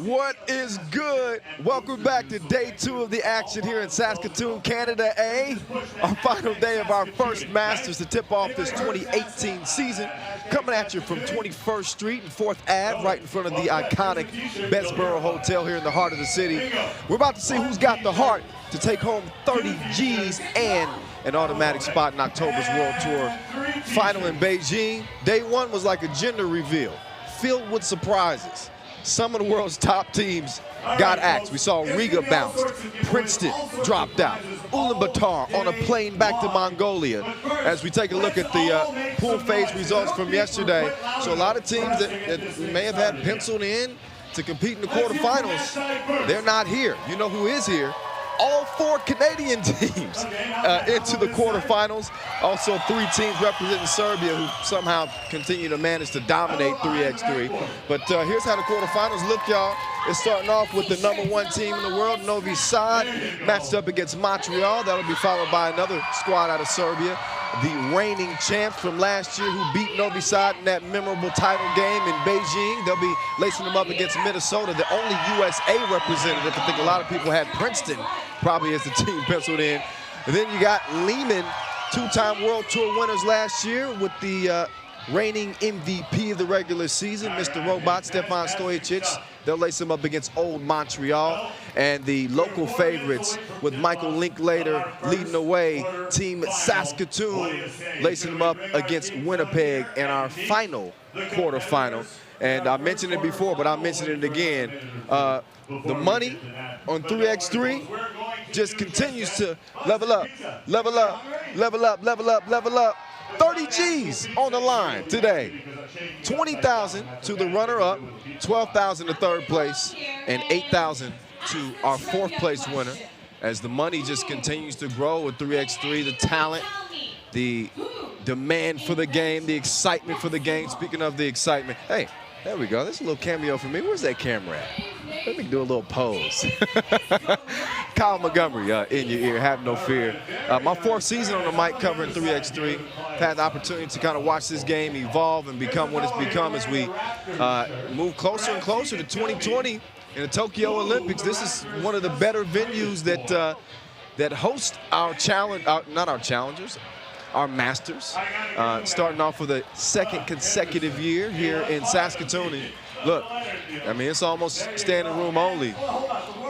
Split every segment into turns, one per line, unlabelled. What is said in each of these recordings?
What is good? Welcome back to day 2 of the action here in Saskatoon, Canada A. Our final day of our first Masters to tip off this 2018 season. Coming at you from 21st Street and 4th Ave, right in front of the iconic Bessborough Hotel here in the heart of the city. We're about to see who's got the heart to take home 30 G's and an automatic spot in October's World Tour final in Beijing. Day 1 was like a gender reveal, filled with surprises. Some of the world's top teams got axed. We saw Riga bounced, Princeton dropped out, Ulaanbaatar on a plane back to Mongolia. As we take a look at the pool phase results from yesterday, so a lot of teams that may have had penciled in to compete in the quarterfinals, they're not here. You know who is here? All 4 Canadian teams into the quarterfinals. Also 3 teams representing Serbia who somehow continue to manage to dominate 3x3. But here's how the quarterfinals look, y'all. It's starting off with the #1 team in the world, Novi Sad, matched up against Montreal. That'll be followed by another squad out of Serbia, the reigning champs from last year who beat Novi Sad in that memorable title game in Beijing. They'll be lacing them up against Minnesota, the only USA representative. I think a lot of people had Princeton probably as the team penciled in. And then you got Liman, 2-time World Tour winners last year with the reigning MVP of the regular season, Mr. Robot, Stefan Stojicic. They'll lace him up against old Montreal. And the local favorites with Michael Linklater leading the way, Team Saskatoon lacing them up against Winnipeg in our final quarterfinal. And I mentioned it before, but I'll mention it again. The money on 3x3 just continues to level up, level up, level up, level up, level up. 30 G's on the line today. 20,000 to the runner-up, 12,000 to third place, and 8,000 to our 4th place winner. As the money just continues to grow with 3x3, the talent, the demand for the game, the excitement for the game. Speaking of the excitement, hey, there we go. There's a little cameo for me. Where's that camera at? Let me do a little pose. Kyle Montgomery in your ear, have no fear. My 4th season on the mic covering 3x3. Had the opportunity to kind of watch this game evolve and become what it's become as we move closer and closer to 2020 in the Tokyo Olympics. This is one of the better venues that host our challenge, not our challengers, our Masters, starting off with a 2nd consecutive year here in Saskatoon. And look, I mean, it's almost standing room only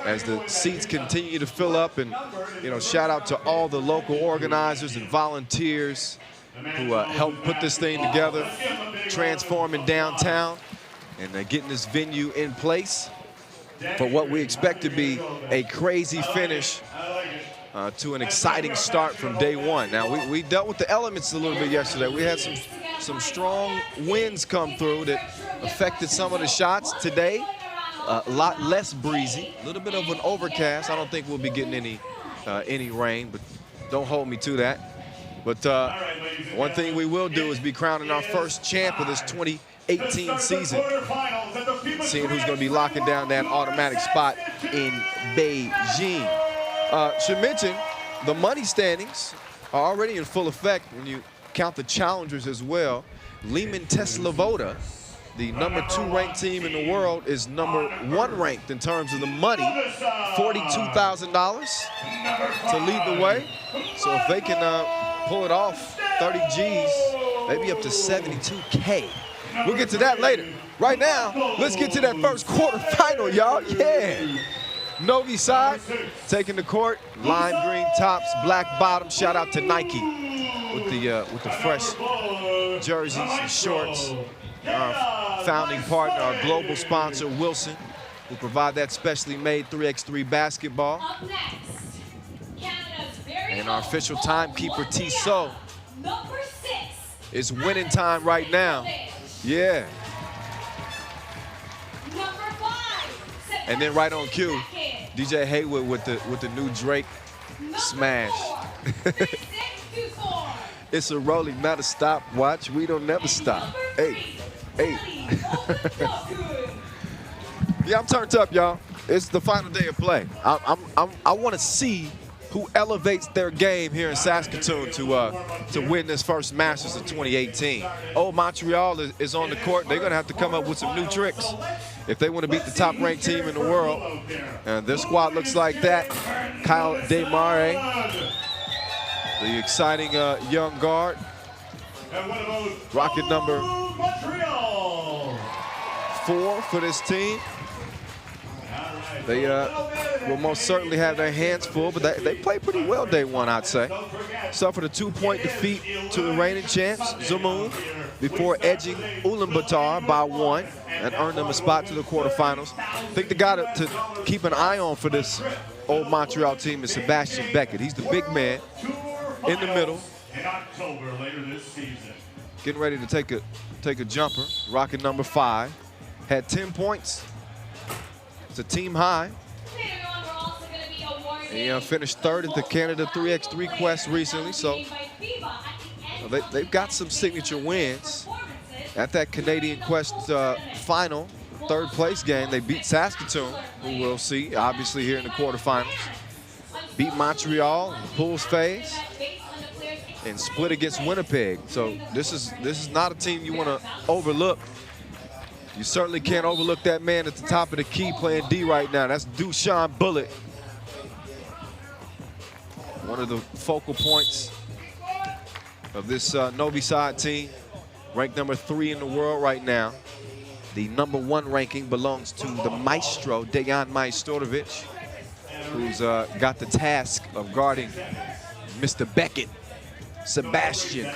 as the seats continue to fill up. And, you know, shout out to all the local organizers and volunteers who helped put this thing together, transforming downtown and getting this venue in place for what we expect to be a crazy finish to an exciting start from day 1. Now, we dealt with the elements a little bit yesterday. We had some strong winds come through that affected some of the shots. Today, a lot less breezy, a little bit of an overcast. I don't think we'll be getting any rain, but don't hold me to that. But one thing we will do is be crowning our first champ of this 2018 season, seeing who's going to be locking down that automatic spot in Beijing. Should mention, the money standings are already in full effect when you count the challengers as well. Liman Tesla-Voda, the #2 ranked team in the world, is #1 ranked in terms of the money, $42,000 to lead the way. So if they can pull it off, 30 G's, maybe up to 72K. We'll get to that later. Right now, let's get to that first quarterfinal, y'all. Yeah. Novi Sad taking the court, lime green tops, black bottom. Shout out to Nike with the fresh jerseys and shorts. Our founding partner, our global sponsor, Wilson, who provide that specially made 3x3 basketball. And our official timekeeper, Tissot, is winning time right now. Yeah. And then right on cue, DJ Haywood with the new Drake smash. It's a rolling, not a stopwatch. We don't never stop. Hey, hey. Yeah, I'm turned up, y'all. It's the final day of play. I want to see who elevates their game here in Saskatoon to win this first Masters of 2018. Old Montreal is on the court. They're going to have to come up with some new tricks if they want to beat the top-ranked team in the world. And this squad looks like that. Kyle Desmarais, the exciting young guard. Rocket number 4 for this team. They will most certainly have their hands full, but they played pretty well day one, I'd say. Suffered a 2-point defeat to the reigning champs, Zemun, before edging Ulaanbaatar by 1 and earned them a spot to the quarterfinals. I think the guy to keep an eye on for this old Montreal team is Sebastian Beckett. He's the big man in the middle, getting ready to take a jumper. Rocket number 5 had 10 points. It's a team high. He finished 3rd at the Canada 3x3 Quest recently, so they've got some signature wins. At that Canadian Quest final, 3rd place game, they beat Saskatoon, who we'll see obviously here in the quarterfinals. Beat Montreal in the pools phase and split against Winnipeg. So this is not a team you want to overlook. You certainly can't overlook that man at the top of the key playing D right now. That's Dushan Bullet. One of the focal points of this Novi Sad team. Ranked number 3 in the world right now. The number 1 ranking belongs to the maestro, Dejan Majstorovic, who's got the task of guarding Mr. Beckett, Sebastian.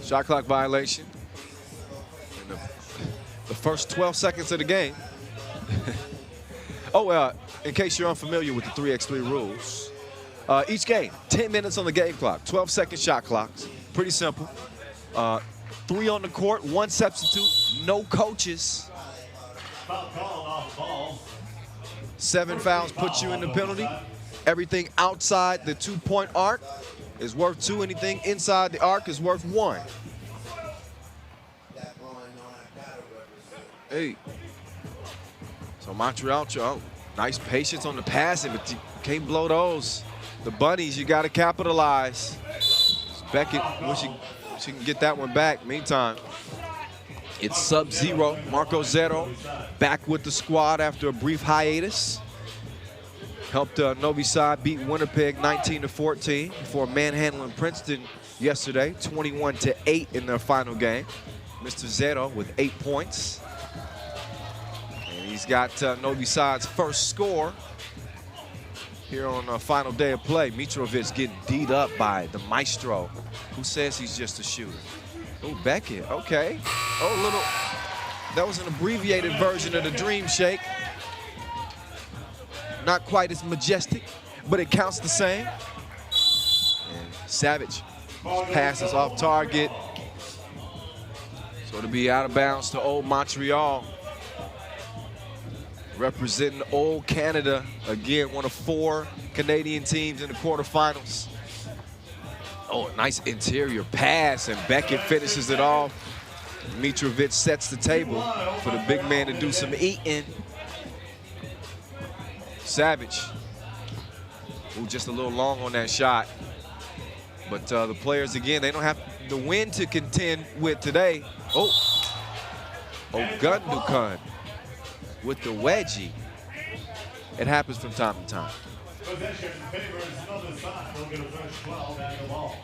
Shot clock violation in the first 12 seconds of the game. In case you're unfamiliar with the 3x3 rules, each game, 10 minutes on the game clock, 12-second shot clocks. Pretty simple. 3 on the court, 1 substitute, no coaches. 7 fouls put you in the penalty. Everything outside the 2-point arc is worth 2. Anything inside the arc is worth 1. Hey. So Montreal, nice patience on the passing, but you can't blow those. The bunnies, you got to capitalize. Beckett, wish she can get that one back. Meantime, it's Sub-Zero. Marco Zero back with the squad after a brief hiatus. Helped Novi Sad beat Winnipeg 19-14 before manhandling Princeton yesterday, 21-8 in their final game. Mr. Zero with 8 points. And he's got Novi Sad's first score here on the final day of play. Mitrovic getting beat up by the maestro, who says he's just a shooter. Oh, Beckett, okay. That was an abbreviated version of the Dream Shake. Not quite as majestic, but it counts the same. And Savage passes off target. So to be out of bounds to old Montreal. Representing old Canada, again, one of 4 Canadian teams in the quarterfinals. Oh, a nice interior pass, and Beckett finishes it off. Mitrovic sets the table for the big man to do some eating. Savage, just a little long on that shot. But the players, again, they don't have the win to contend with today. Gundukan with the wedgie. It happens from time to time.
Possession favors Novi Sad. They'll get a first 12 at the ball.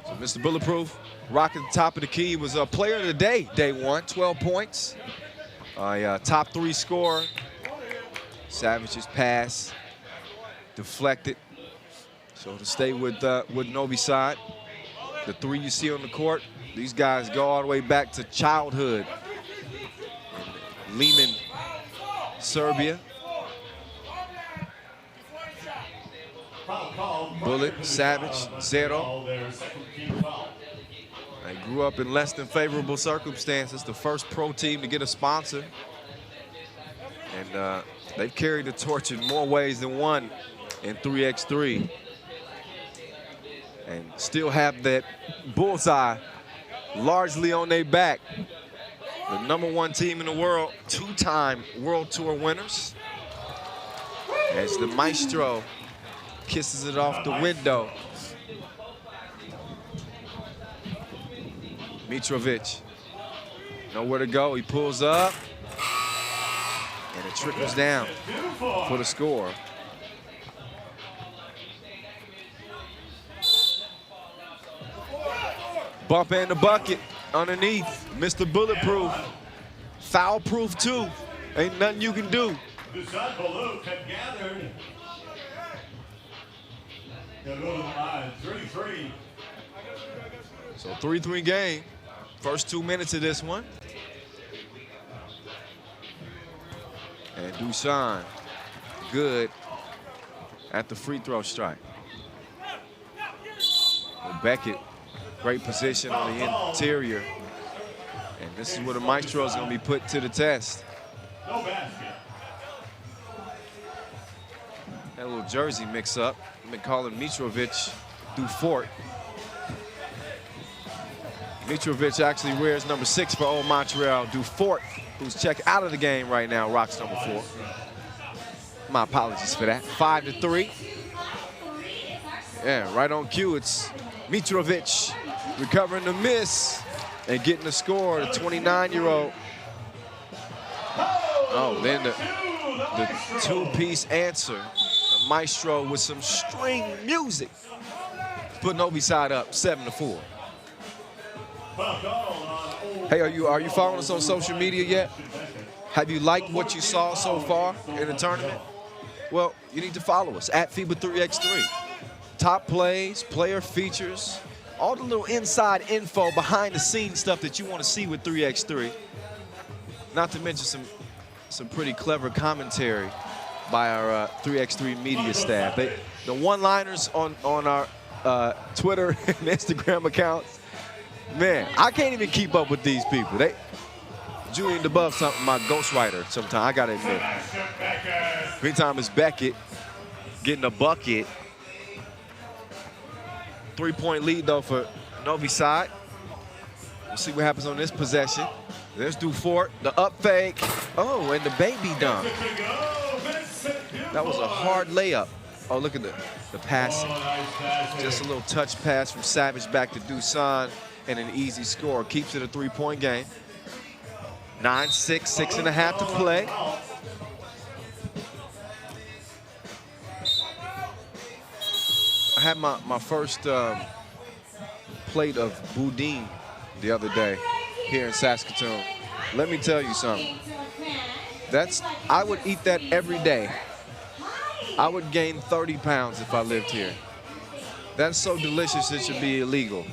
So Mr. Bulletproof, rocking the top of the key, was a player of the day, day 1, 12 points. Top 3 scorer. Savage's pass deflected. So to stay with Novi Sad, the 3 you see on the court, these guys go all the way back to childhood. Liman SRB. Bullet, Savage, Zero. They grew up in less than favorable circumstances. The first pro team to get a sponsor. And They've carried the torch in more ways than one in 3x3. And still have that bullseye largely on their back. The #1 team in the world, 2-time World Tour winners. As the maestro kisses it off the window. Mitrovic, nowhere to go. He pulls up, and it trickles down for the score. Bump in the bucket underneath. Mr. Bulletproof. Foul proof too. Ain't nothing you can do. So 3-3 game. First 2 minutes of this one. And Dusan, good at the free throw strike. Well, Beckett, great position on the interior. And this is where the maestro is going to be put to the test.
No basket.
That little jersey mix-up. I've been calling Mitrovic Dufort. Mitrovic actually wears number 6 for old Montreal. Dufort, who's checked out of the game right now, rocks number 4. My apologies for that. 5-3. Yeah, right on cue. It's Mitrovic recovering the miss and getting the score. The 29-year-old. Oh, then the two-piece answer. The maestro with some string music. Put Novi Sad up 7-4. Hey, are you following us on social media yet? Have you liked what you saw so far in the tournament? Well, you need to follow us at FIBA 3x3. Top plays, player features, all the little inside info, behind the scenes stuff that you want to see with 3x3. Not to mention some pretty clever commentary by our 3x3 media staff. The one-liners on our Twitter and Instagram accounts, man, I can't even keep up with these people. Julian DeBuff, something my ghostwriter sometimes, I gotta admit. Meantime, it's Beckett getting a bucket. 3-point lead though for Novi Sad. We'll see what happens on this possession. There's Dufort, the up fake. Oh, and the baby dunk. That was a hard layup. Oh, look at the passing. Just a little touch pass from Savage back to Dusan, and an easy score. Keeps it a 3-point game. 9-6, 6.5 to play. I had my first plate of boudin the other day here in Saskatoon. Let me tell you something. I would eat that every day. I would gain 30 pounds if I lived here. That's so delicious it should be illegal.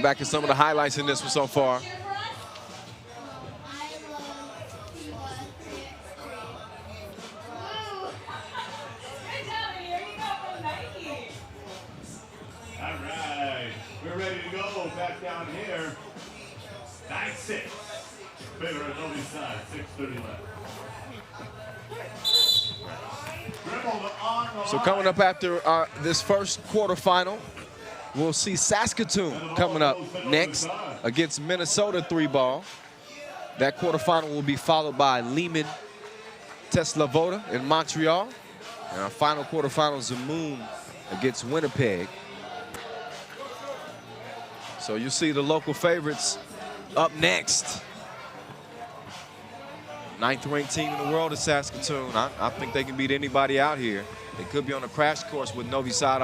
Back at some of the highlights in this one so far.
All right, we're ready to go back down here. 9-6. Favor of Novi Sad, 6:30 left.
So coming up after this first quarterfinal, we'll see Saskatoon coming up next against Minnesota 3-ball. That quarterfinal will be followed by Liman Tesla in Montreal. And our final quarterfinal, Zemun against Winnipeg. So you'll see the local favorites up next. 9th-ranked team in the world is Saskatoon. I think they can beat anybody out here. They could be on a crash course with Novi Sad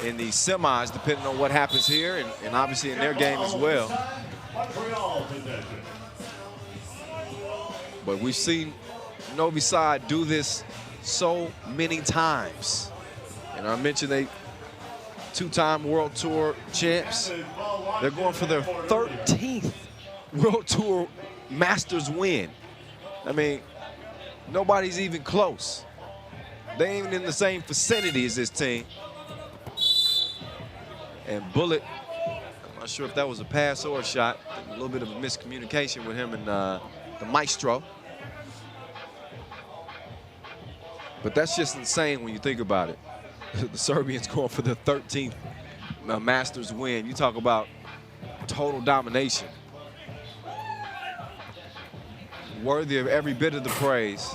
in the semis, depending on what happens here, and obviously in their game as well. But we've seen Novi Sad do this so many times. And I mentioned they 2-time World Tour champs. They're going for their 13th World Tour Masters win. I mean, nobody's even close. They ain't even in the same vicinity as this team. And Bullet, Not sure if that was a pass or a shot. A little bit of a miscommunication with him and the maestro. But that's just insane when you think about it. The Serbians going for the 13th Masters win. You talk about total domination. Worthy of every bit of the praise.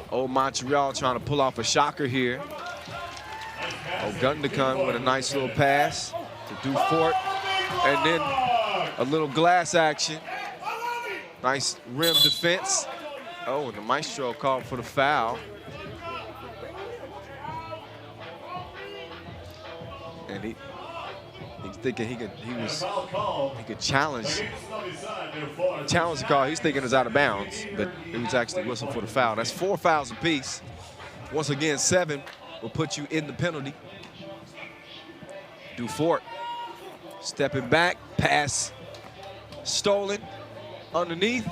Old Montreal trying to pull off a shocker here. Gundogan with a nice little pass to Dufort. And then a little glass action. Nice rim defense. Oh, and the maestro called for the foul. And he's thinking he could challenge the call. He's thinking it's out of bounds, but it was actually whistled for the foul. That's 4 fouls apiece. Once again, 7 will put you in the penalty. Dufort stepping back, pass stolen underneath.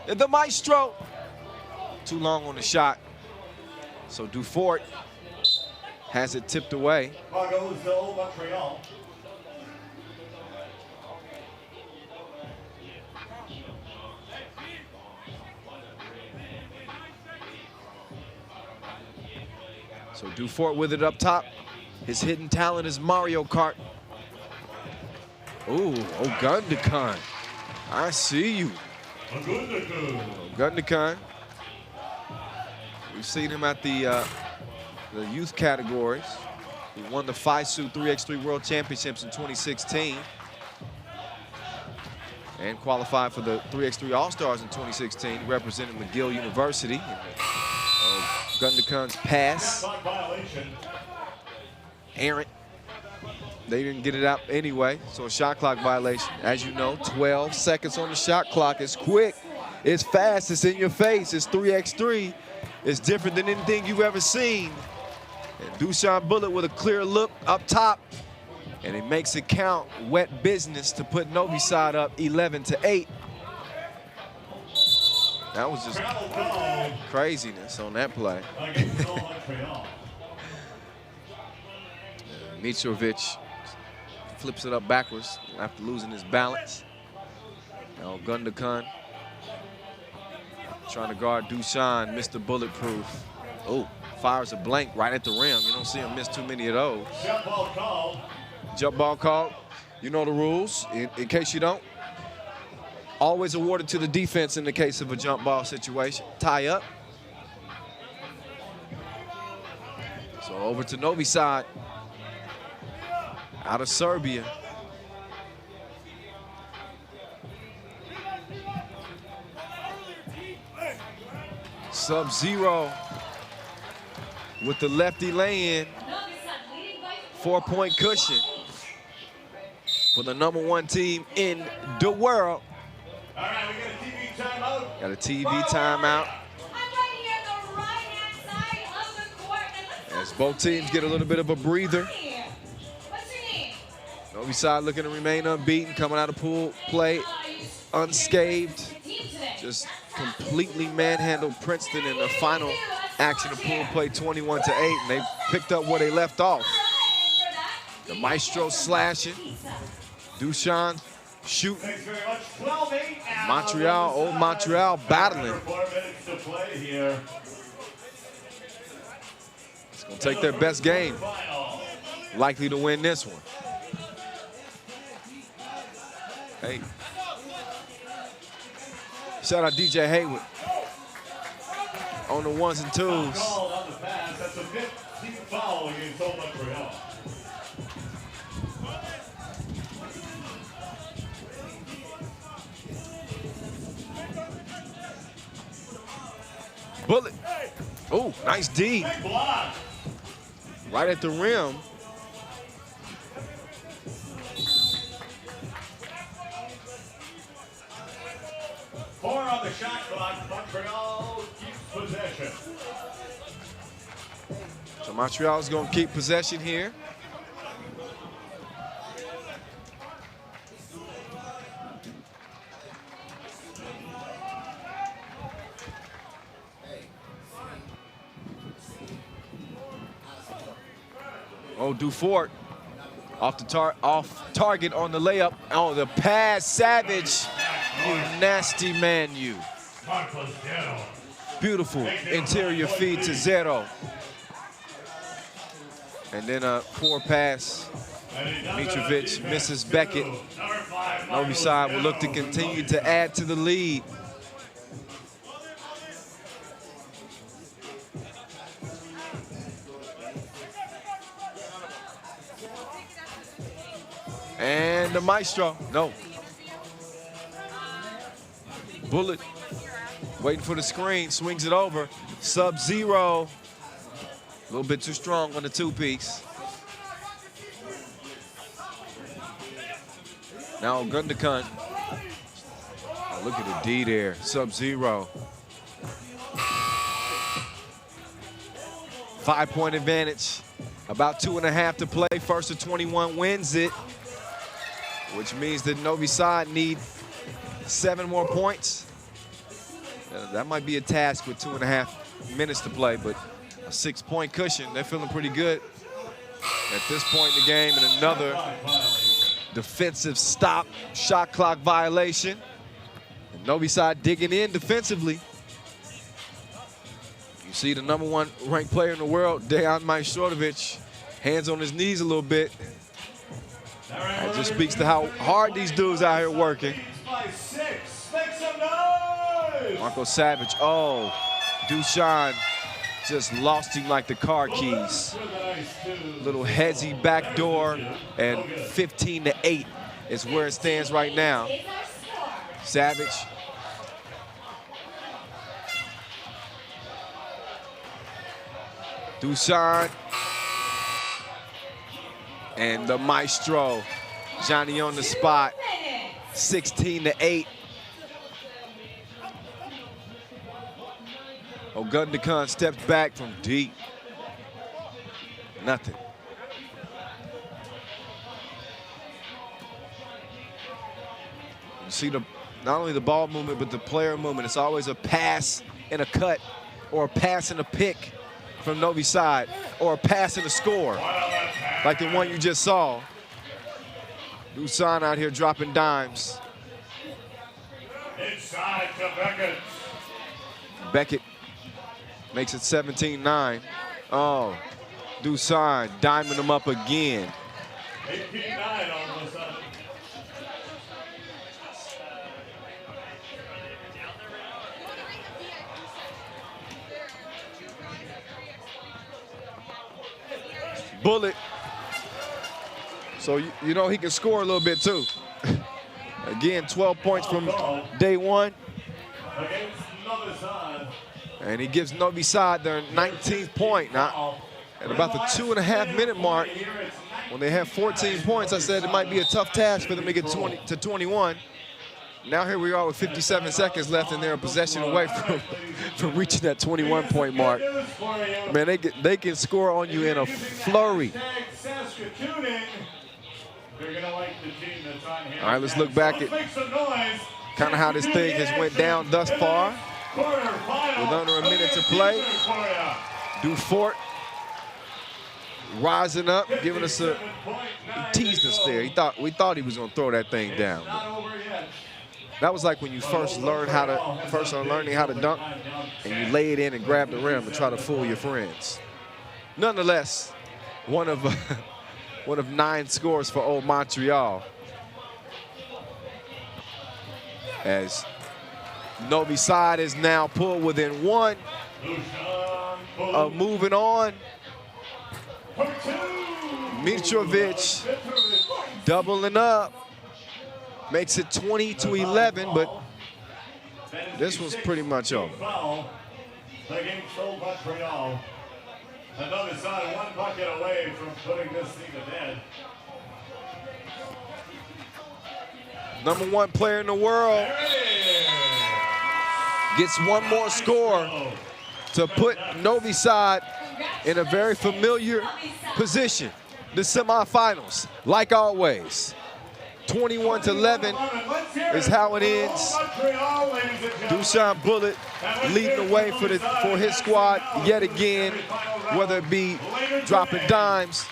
And the maestro, too long on the shot. So Dufort has it tipped away.
Montreal.
So Dufort with it up top. His hidden talent is Mario Kart. Ooh, Gundogan. I see you. Gundogan. We've seen him at the youth categories. He won the FIBA 3x3 World Championships in 2016 and qualified for the 3x3 All-Stars in 2016, representing McGill University. Gundogan's pass. Errant. They didn't get it out anyway, so a shot clock violation. As you know, 12 seconds on the shot clock. It's quick, it's fast, it's in your face, it's 3x3. It's different than anything you've ever seen. And Dusan Bullet with a clear look up top, and it makes it count. Wet business to put Novi Sad up 11-8. That was just craziness on that play. Mitrovic flips it up backwards after losing his balance. Now Gundogan trying to guard Dusan, Mr. Bulletproof. Oh, fires a blank right at the rim. You don't see him miss too many of those.
Jump ball call.
Jump ball call. You know the rules. In case you don't, always awarded to the defense in the case of a jump ball situation. Tie up. So over to Novi Sad. Out of Serbia. Sub-Zero with the lefty lay-in. 4-point cushion for the #1 team in the world.
All right, we got a TV timeout.
Got a TV timeout. As both teams get a little bit of a breather. Novi Sad looking to remain unbeaten, coming out of pool play unscathed. Just completely manhandled Princeton in the final action of pool play 21-8, and they picked up where they left off. The maestro slashing. Dusan shooting.
Thanks very much. 12-8.
Montreal, old Montreal battling.
4 minutes to play here.
It's going to take their best game. Likely to win this one. Hey. Shout out DJ Hayward on the ones and twos.
Called on the pass. That's a 15th foul against Old Montreal.
Bullet. Oh, nice D.
Big block.
Right at the rim.
Four on the shot clock. Montreal keeps possession.
So Montreal's going to keep possession here. Oh, Dufort Off target on the layup. Oh, the pass, Savage. You nasty man, you. Beautiful interior feed to Zero. And then a poor pass. Mitrovic misses Beckett. Novi Sad will look to continue to add to the lead. And the maestro, no. Bullet, waiting for the screen, swings it over. Sub-Zero, a little bit too strong on the two-piece. Now Gundakan. Oh, look at the D there, Sub-Zero. 5-point advantage, about 2.5 to play. First to 21 wins it, which means that Novi Sad need 7 more points. That might be a task with 2.5 minutes to play, but a 6-point cushion. They're feeling pretty good at this point in the game. And another defensive stop, shot clock violation. And Novi Sad digging in defensively. You see the #1 ranked player in the world, Dejan Majstorovic, hands on his knees a little bit. That just speaks to how hard these dudes out here working. Marco Savage, oh, Dushan just lost him like the car keys. Little headsy backdoor, and 15-8 is where it stands right now. Savage. Dushan. And the maestro, Johnny on the spot, 16-8. Gundakan steps back from deep. Nothing. You see not only the ball movement, but the player movement. It's always a pass and a cut, or a pass and a pick from Novi Sad, or a pass and a score, like the one you just saw. Dusan out here dropping dimes.
Inside to Beckett.
Beckett makes it 17-9. Oh, Dusan diming him up again.
18-9 all of a sudden.
Bullet. So, you know, he can score a little bit too. Again, 12 points from day one. And he gives Novi Sad their 19th point. Now, at about the 2.5-minute mark, when they have 14 points, I said it might be a tough task for them to get 20 to 21. Now here we are with 57 seconds left, and they're a possession away from reaching that 21-point mark. Man, they can score on you in a flurry. All right, let's look back at kind of how this thing has went down thus far. With under a minute to play, Dufort rising up, giving us he teased us there. We thought he was going to throw that thing down. That was like when you first learning how to dunk, and you lay it in and grab the rim and try to fool your friends. Nonetheless, one of 9 scores for old Montreal, as Novi Sad is now pulled within 1 of moving on. Mitrovic doubling up. Makes it 20-11, but this was pretty much over.
The game sold Montreal. And Novi Sad 1 bucket away from putting this thing to bed.
#1 player in the world gets 1 more score to put Novi Sad in a very familiar position. The semifinals, like always. 21-11 is how it ends. Dushan Bullet leading the way for his squad yet again, whether it be dropping dimes,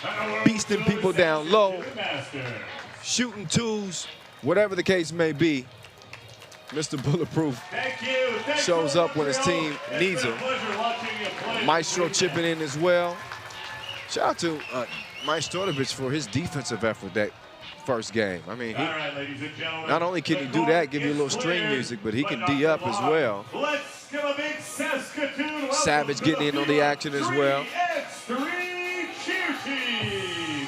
beasting people down low, shooting twos, whatever the case may be. Mr. Bulletproof shows up when his team needs him. Maestro chipping in as well. Shout out to Maestrodovich for his defensive effort that first game. I mean, not only can he do that, give you a little string music, but he can D up as well.
Let's give a big Saskatoon
Savage getting in on the action as well.
3x3 cheer team.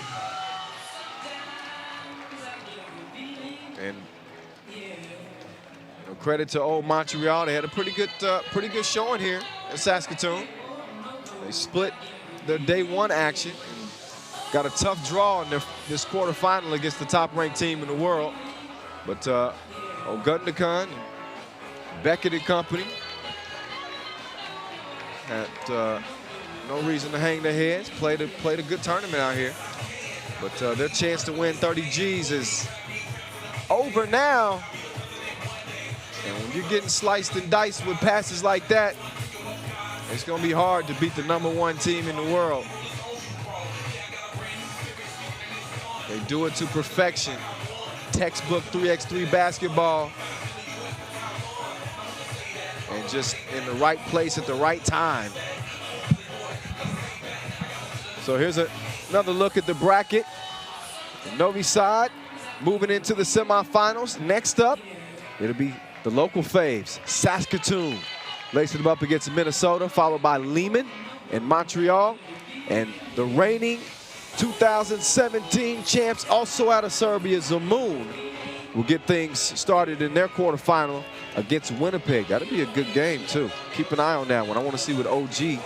And credit to old Montreal. They had a pretty good showing here in Saskatoon. They split their day one action. Got a tough draw in this quarterfinal against the top-ranked team in the world. But Ogundekan, Beckett and company had no reason to hang their heads. Played a good tournament out here. But their chance to win 30 G's is over now. And when you're getting sliced and diced with passes like that, it's going to be hard to beat the #1 team in the world. They do it to perfection. Textbook 3x3 basketball. And just in the right place at the right time. So here's another look at the bracket. Novi Sad moving into the semifinals. Next up, it'll be the local faves, Saskatoon. Lacing them up against Minnesota, followed by Liman and Montreal. And the reigning 2017 champs, also out of Serbia, Zemun, will get things started in their quarterfinal against Winnipeg. That'll be a good game, too. Keep an eye on that one. I want to see what OG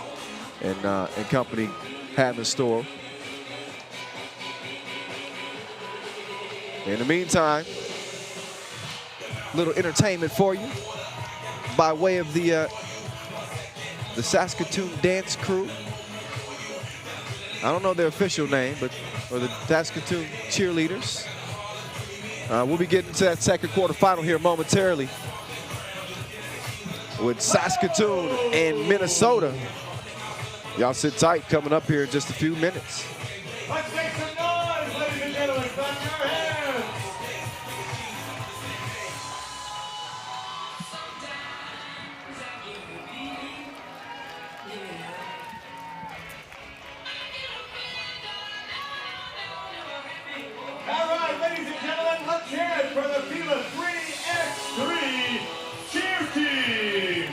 and company have in store. In the meantime, little entertainment for you by way of the Saskatoon dance crew. I don't know their official name, or the Saskatoon cheerleaders. We'll be getting to that second quarterfinal here momentarily with Saskatoon and Minnesota. Y'all sit tight, coming up here in just a few minutes.
Let's make some noise, ladies and gentlemen. Clap your hands. All right, ladies and gentlemen, let's hear it for the FIBA 3x3 cheer team.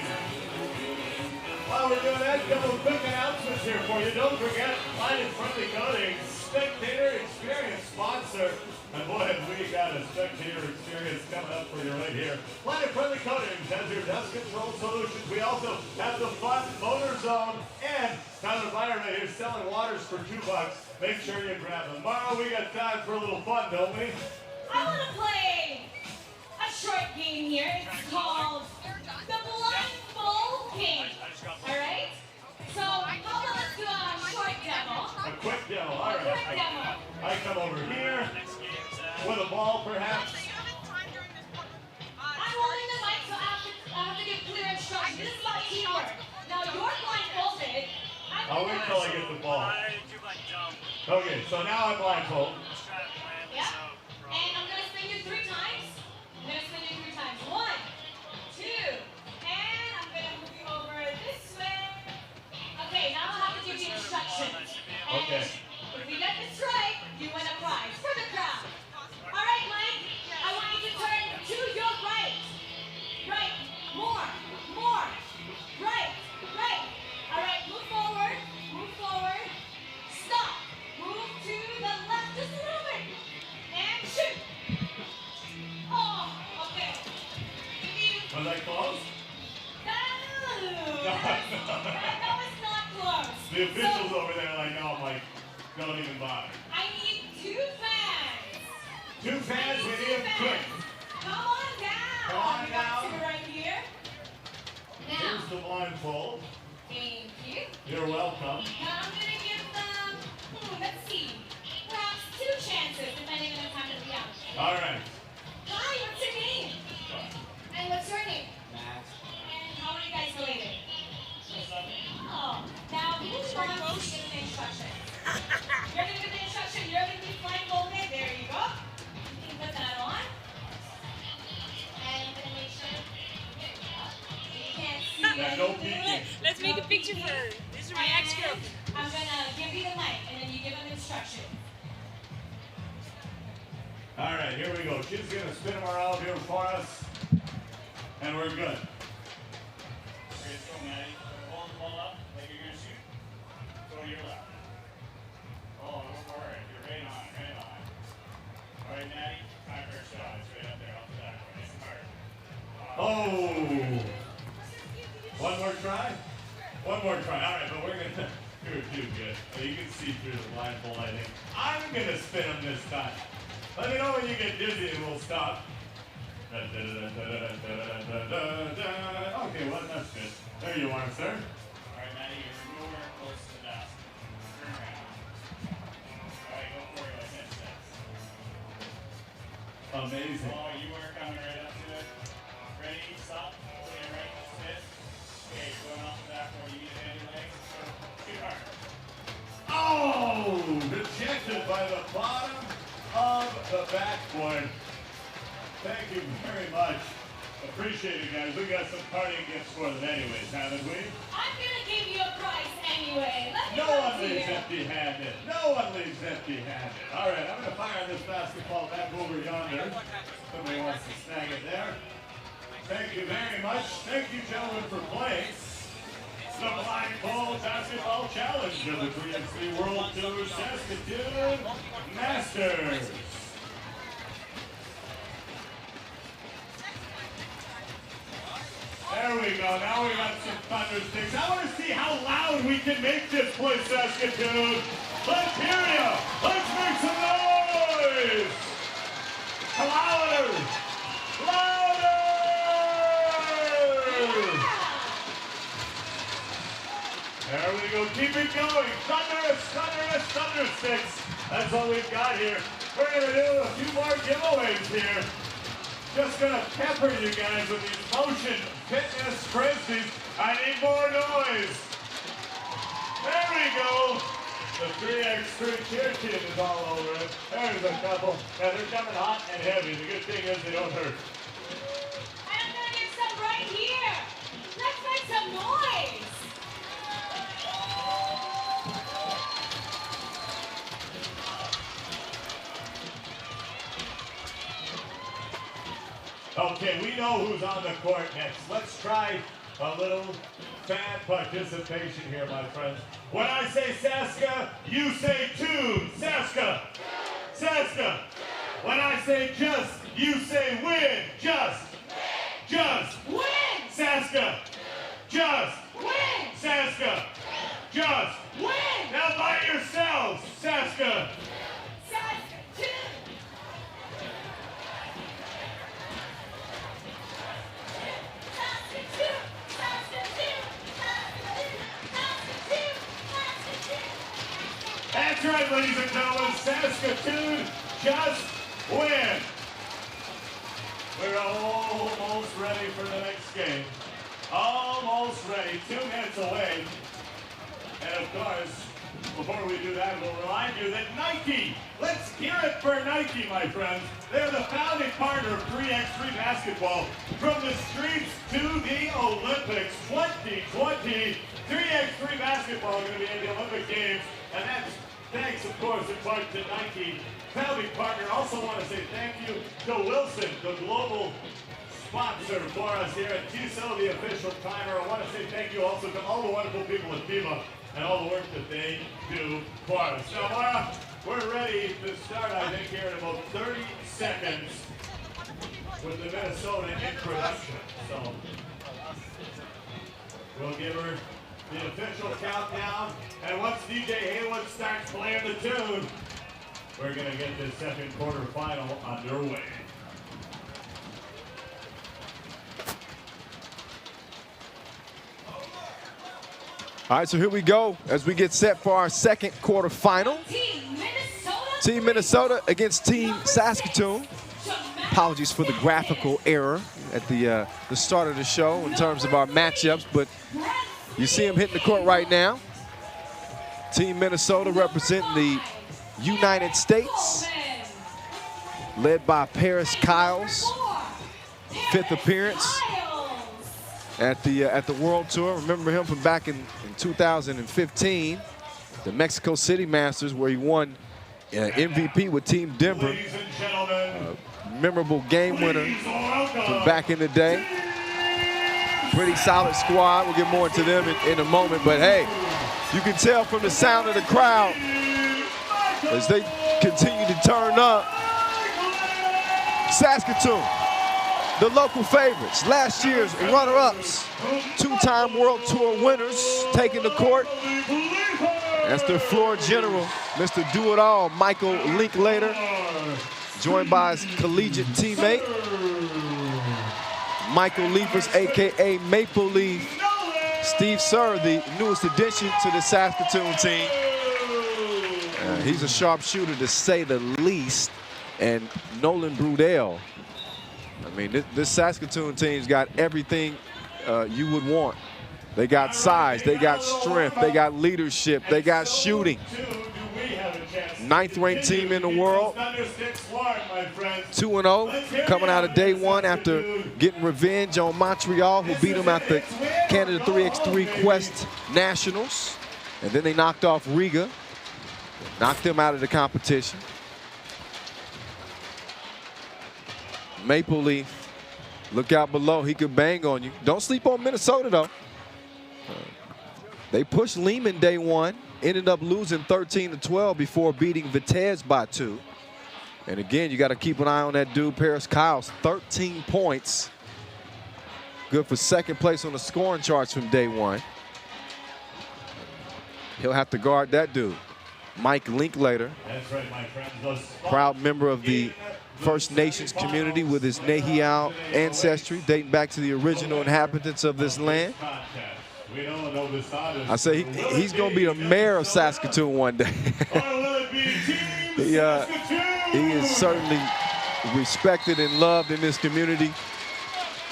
While we're doing that, a couple of quick announcements here for you. Don't forget, Light and Friendly Coatings, spectator experience sponsor. And boy, have we got a spectator experience coming up for you right here. Light and Friendly Coatings has your dust control solutions. We also have the Fun Motor Zone and Tyler Meyer right here selling waters for $2. Make sure you grab them. Tomorrow we got time for a little fun, don't we?
I want to play a short game here. It's called the Blindfold Game. All right? So, how about let's do a short demo?
A quick demo, all
A quick
right.
demo.
I come over here with a ball, perhaps.
I'm holding the mic, so I have to give clear instructions. This is about teamwork. Now, you're blindfolded.
I'll wait till I get the ball. Okay, so now I'm blindfolded.
Yeah. And I'm going to spin you 3 times. I'm going to spin you 3 times. 1, 2, and I'm going to move you over this way. Okay, now I'll have to give you instructions.
Okay.
If you get this right, you win a prize for the crowd. All right, Mike, I want you to turn to your right. Right, more, right. All right, move forward, stop, move to the left just a little bit, and shoot. Oh, okay.
Was I close?
That was not close.
The officials over there like, oh, Mike, don't even bother.
I need 2 fans.
2 fans, we need them quick.
Come on down.
Come on
You got
down.
2 right here. Now,
Here's the blindfold.
thank you.
You're welcome.
Now I'm going to give them, let's see, perhaps 2 chances depending on the time of the hour.
All right.
Hi, what's your name? And what's your name? Max. And how are you guys related? Oh, now who's going to give the instructions? These are my ex-girlfriend. I'm gonna give you the mic, and then you give them instructions.
All right, here we go. She's gonna spin them around here for us, and we're good. Let's go, Maddie. Hold the ball up like you're gonna shoot. Go to your left. Oh, don't worry. You're right on, right on. All right, Maddie. Time for a shot. It's right up there off the back. Nice and hard. Oh! One more try? One more try. All right, but we're gonna do good. You can see through the blindfold, I think. I'm gonna spin them this time. Let me know when you get dizzy and we'll stop. Okay, well, that's good. There you are, sir. All right, Maddie, you're nowhere close to the basket. Turn around. All right, go for it. Like that. Amazing. Oh, you are coming right up to it. Ready, stop. Okay, right, just hit. Okay, going off the back where you need to hand your legs. Too hard. Oh! Rejected by the bottom of the backboard. Thank you very much. Appreciate it, guys. We got some parting gifts for them anyways, haven't we?
I'm gonna give you a prize anyway. Let me
No one leaves empty-handed. No one leaves empty-handed. All right, I'm gonna fire this basketball back over yonder. Somebody wants to snag it there. Thank you very much. Thank you, gentlemen, for playing the blindfold basketball challenge of the 3x3 World Tour Saskatoon Masters. There we go. Now we got some thunder sticks. I want to see how loud we can make this place, Saskatoon. Let's hear ya. Let's make some noise. Louder. Louder. There we go. Keep it going. Thunderous, thunderous, thunder sticks. That's all we've got here. We're going to do a few more giveaways here. Just going to pepper you guys with these motion fitness frisbees. I need more noise. There we go. The 3x3 cheer team is all over it. There's a couple. Yeah, they're coming hot and heavy. The good thing is they don't hurt.
I'm gonna get some right here. Let's make some noise.
Okay, we know who's on the court next. Let's try a little fan participation here, my friends. When I say Saska, you say tune. Saska. Saska. When I say just, you say win. Just. Just.
Win.
Saska. Just.
Win.
Saska. Just.
Win.
Now by yourselves. Saska.
Saskatoon.
That's right, ladies and gentlemen. Saskatoon just win. We're almost ready for the next game. Almost ready. 2 minutes away. And of course, before we do that, we'll remind you that Nike, let's hear it for Nike, my friends. They're the founding partner of 3x3 basketball. From the streets to the Olympics 2020, 3x3 basketball is going to be in the Olympic Games. And that's thanks, of course, in part to Nike, founding partner. Also want to say thank you to Wilson, the global sponsor for us here at TSO, the official timer. I want to say thank you also to all the wonderful people at FIBA and all the work that they do for us. Now, Laura, we're ready to start, I think, here in about 30 seconds with the Minnesota introduction. So we'll give her the official countdown. And once DJ Haywood starts playing the tune, we're going to get this second quarterfinal underway.
All right, so here we go as we get set for our second quarterfinal. Team Minnesota against Team Saskatoon. Apologies for the graphical error at the start of the show in terms of our matchups, but you see them hitting the court right now. Team Minnesota representing the United States, led by Paris Kyles, 5th appearance. at the World Tour. Remember him from back in 2015, the Mexico City Masters, where he won MVP with Team Denver. Memorable game winner from back in the day. Pretty solid squad. We'll get more into them in a moment. But hey, you can tell from the sound of the crowd as they continue to turn up. Saskatoon, the local favorites, last year's runner-ups, two-time World Tour winners taking the court. That's their floor general, Mr. Do-It-All, Michael Linklater, joined by his collegiate teammate, Michael Leafers, AKA Maple Leaf, Steve Sir, the newest addition to the Saskatoon team. He's a sharpshooter, to say the least. And Nolan Brudell. I mean, this Saskatoon team's got everything you would want. They got size, they got strength, they got leadership, they got shooting. 9th-ranked team in the world. 2-0 coming out of day one after getting revenge on Montreal, who beat them at the Canada 3x3 Quest Nationals. And then they knocked off Riga, knocked them out of the competition. Maple Leaf, look out below. He could bang on you. Don't sleep on Minnesota, though. They pushed Liman day one, ended up losing 13-12 before beating Vitesse by 2. And again, you got to keep an eye on that dude, Paris Kyles, 13 points. Good for second place on the scoring charts from day one. He'll have to guard that dude, Mike Linklater.
That's right, my friends.
Proud member of the First Nations community with his Nehiyaw ancestry, dating back to the original inhabitants of this land. I say he's going to be the mayor of Saskatoon one day. He is certainly respected and loved in this community,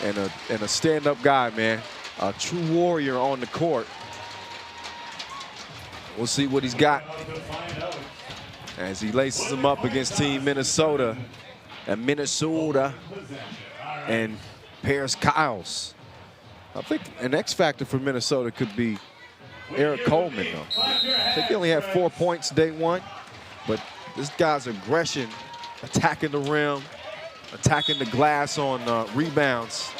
and a stand-up guy, man. A true warrior on the court. We'll see what he's got as he laces them up against Team Minnesota. And and Paris Kyles. I think an X factor for Minnesota could be Eric Coleman, though. I think he only had 4 points day one, but this guy's aggression, attacking the rim, attacking the glass on rebounds,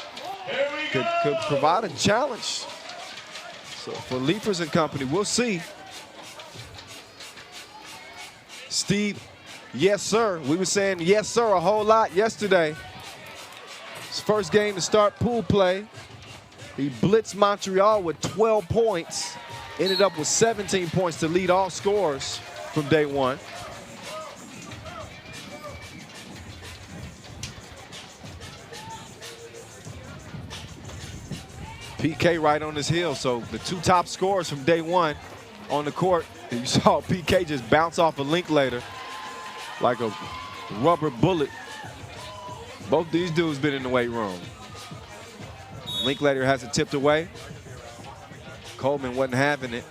could provide a challenge. So for Leafers and company, we'll see. Steve, yes, sir. We were saying yes, sir, a whole lot yesterday. His first game to start pool play. He blitzed Montreal with 12 points. Ended up with 17 points to lead all scorers from day one. PK right on his heels. So the two top scorers from day one on the court. And you saw PK just bounce off a Linklater like a rubber bullet. Both these dudes been in the weight room. Linklater has it tipped away. Coleman wasn't having it.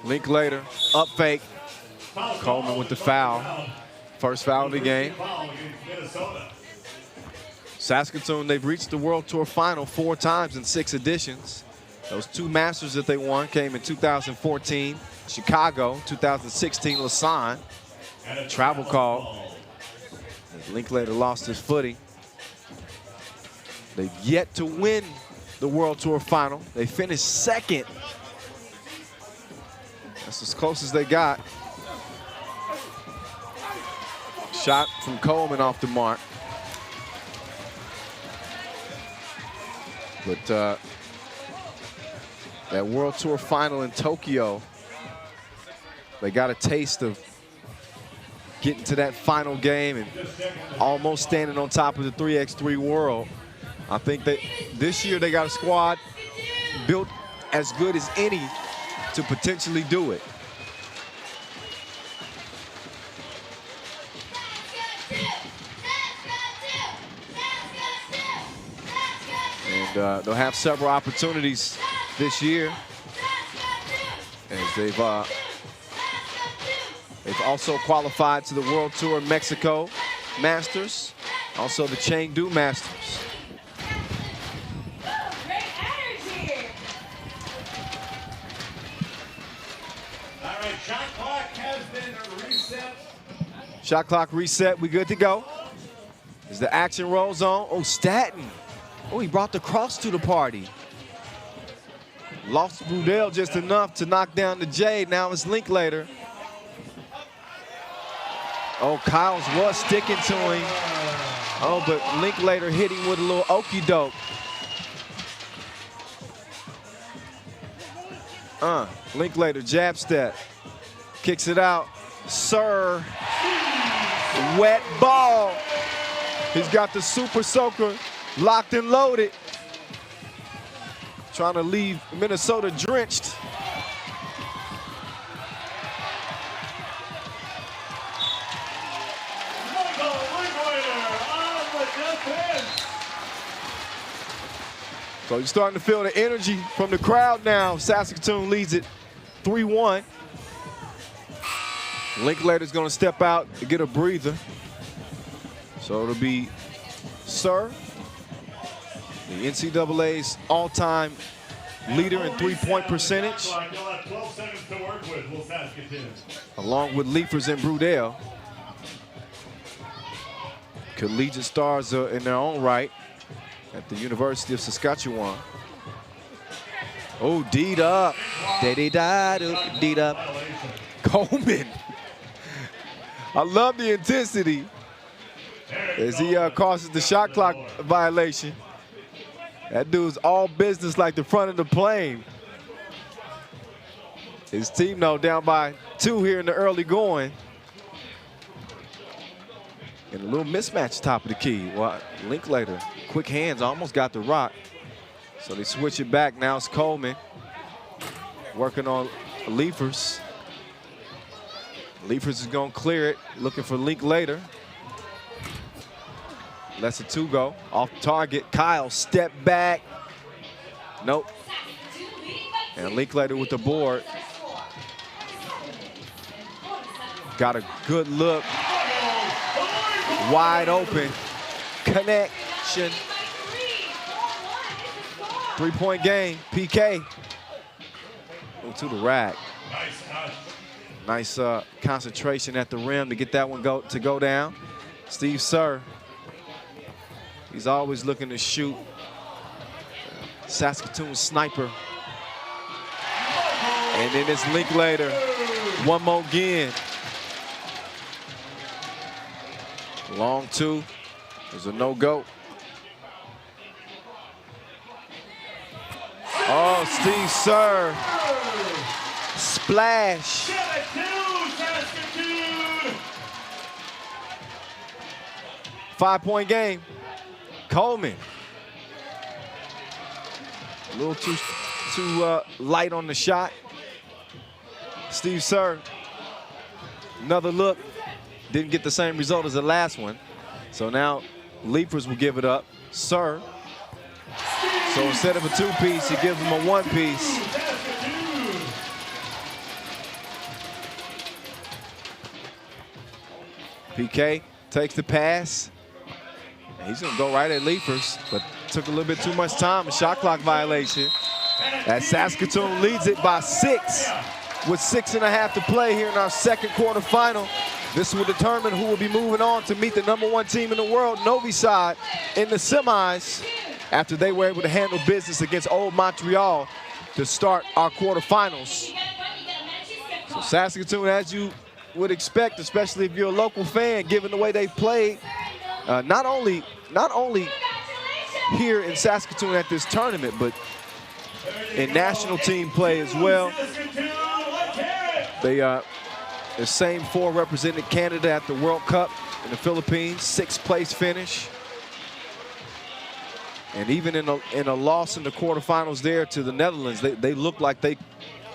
Linklater, up fake. Coleman with the foul. First foul of the game. Saskatoon, they've reached the World Tour final 4 times in 6 editions. Those 2 Masters that they won came in 2014, Chicago, 2016, Lausanne. Travel call. Linklater lost his footing. They've yet to win the World Tour final. They finished 2nd. That's as close as they got. Shot from Coleman off the mark. But that World Tour final in Tokyo, they got a taste of getting to that final game and almost standing on top of the 3x3 world. I think that this year they got a squad built as good as any to potentially do it. And they'll have several opportunities this year as they've They've also qualified to the World Tour Mexico Masters, also the Chengdu Masters.
Great energy.
All right, shot clock has been reset.
Shot clock reset, we good to go. As the action rolls on, oh, Staten. Oh, he brought the cross to the party. Lost Brudell just enough to knock down the Jade. Now it's Linklater. Oh, Kyles was sticking to him. Oh, but Linklater hit him with a little okie doke. Linklater jab step. Kicks it out. Sir. Wet ball. He's got the super soaker locked and loaded. Trying to leave Minnesota drenched. So you're starting to feel the energy from the crowd now. Saskatoon leads it 3-1. Linklater's going to step out to get a breather. So it'll be Sir, the NCAA's all-time leader in three-point percentage, along with Leifers and Brudell. Collegiate stars in their own right at the University of Saskatchewan. Oh, D'd up. D'd up. Coleman. I love the intensity as he causes the shot clock violation. That dude's all business like the front of the plane. His team now down by 2 here in the early going. And a little mismatch top of the key. Well, Linklater, quick hands, almost got the rock. So they switch it back. Now it's Coleman working on Leifers. Leifers is going to clear it, looking for Linklater. Lets a 2 go. Off target. Kyle, step back. Nope. And Linklater with the board. Got a good look. Wide open. Connection. 3-point game. PK. Go to the rack. Nice concentration at the rim to get that one to go down. Steve Sir. He's always looking to shoot. Saskatoon sniper. And then it's Linklater. One more again. Long 2. There's a no-go. Oh, Steve Sir. Splash. 5-point game. Coleman. A little too light on the shot. Steve Sir. Another look. Didn't get the same result as the last one. So now Leifers will give it up. Sir. So instead of a 2-piece, he gives him a 1-piece. PK takes the pass. He's going to go right at Leifers, but took a little bit too much time. A shot clock violation. As Saskatoon leads it by 6 with 6.5 to play here in our second quarterfinal. This will determine who will be moving on to meet the #1 team in the world, Novi Sad, in the semis after they were able to handle business against Old Montreal to start our quarterfinals. So Saskatoon, as you would expect, especially if you're a local fan, given the way they played, not only here in Saskatoon at this tournament, but in national team play as well. They the same 4 represented Canada at the World Cup in the Philippines, 6th place finish. And even in a loss in the quarterfinals there to the Netherlands, they looked like they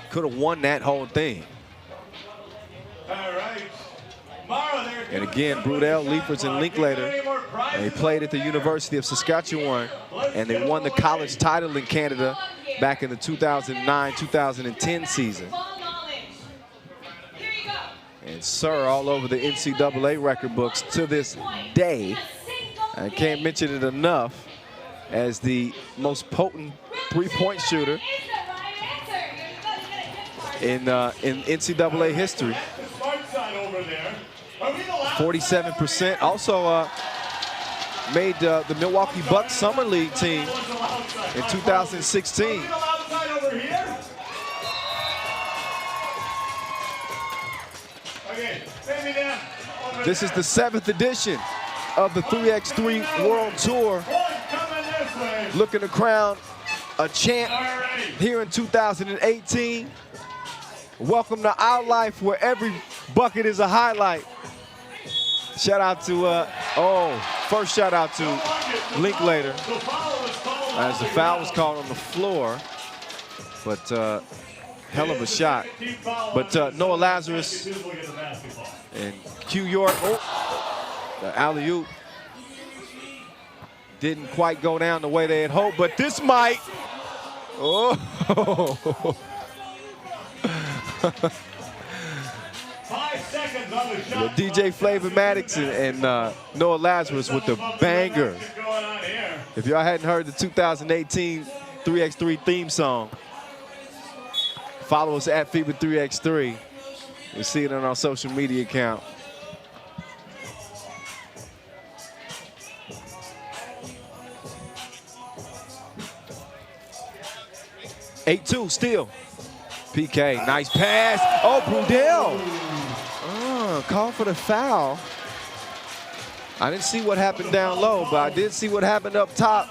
could have won that whole thing. And again, Brudell, Leifers, and Linklater, they played at the University of Saskatchewan, and they won the college title in Canada back in the 2009-2010 season. And Sir all over the NCAA record books to this day. I can't mention it enough as the most potent three-point shooter in NCAA history. 47%. Also made the Milwaukee Bucks Summer League team in 2016. This is the 7th edition of the 3x3 World Tour. Looking to crown a champ here in 2018. Welcome to our life where every bucket is a highlight. Shout out to, first shout out to Linklater as the foul was called on the floor. But hell of a shot. But Noah Lazarus and Q York, the alley-oop didn't quite go down the way they had hoped, but this might. Oh.
5 seconds on the shot.
DJ Flavor Maddox and Noah Lazarus with the banger. If y'all hadn't heard the 2018 3x3 theme song, follow us at FIBA 3x3. You'll see it on our social media account. (8-2) still. PK, nice pass. Oh, Brudell. Call for the foul. I didn't see what happened down low, but I did see what happened up top.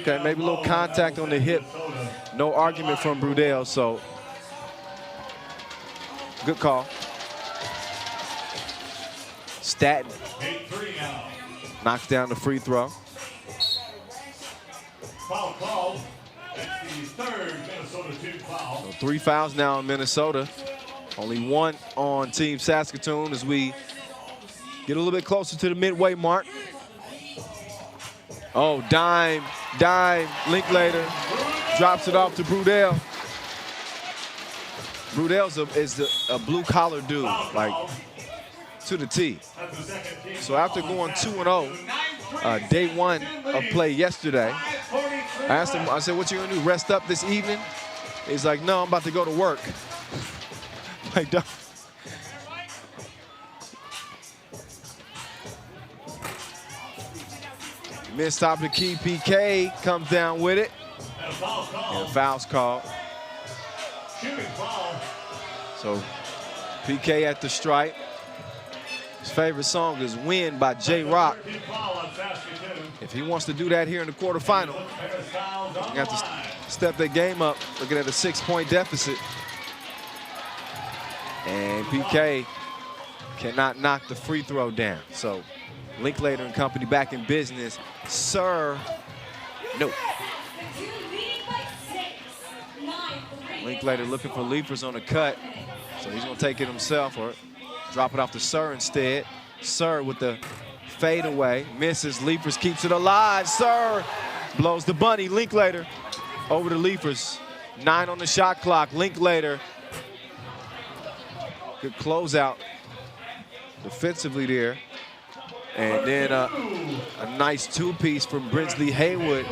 Okay, maybe a little contact on the hip. No argument from Brudell, so good call. Staten knocks down the free throw.
Foul called. That's the 3rd Minnesota team foul.
So 3 fouls now in Minnesota. Only 1 on Team Saskatoon as we get a little bit closer to the midway mark. Oh, dime, Linklater drops it off to Brudell. Brudell's a blue-collar dude, like to the T. So after going 2-0, day 1 of play yesterday, I asked him, I said, what you gonna do, rest up this evening? He's like, no, I'm about to go to work. Like, missed top of the key, PK comes down with it. And foul's called. So PK at the stripe. His favorite song is Win by J-Rock. If he wants to do that here in the quarterfinal, you have to step their game up, looking at a 6-point deficit. And PK cannot knock the free throw down. So Linklater and company back in business. Sir, no. Linklater looking for Leafers on the cut. So he's gonna take it himself or drop it off to Sir instead. Sir with the fadeaway, misses, Leafers keeps it alive. Sir blows the bunny. Linklater over to Leafers. 9 on the shot clock. Linklater. Good closeout defensively there. And then a nice 2-piece from Brinsley Haywood,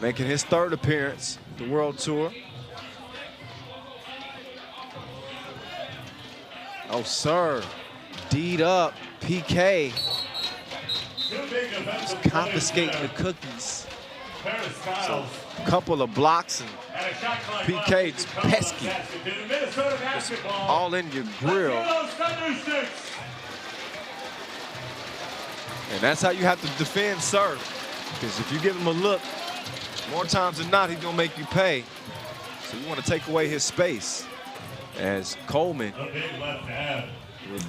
making his 3rd appearance at the World Tour. Oh, Sir, D'd up, PK. Just confiscating the cookies. So a couple of blocks and PK is pesky. Just all in your grill. And that's how you have to defend Sir. Because if you give him a look, more times than not, he's gonna make you pay. So you want to take away his space. As Coleman with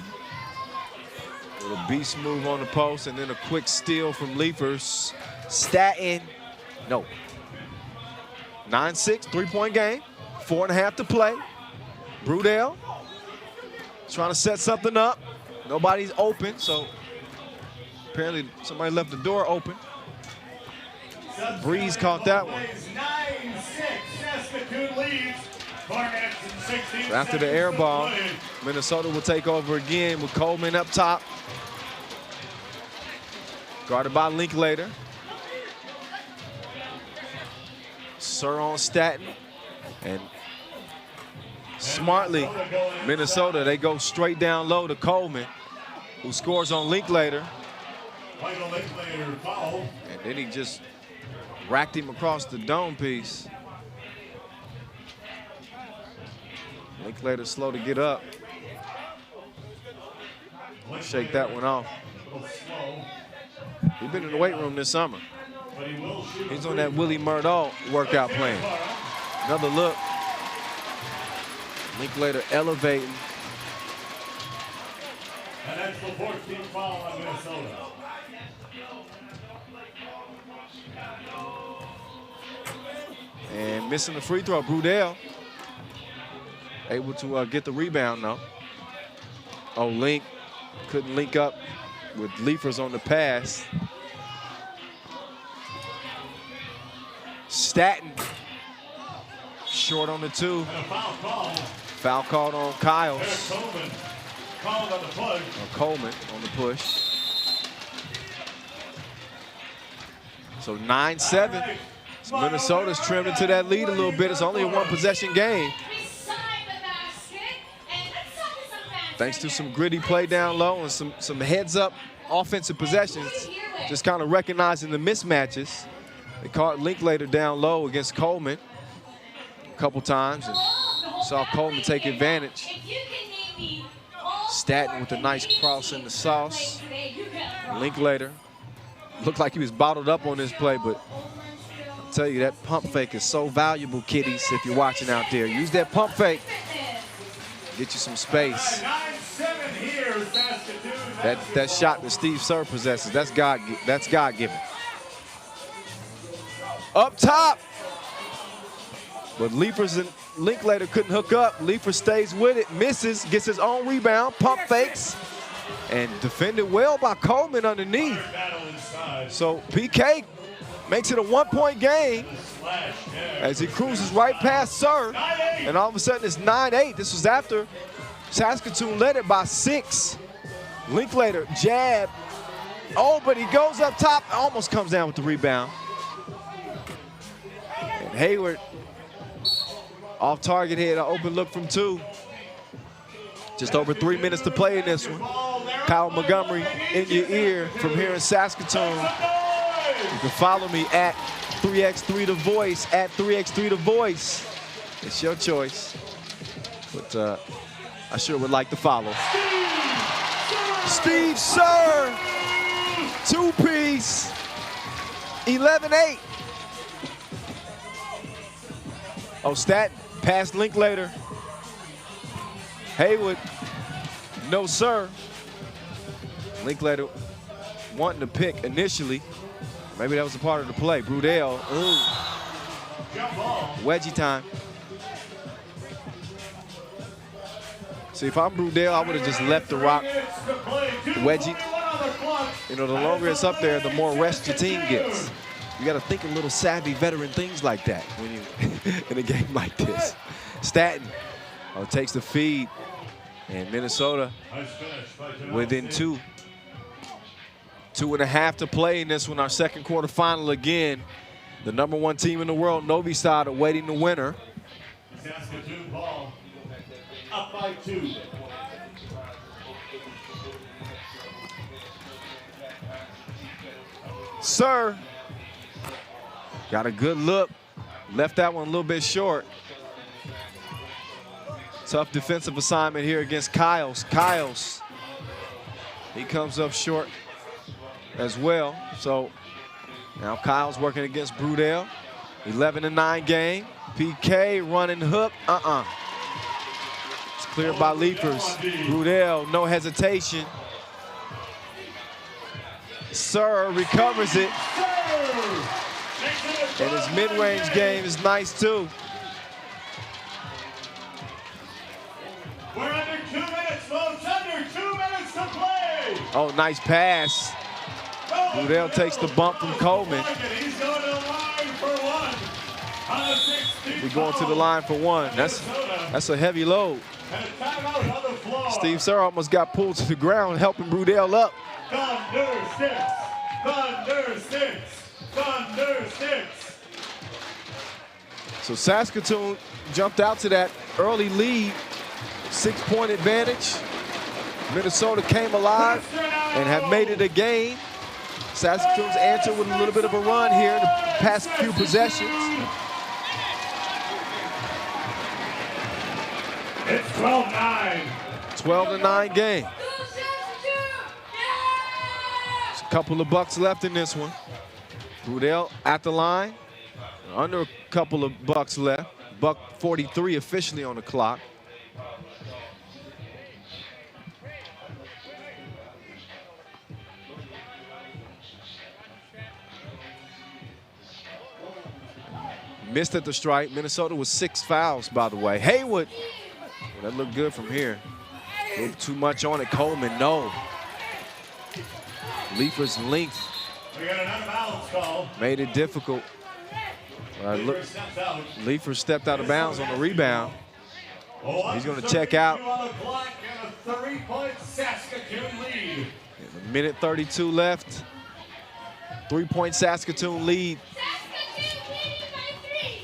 a beast move on the post and then a quick steal from Leafers. Staten, no. 9-6, 3-point game, 4.5 to play. Brudell trying to set something up. Nobody's open, so apparently somebody left the door open. Breeze caught that one.
9-6, Saskatoon leads. 4 minutes and 6
So after the air ball, Minnesota will take over again with Coleman up top. Guarded by Linklater. Sir on Staten. And smartly, Minnesota, they go straight down low to Coleman, who scores on Linklater. And then he just racked him across the dome piece. Linklater slow to get up. Shake that one off. He's been in the weight room this summer. He's on that Willie Murdaugh workout plan. Another look. Linklater elevating.
And that's the 14th foul on Minnesota.
And missing the free throw, Brudell. Able to get the rebound though. Oh, Link couldn't link up with Liefers on the pass. Staten short on the 2.
And a foul called.
Foul called on Kyles.
Coleman called on the push.
Or Coleman on the push. So 9-7. So Minnesota's trimmed into that lead a little bit. It's only a 1-possession game. Thanks to some gritty play down low and some heads-up offensive possessions. Just kind of recognizing the mismatches. They caught Linklater down low against Coleman a couple times and saw Coleman take advantage. Staten with a nice cross in the sauce. Linklater looked like he was bottled up on this play, but I'll tell you, that pump fake is so valuable, kiddies, if you're watching out there. Use that pump fake. Get you some space. That shot that Steve Sir possesses, that's God-given. Up top. But Liefers and Linklater couldn't hook up. Liefers stays with it, misses, gets his own rebound, pump fakes, and defended well by Coleman underneath. So PK makes it a 1-point game as he cruises right past Sir. And all of a sudden it's 9-8. This was after Saskatoon led it by 6. Linklater jab. Oh, but he goes up top, almost comes down with the rebound. And Hayward off target here, an open look from 2. Just over 3 minutes to play in this one. Kyle Montgomery in your ear from here in Saskatoon. You can follow me at 3x3 The Voice, at 3x3 The Voice. It's your choice. But I sure would like to follow. Steve Sir, 2-piece, 11-8. Oh, Staten past Linklater. Haywood, no sir. Linklater wanting to pick initially. Maybe that was a part of the play. Brudell, wedgie time. See, if I'm Brudell, I would have just left the rock wedgie. You know, the longer it's up there, the more rest your team gets. You got to think a little savvy veteran things like that when you in a game like this. Staten takes the feed, and Minnesota within 2. 2.5 to play in this one, our second quarterfinal again. The #1 team in the world, Novi Sad, awaiting the winner.
Saskatoon ball up by 2.
Sir got a good look. Left that one a little bit short. Tough defensive assignment here against Kyles. Kyles, he comes up short as well. So now Kyles working against Brudell. 11-9 game. PK running hook. It's cleared by Liefers. Brudell, no hesitation. Sir recovers it. And his mid-range game is nice too.
We're under 2 minutes, folks. Under 2 minutes to play.
Oh, nice pass. Brudell takes the bump from Coleman.
He's going to line for 1.
We going to the line for one. That's a heavy load. Steve Sir almost got pulled to the ground, helping Brudell up.
Thunder six. Thunder six. Thunder six.
So Saskatoon jumped out to that early lead, 6-point advantage. Minnesota came alive and have made it a game. Saskatoon's answered with a little bit of a run here in the past few possessions.
It's 12-9.
12-9 game. There's a couple of bucks left in this one. Brudell at the line. Under a couple of bucks left. Buck 43 officially on the clock. Missed at the strike. Minnesota was 6 fouls, by the way. Haywood, that looked good from here. A little too much on it. Coleman, no. Leifer's length
We got another bounce call.
made it difficult. Look, Leifer stepped out of bounds on the rebound. He's going to check out.
On the clock and a 3-point Saskatoon lead.
A minute 32 left. 3-point Saskatoon lead.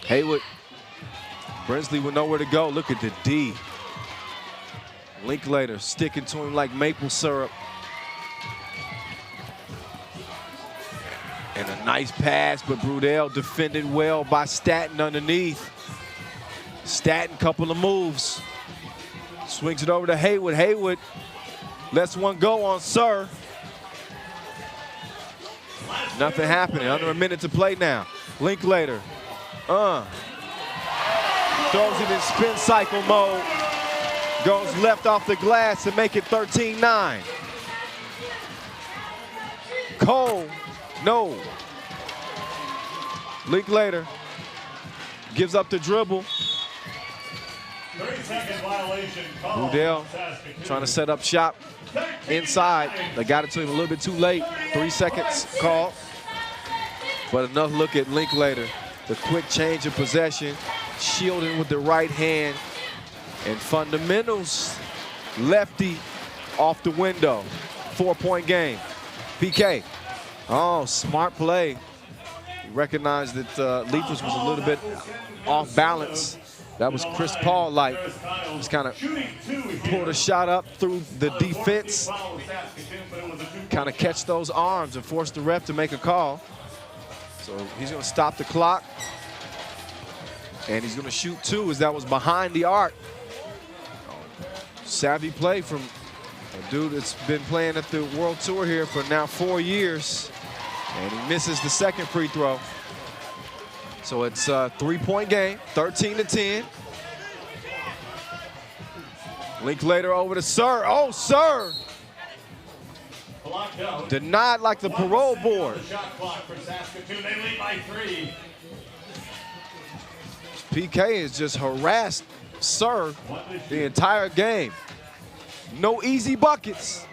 Haywood. Brinsley with nowhere to go. Look at the D. Linklater sticking to him like maple syrup. And a nice pass, but Brudell defended well by Statton underneath. Statton, couple of moves. Swings it over to Haywood. Haywood lets one go on Sir. Nothing happening. Under a minute to play now. Linklater. Throws it in spin cycle mode. Goes left off the glass to make it 13-9. Cole. No. Linklater gives up the dribble.
30-second violation call.
Brudell trying to set up shop inside. They got it to him a little bit too late. 3 seconds call. But another look at Linklater. The quick change of possession, shielding with the right hand. And fundamentals, lefty off the window. 4-point game. PK. Oh, smart play. He recognized that Leifer's was a little bit off balance. That was Chris Paul-like. Just kind of pulled a shot up through the defense. Kind of catch those arms and force the ref to make a call. So he's going to stop the clock. And he's going to shoot two, as that was behind the arc. Savvy play from a dude that's been playing at the World Tour here for now 4 years. And he misses the second free throw. So it's a 3-point game, 13-10. Linklater over to Sir. Oh, Sir! Denied like the parole board. PK has just harassed Sir the entire game. No easy buckets.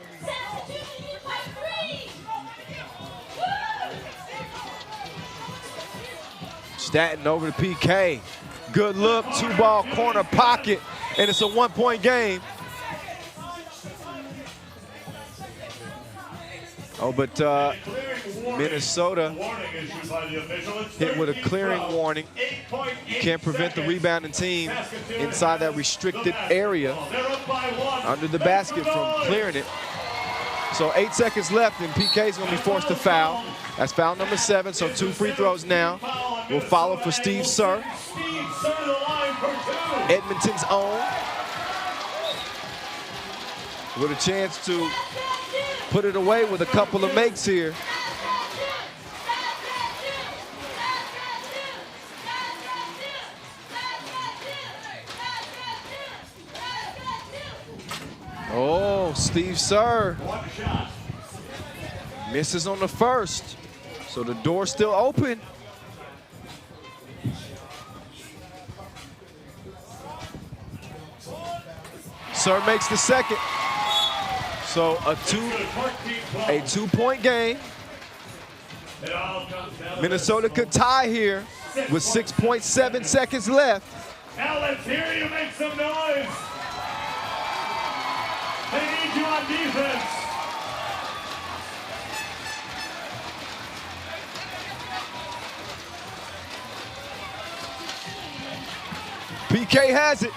Statton over to PK. Good look, 2-ball corner pocket, and it's a 1-point game. Oh, but Minnesota hit with a clearing warning. You can't prevent the rebounding team inside that restricted area under the basket from clearing it. So 8 seconds left, and PK's going to be forced to foul. That's foul number 7, so 2 free throws now will follow for Steve Sir. Edmonton's own. With a chance to put it away with a couple of makes here. Oh, Steve Sir misses on the first. So the door's still open. Sir makes the second. So a 2-point game. Minnesota could tie here with 6.7 seconds left.
Now let's hear you make some noise. They need you on defense.
PK has it.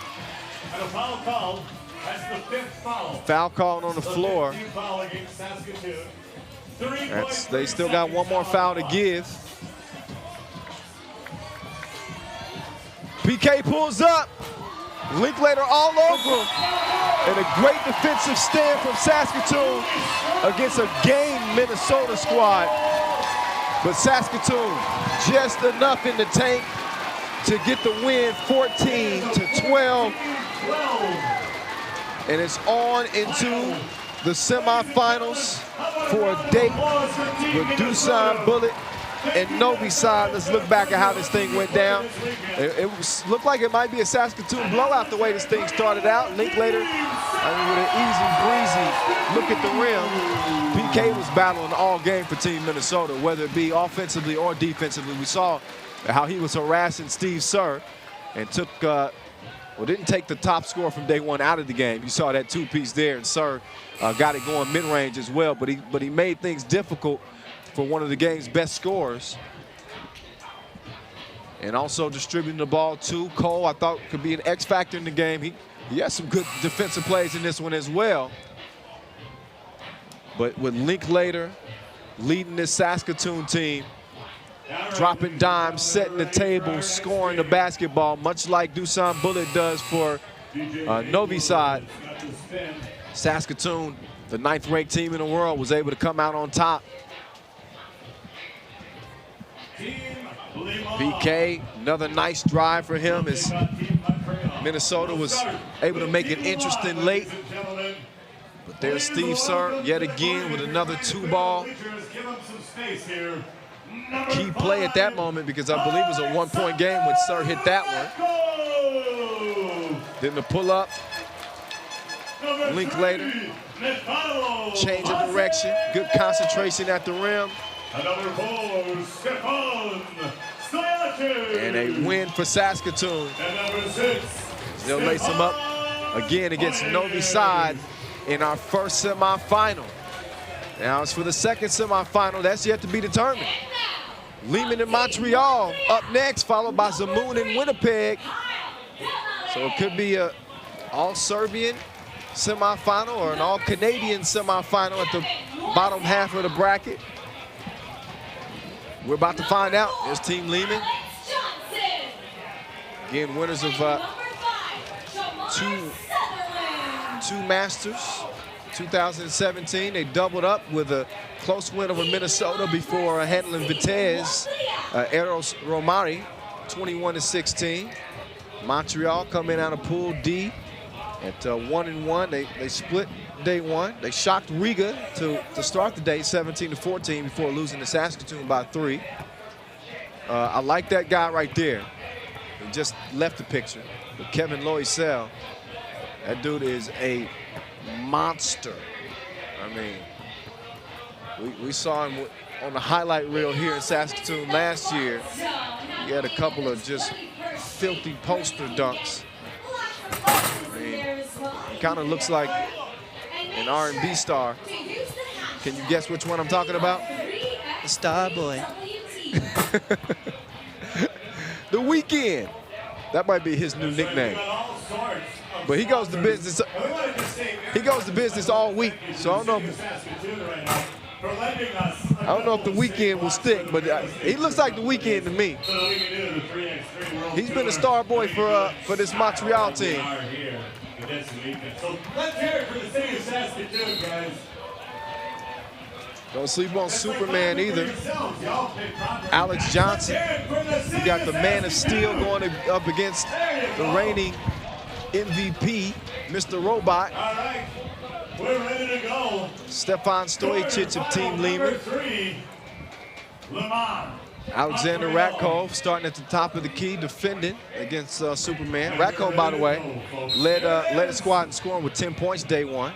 And a foul call. That's the 5th foul.
Foul called on the floor.
Foul against Saskatoon.
They still got one more foul to give. PK pulls up. Linklater all over him. And a great defensive stand from Saskatoon against a game Minnesota squad. But Saskatoon just enough in the tank to get the win, 14-12. And it's on into the semifinals for a date with Doosan Bullet and Novi Sad. Let's look back at how this thing went down. It looked like it might be a Saskatoon blowout the way this thing started out. Linklater, with an easy breezy look at the rim. PK was battling all game for Team Minnesota, whether it be offensively or defensively. We saw how he was harassing Steve Sir and took, didn't take the top scorer from day one out of the game. You saw that two-piece there, and Sir got it going mid-range as well, but he made things difficult for one of the game's best scorers. And also distributing the ball to Cole, I thought could be an X factor in the game. He has some good defensive plays in this one as well. But with Linklater leading this Saskatoon team, dropping dimes, setting the table, scoring the basketball, much like Doosan Bullet does for Novi Sad. Saskatoon, the 9th-ranked team in the world, was able to come out on top. PK, another nice drive for him as Minnesota was able to make it interesting late. But there's Steve Sir yet again with another 2-ball. Key play at that moment because I believe it was a 1-point game when Sir hit that one. Then the pull-up. Linklater. Change of direction. Good concentration at the rim. And a win for Saskatoon. They'll lace them up again against Novi Sad in our first semifinal. Now it's for the second semifinal. That's yet to be determined. Liman in Montreal up next, followed by Zemun in Winnipeg. So it could be an all-Serbian semifinal or an all-Canadian semifinal at the bottom half of the bracket. We're about to find out. There's Team Liman. Again, winners of two Masters. 2017, they doubled up with a close win over Minnesota before handling Vitesse, Eros Romari, 21-16. Montreal coming out of Pool D at 1-1. They split day one. They shocked Riga to start the day 17-14 before losing to Saskatoon by 3. I like that guy right there. He just left the picture. But Kevin Loisel, that dude is a monster. I mean, we saw him on the highlight reel here in Saskatoon last year. He had a couple of just filthy poster dunks. I mean, he kind of looks like an R&B star. Can you guess which one I'm talking about?
The Star Boy.
The Weeknd. That might be his new nickname. But he goes to business. He goes to business all week. So I don't know if the Weeknd will stick, but he looks like the Weeknd to me. He's been a star boy for this Montreal team.
Let's hear it for the city of Saskatoon, guys.
Don't sleep on Superman either. Alex Johnson. You got the Man of Steel going up against the reigning MVP, Mr. Robot.
All right, we're ready to go.
Stefan Stojicic of Team Liman. Alexander Ratkov starting at the top of the key, defending against Superman. Ratkov, by the way, led his squad in scoring with 10 points day one.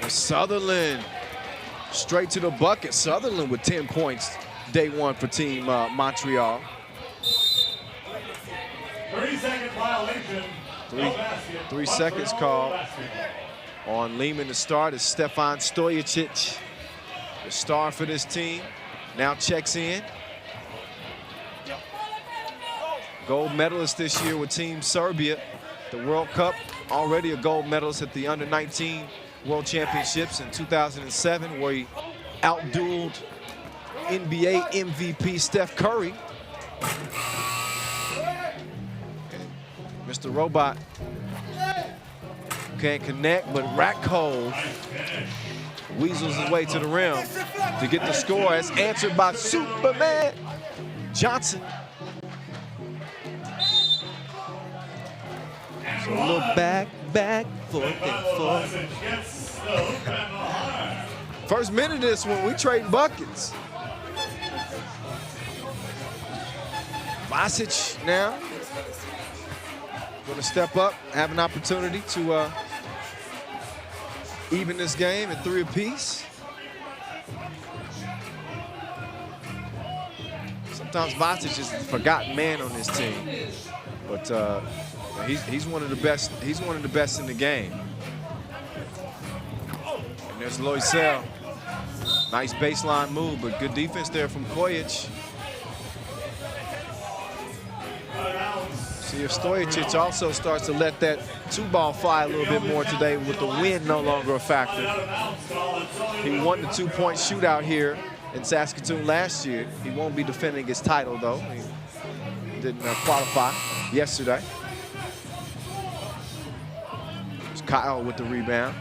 And Sutherland straight to the bucket. Sutherland with 10 points day one for Team Montreal.
3-second violation. No basket.
3 seconds called on Liman to start as Stefan Stojicic, the star for this team, now checks in. Gold medalist this year with Team Serbia. The World Cup, already a gold medalist at the Under-19 World Championships in 2007, where he outdueled NBA MVP Steph Curry. Mr. Robot can't connect, but Ratkov weasels his way to the rim to get the score as answered by Superman Johnson. So a little back, forth, and forth. First minute of this one, we trading buckets. Vasic now going to step up, have an opportunity to even this game at 3 apiece. Sometimes Vasic is the forgotten man on this team, but he's one of the best. He's one of the best in the game. And there's Loisel. Nice baseline move, but good defense there from Kojic. See if Stojicic also starts to let that 2-ball fly a little bit more today with the wind no longer a factor. He won the 2-point shootout here in Saskatoon last year. He won't be defending his title, though. He didn't qualify yesterday. There's Kyle with the rebound.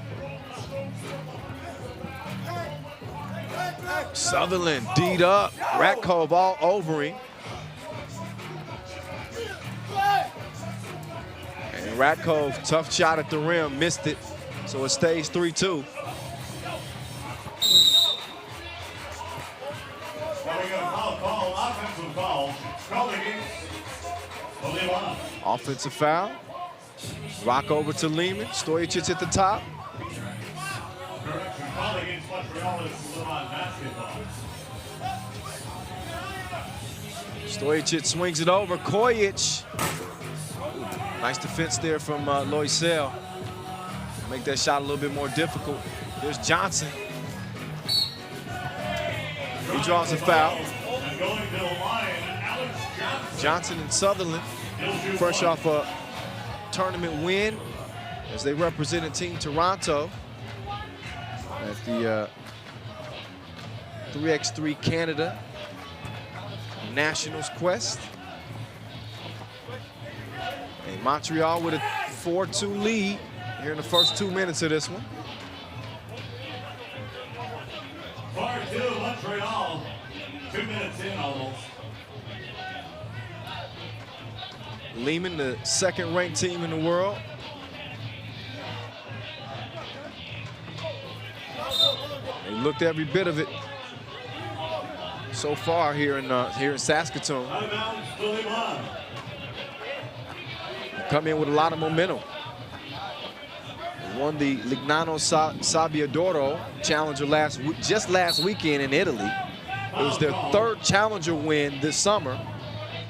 Sutherland D'd up. Ratkov all over him. And Ratkov, tough shot at the rim, missed it. So it stays 3-2. Offensive foul. Rock over to Liman. Stojicic at the top. Stojicic swings it over. Kojic. Nice defense there from Loisel. Make that shot a little bit more difficult. There's Johnson. He draws a foul. Johnson and Sutherland, fresh off a tournament win as they represented Team Toronto at the 3x3 Canada Nationals Quest. And Montreal with a 4-2 lead here in the first 2 minutes of this one.
4-2 Montreal, 2 minutes in almost.
Liman, the second-ranked team in the world. They looked every bit of it so far here in Saskatoon. Come in with a lot of momentum. Won the Lignano Sabbiadoro Challenger just last weekend in Italy. It was their 3rd Challenger win this summer,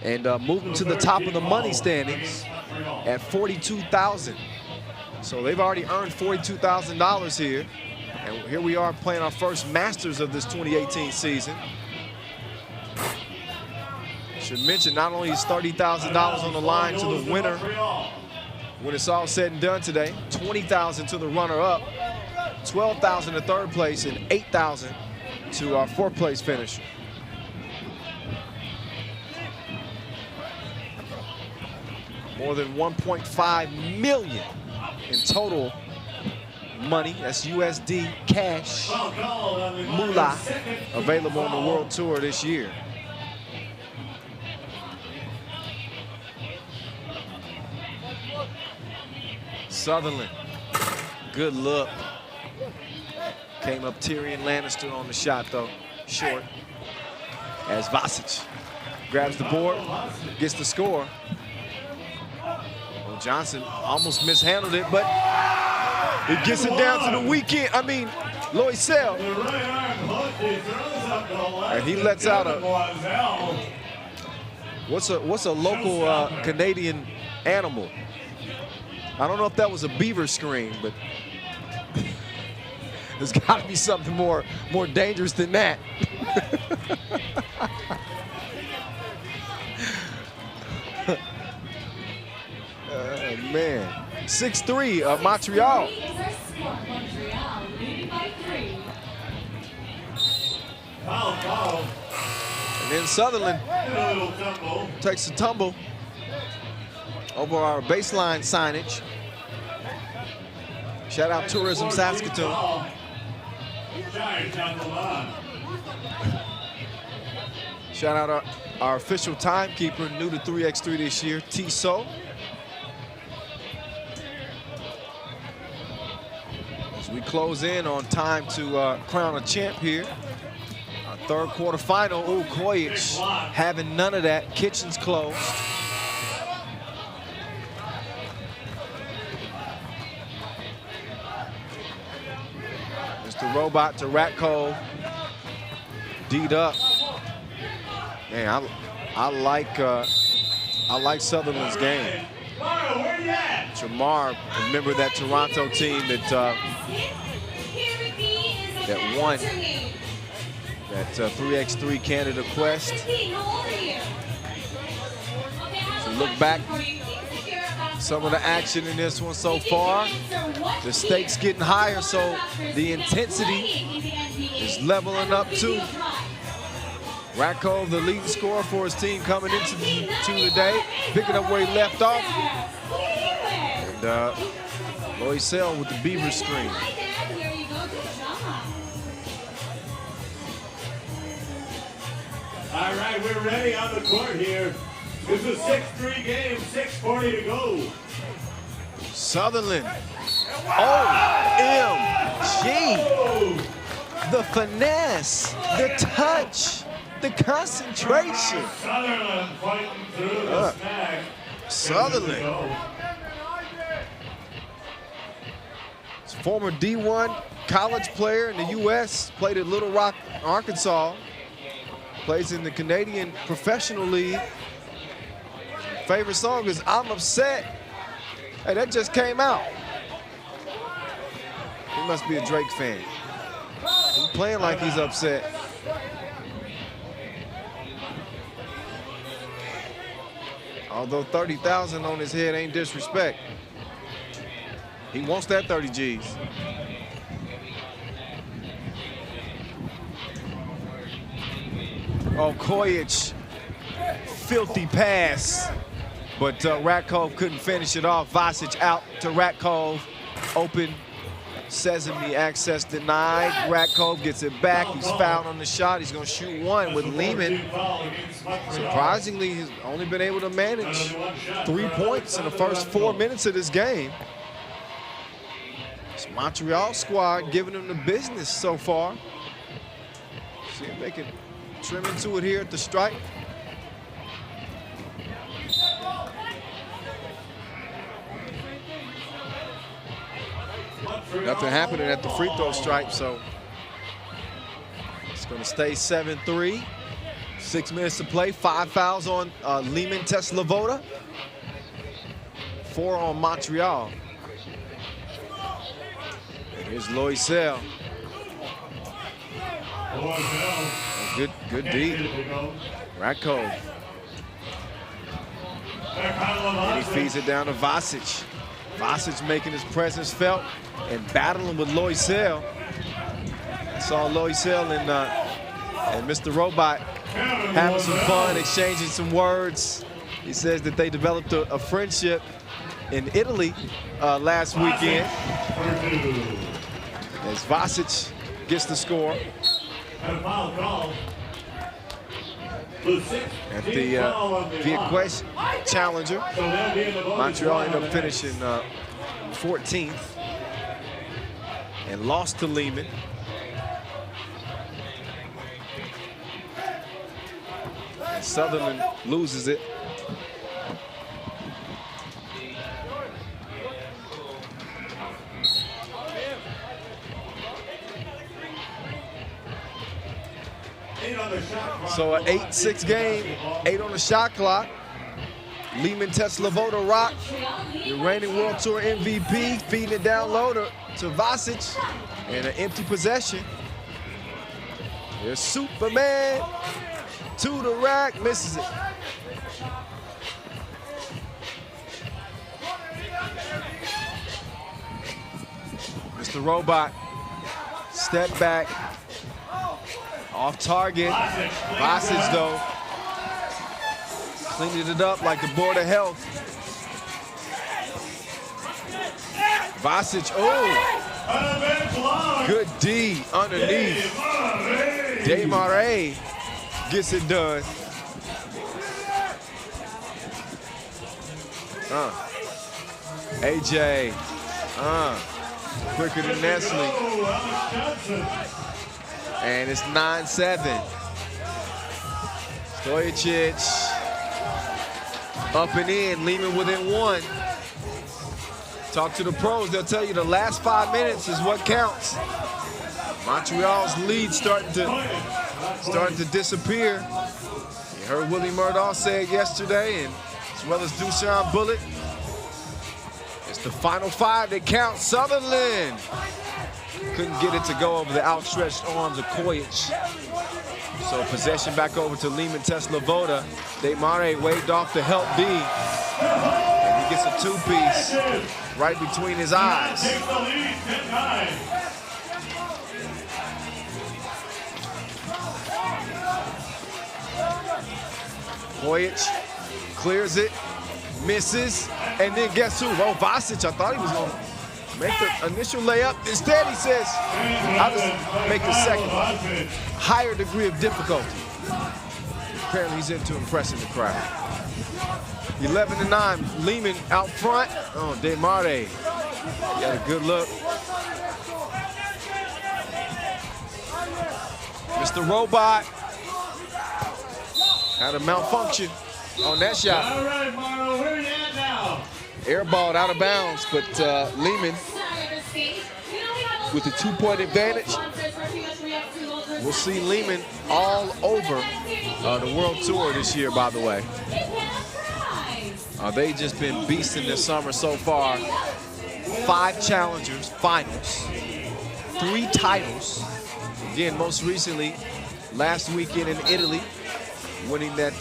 and moving to the top of the money standings at $42,000. So they've already earned $42,000 here. And here we are playing our first Masters of this 2018 season. Should mention not only is $30,000 on the line to the winner when it's all said and done today, $20,000 to the runner-up, $12,000 to 3rd place, and $8,000 to our 4th place finisher. More than $1.5 million in total money. That's USD cash, moolah, available on the World Tour this year. Sutherland, good look. Came up Tyrion Lannister on the shot, though, short. As Vasic grabs the board, gets the score. Well, Johnson almost mishandled it, but it gets it down to the weekend. I mean, Loisel. And he lets out a, what's a local Canadian animal? I don't know if that was a beaver scream, but there's got to be something more dangerous than that. Man, 6-3 Montreal. And then Sutherland takes a tumble over our baseline signage. Shout out Tourism Saskatoon. Shout out our official timekeeper, new to 3x3 this year, T-So. As we close in on time to crown a champ here. Our third quarter final. Ooh, Kojic having none of that. Kitchen's closed. Mr. Robot to Ratkov. D'd up. Man, I like Sutherland's game. Jamar, remember that Toronto team that won that 3x3 Canada Quest. So look back, some of the action in this one so far. The stakes getting higher, so the intensity is leveling up too. Ratkov, the leading scorer for his team coming into today, picking up where he left off. And Loisel with the beaver screen.
All right, we're ready on the court here. This is a 6-3 game, 6:40 to go.
Sutherland. OMG. The finesse, the touch, the concentration.
Sutherland fighting through the snag.
Sutherland. Former D1 college player in the U.S., played at Little Rock, Arkansas. Plays in the Canadian Professional League. Favorite song is I'm Upset. Hey, that just came out. He must be a Drake fan. He's playing like he's upset. Although 30,000 on his head ain't disrespect. He wants that 30 G's. Oh, Kojic, filthy pass. But Ratkov couldn't finish it off. Vasic out to Ratkov. Open Sesame access denied. Ratkov gets it back. He's fouled on the shot. He's going to shoot one with Liman. Surprisingly, he's only been able to manage 3 points in the first 4 minutes of this game. This Montreal squad giving them the business so far. See if they can trim into it here at the stripe. Nothing happening at the free throw stripe, so it's going to stay 7-3. 6 minutes to play. 5 fouls on Liman Teslavoda. 4 on Montreal. And here's Loisel. Oh, good deed. Ratkov. And he feeds it down to Vasic. Vasic making his presence felt and battling with Loisel. I saw Loisel and Mr. Robot having some fun, exchanging some words. He says that they developed a friendship in Italy last weekend. As Vasic gets the score. At the Via Quest Challenger, Montreal ended up finishing 14th and lost to Liman. And Sutherland loses it. So an 8-6 game, 8 on the shot clock. Liman Tesla-Voda Rock, your reigning World Tour MVP, feeding it down low to Vasic, and an empty possession. Here's Superman, to the rack, misses it. Mr. Robot, step back, off target. Vasic though, cleaning it up like the Board of Health. Vasic, oh, good D underneath. Desmarais gets it done. AJ, quicker than Nestle. And it's 9-7. Stojacic up and in, Liman within 1. Talk to the pros, they'll tell you the last 5 minutes is what counts. Montreal's lead starting to disappear. You heard Willie Murdaugh say it yesterday, and as well as Dushan Bullet. It's the final 5 that count. Sutherland couldn't get it to go over the outstretched arms of Kojic. So possession back over to Liman Tesla-Voda. Desmarais waved off the help B. And he gets a 2-piece right between his eyes. Kojic clears it, misses, and then guess who? Oh, Vasic, I thought he was going to make the initial layup. Instead, he says, I'll just make the second higher degree of difficulty. Apparently, he's into impressing the crowd. 11-9, Liman out front. Oh, Desmarais got a good look. Mr. Robot had a malfunction on that shot.
All right, Marlo, where are you at now?
Airballed out of bounds, but Liman with a 2-point advantage. We'll see Liman all over the World Tour this year, by the way. They've just been beasting this summer so far. 5 challengers, finals, 3 titles. Again, most recently, last weekend in Italy, winning that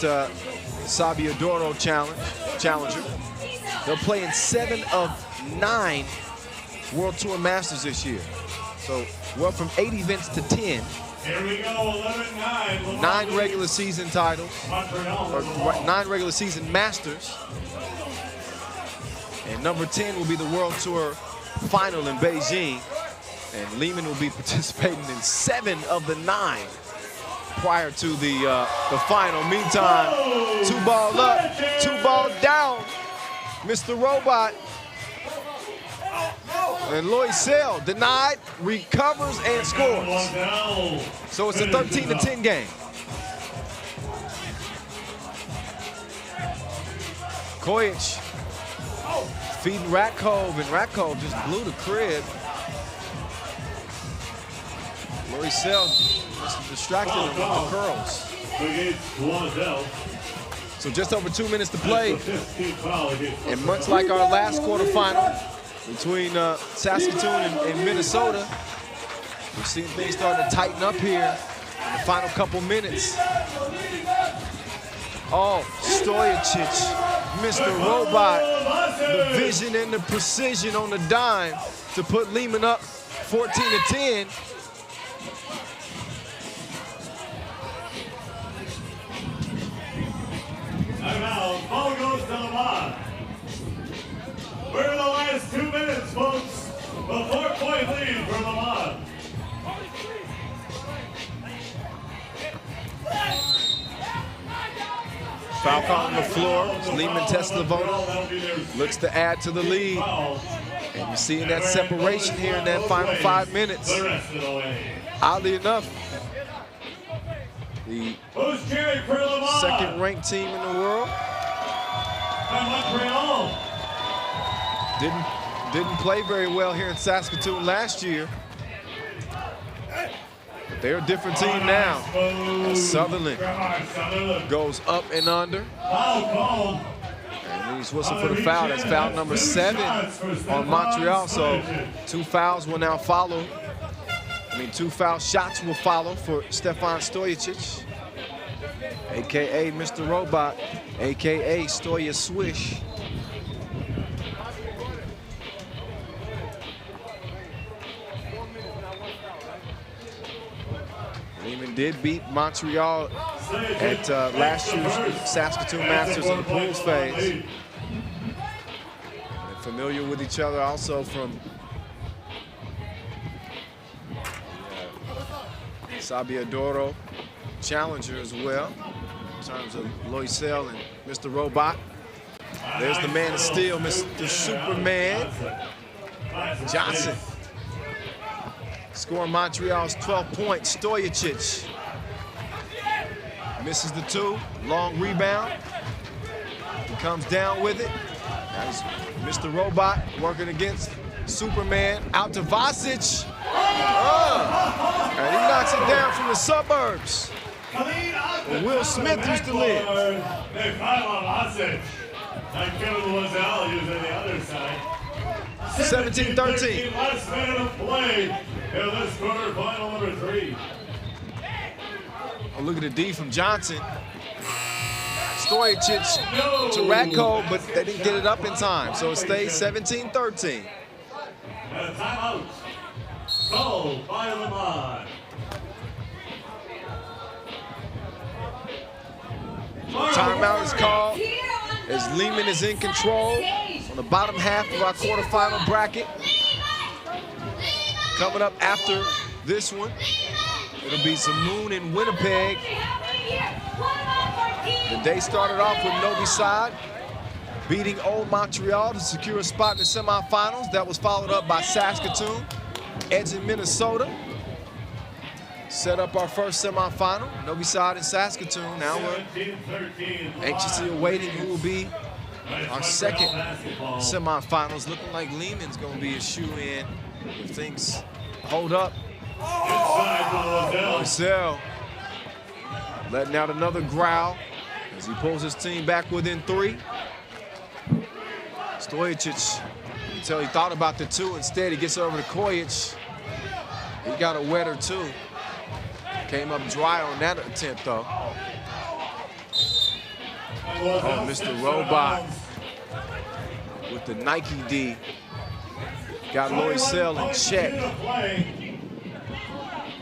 Sabbiadoro challenger. They'll play in 7 of 9 World Tour Masters this year. So we're from 8 events to 10.
Here we go, 11-9.
9 regular season titles, or 9 regular season Masters. And number 10 will be the World Tour final in Beijing. And Liman will be participating in 7 of the 9 prior to the final. Meantime, 2 ball up, 2 ball down. Mr. Robot and Loisel denied, recovers, and scores. So it's a 13-10 game. Kojic feeding Ratkov, and Ratkov just blew the crib. Loisel just distracted him with the curls. So just over 2 minutes to play. And much like our last quarterfinal between Saskatoon and Minnesota, we're seeing things starting to tighten up here in the final couple minutes. Oh, Stojacic, Mr. Robot, the vision and the precision on the dime to put Liman up 14-10.
And now, ball goes to Liman. We're in the last 2 minutes, folks. A 4-point lead for Liman.
Foul on the floor. Liman Tesla-Voda looks to add to the lead. And you're seeing that separation here in that final 5 minutes. Oddly enough, the second-ranked team in the world didn't play very well here in Saskatoon last year. They're a different team now. Sutherland goes up and under. And he's whistling for the foul. That's foul number 7 on Montreal. So 2 fouls will now follow. 2 foul shots will follow for Stefan Stojicic, AKA Mr. Robot, AKA Stoya Swish. Liman did beat Montreal at last year's Saskatoon Masters in the pools phase. They're familiar with each other also from Sabiadoro Challenger as well, in terms of Loisel and Mr. Robot. There's the man of steel, Mr. Superman Johnson. Scoring Montreal's 12 points. Stojicic misses the 2. Long rebound. He comes down with it. That is Mr. Robot working against Superman. Out to Vasic. And he knocks it down from the suburbs. Where Will Smith used to live. 17-13.
Last minute of play in this quarterfinal number 3.
Oh, look at the D from Johnson. Stojicic to Ratko, but they didn't get it up in time, so it stays 17-13.
And a timeout called by Liman.
Timeout is called as Liman is in control on the bottom half of our quarterfinal bracket. Coming up after this one, it'll be Zemun in Winnipeg. The day started off with Novi Sad beating Old Montreal to secure a spot in the semifinals. That was followed up by Saskatoon, edging Minnesota. Set up our first semifinal, Novi Sad and Saskatoon. Now we're anxiously awaiting who will be our second semifinals. Looking like Liman's going to be a shoe-in if things hold up. Marcel letting out another growl as he pulls his team back within 3. Stojicic, you can tell he thought about the 2. Instead, he gets over to Kojic. He got a wetter too. Came up dry on that attempt though. Oh, Mr. Robot with the Nike D. Got Loisel in check.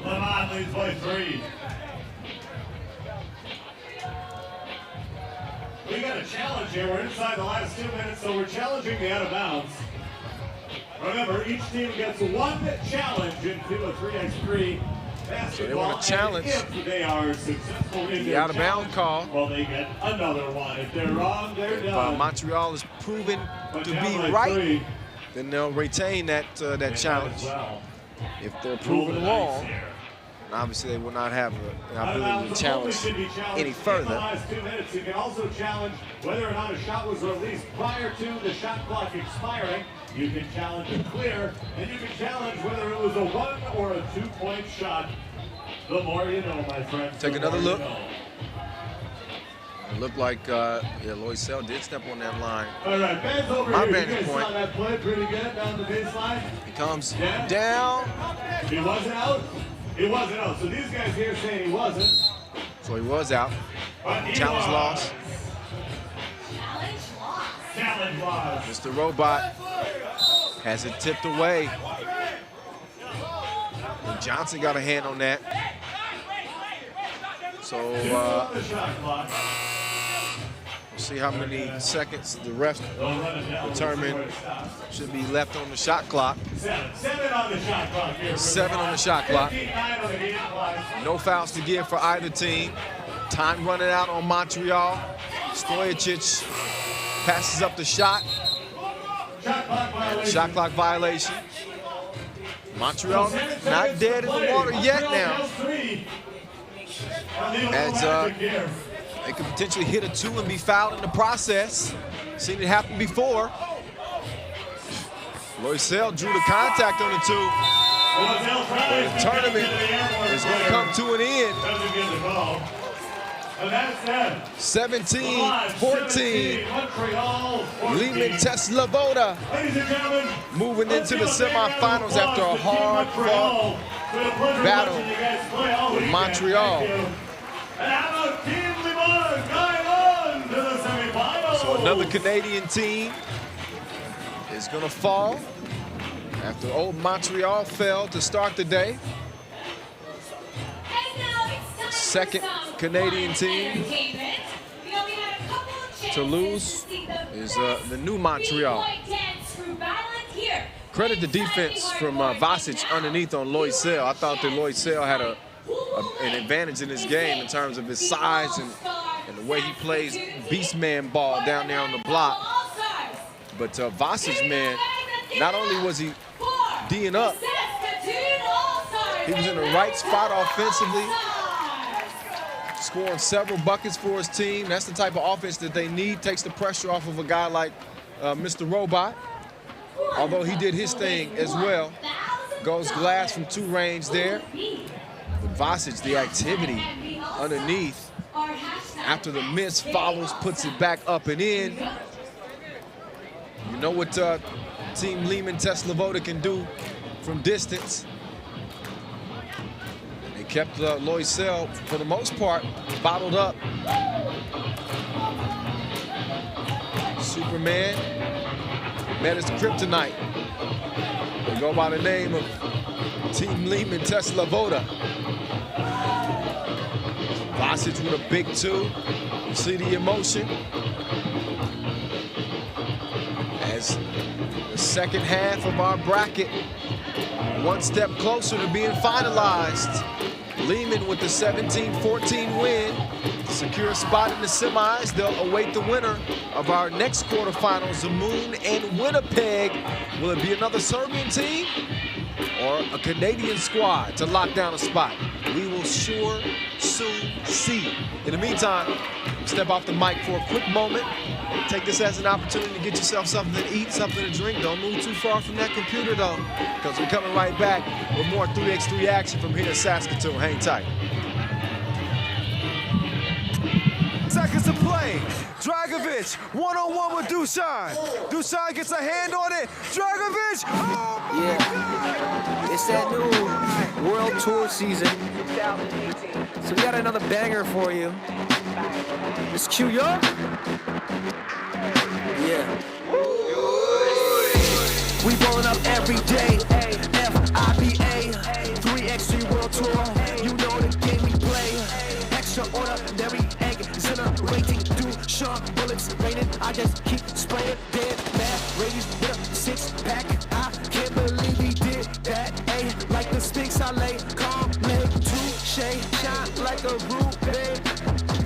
Liman leads by 3. We got a challenge here. We're inside the last 2 minutes, so we're challenging the out of bounds. Remember, each team gets 1 challenge in FIBA 3x3 basketball.
So they want to challenge
if they are successful in
the
their
out of bounds call.
well, they get another 1. If they're wrong, they're done.
Montreal is proven
But
to
down
be
by
right,
3,
then they'll retain that challenge.
well.
If they're
Roll the
proven
dice
wrong,
here.
obviously they will not have an
Out of
ability
bounds,
to challenge
should be challenged
any
in the
further.
last 2 minutes. You can also challenge whether or not a shot was released prior to the shot clock expiring. You can challenge a clear, and you can challenge whether it was a 1 or a 2-point shot. The more you know, my friend.
Take another look. It looked like Loisel did step on that line.
All right, Ben's over
My
here.
vantage
You guys
point.
saw that play pretty good down the baseline.
He comes
Yeah.
down,
He wasn't out. He wasn't out. So these guys here saying he wasn't.
so he was out.
But he
Challenge
was.
loss.
Challenge loss.
Mr. Robot has it tipped away. And Johnson got a hand on that. So
On the shot clock.
we'll see how many seconds the refs
Don't run it down.
determine should be left on the shot clock.
7 on the shot clock here.
7 on the shot clock.
15-9 on the game clock.
No fouls to give for either team. Time running out on Montreal. Stojicic passes up the shot.
Shot clock violation.
Shot clock violation. Montreal not dead in the water yet now. As they could potentially hit a 2 and be fouled in the process. Seen it happen before. Loisel drew the contact on the 2. But the tournament is going to come to an end. 17-14. Liman Sloboda moving into the semifinals after a hard-fought battle with Montreal. So another Canadian team is going to fall after old Montreal fell to start the day. Second Canadian team to lose is the new Montreal. Credit the defense from Vasic underneath on Loisel. I thought that Loisel had an advantage in this game in terms of his size and the way he plays beastman ball down there on the block. But Vasic, man, not only was he D'ing up, he was in the right spot offensively, scoring several buckets for his team. That's the type of offense that they need. Takes the pressure off of a guy like Mr. Robot. Although he did his thing as well. Goes glass from 2 range there. But Vasic, the activity underneath, after the miss, follows, puts it back up and in. You know what Team Liman Sloboda can do from distance. They kept Loisel, for the most part, bottled up. Superman met his kryptonite. They go by the name of Team Liman Sloboda. Vasic with a big 2. You see the emotion. As the second half of our bracket, one step closer to being finalized. Liman with the 17-14 win, secure a spot in the semis. They'll await the winner of our next quarterfinal, Zemun and Winnipeg. Will it be another Serbian team or a Canadian squad to lock down a spot? We will sure soon see. In the meantime, step off the mic for a quick moment. Take this as an opportunity to get yourself something to eat, something to drink. Don't move too far from that computer, though, because we're coming right back with more 3x3 action from here in Saskatoon. Hang tight.
Seconds to play. Dragovic, one-on-one with Dusan. Dusan gets a hand on it. Dragovic, oh my God!
It's that new World Tour season. So we got another banger for you. Let's cue you up. Yeah. We ballin' up every day. FIBA 3x3 World Tour. You know the game we play. Extraordinary exhilarating. Do sharp bullets raining. I just keep spraying. Dead mad raised with a 6-pack. I can't believe he did that. Like the Sphinx I lay. Calm leg touche. Shine like a ruby.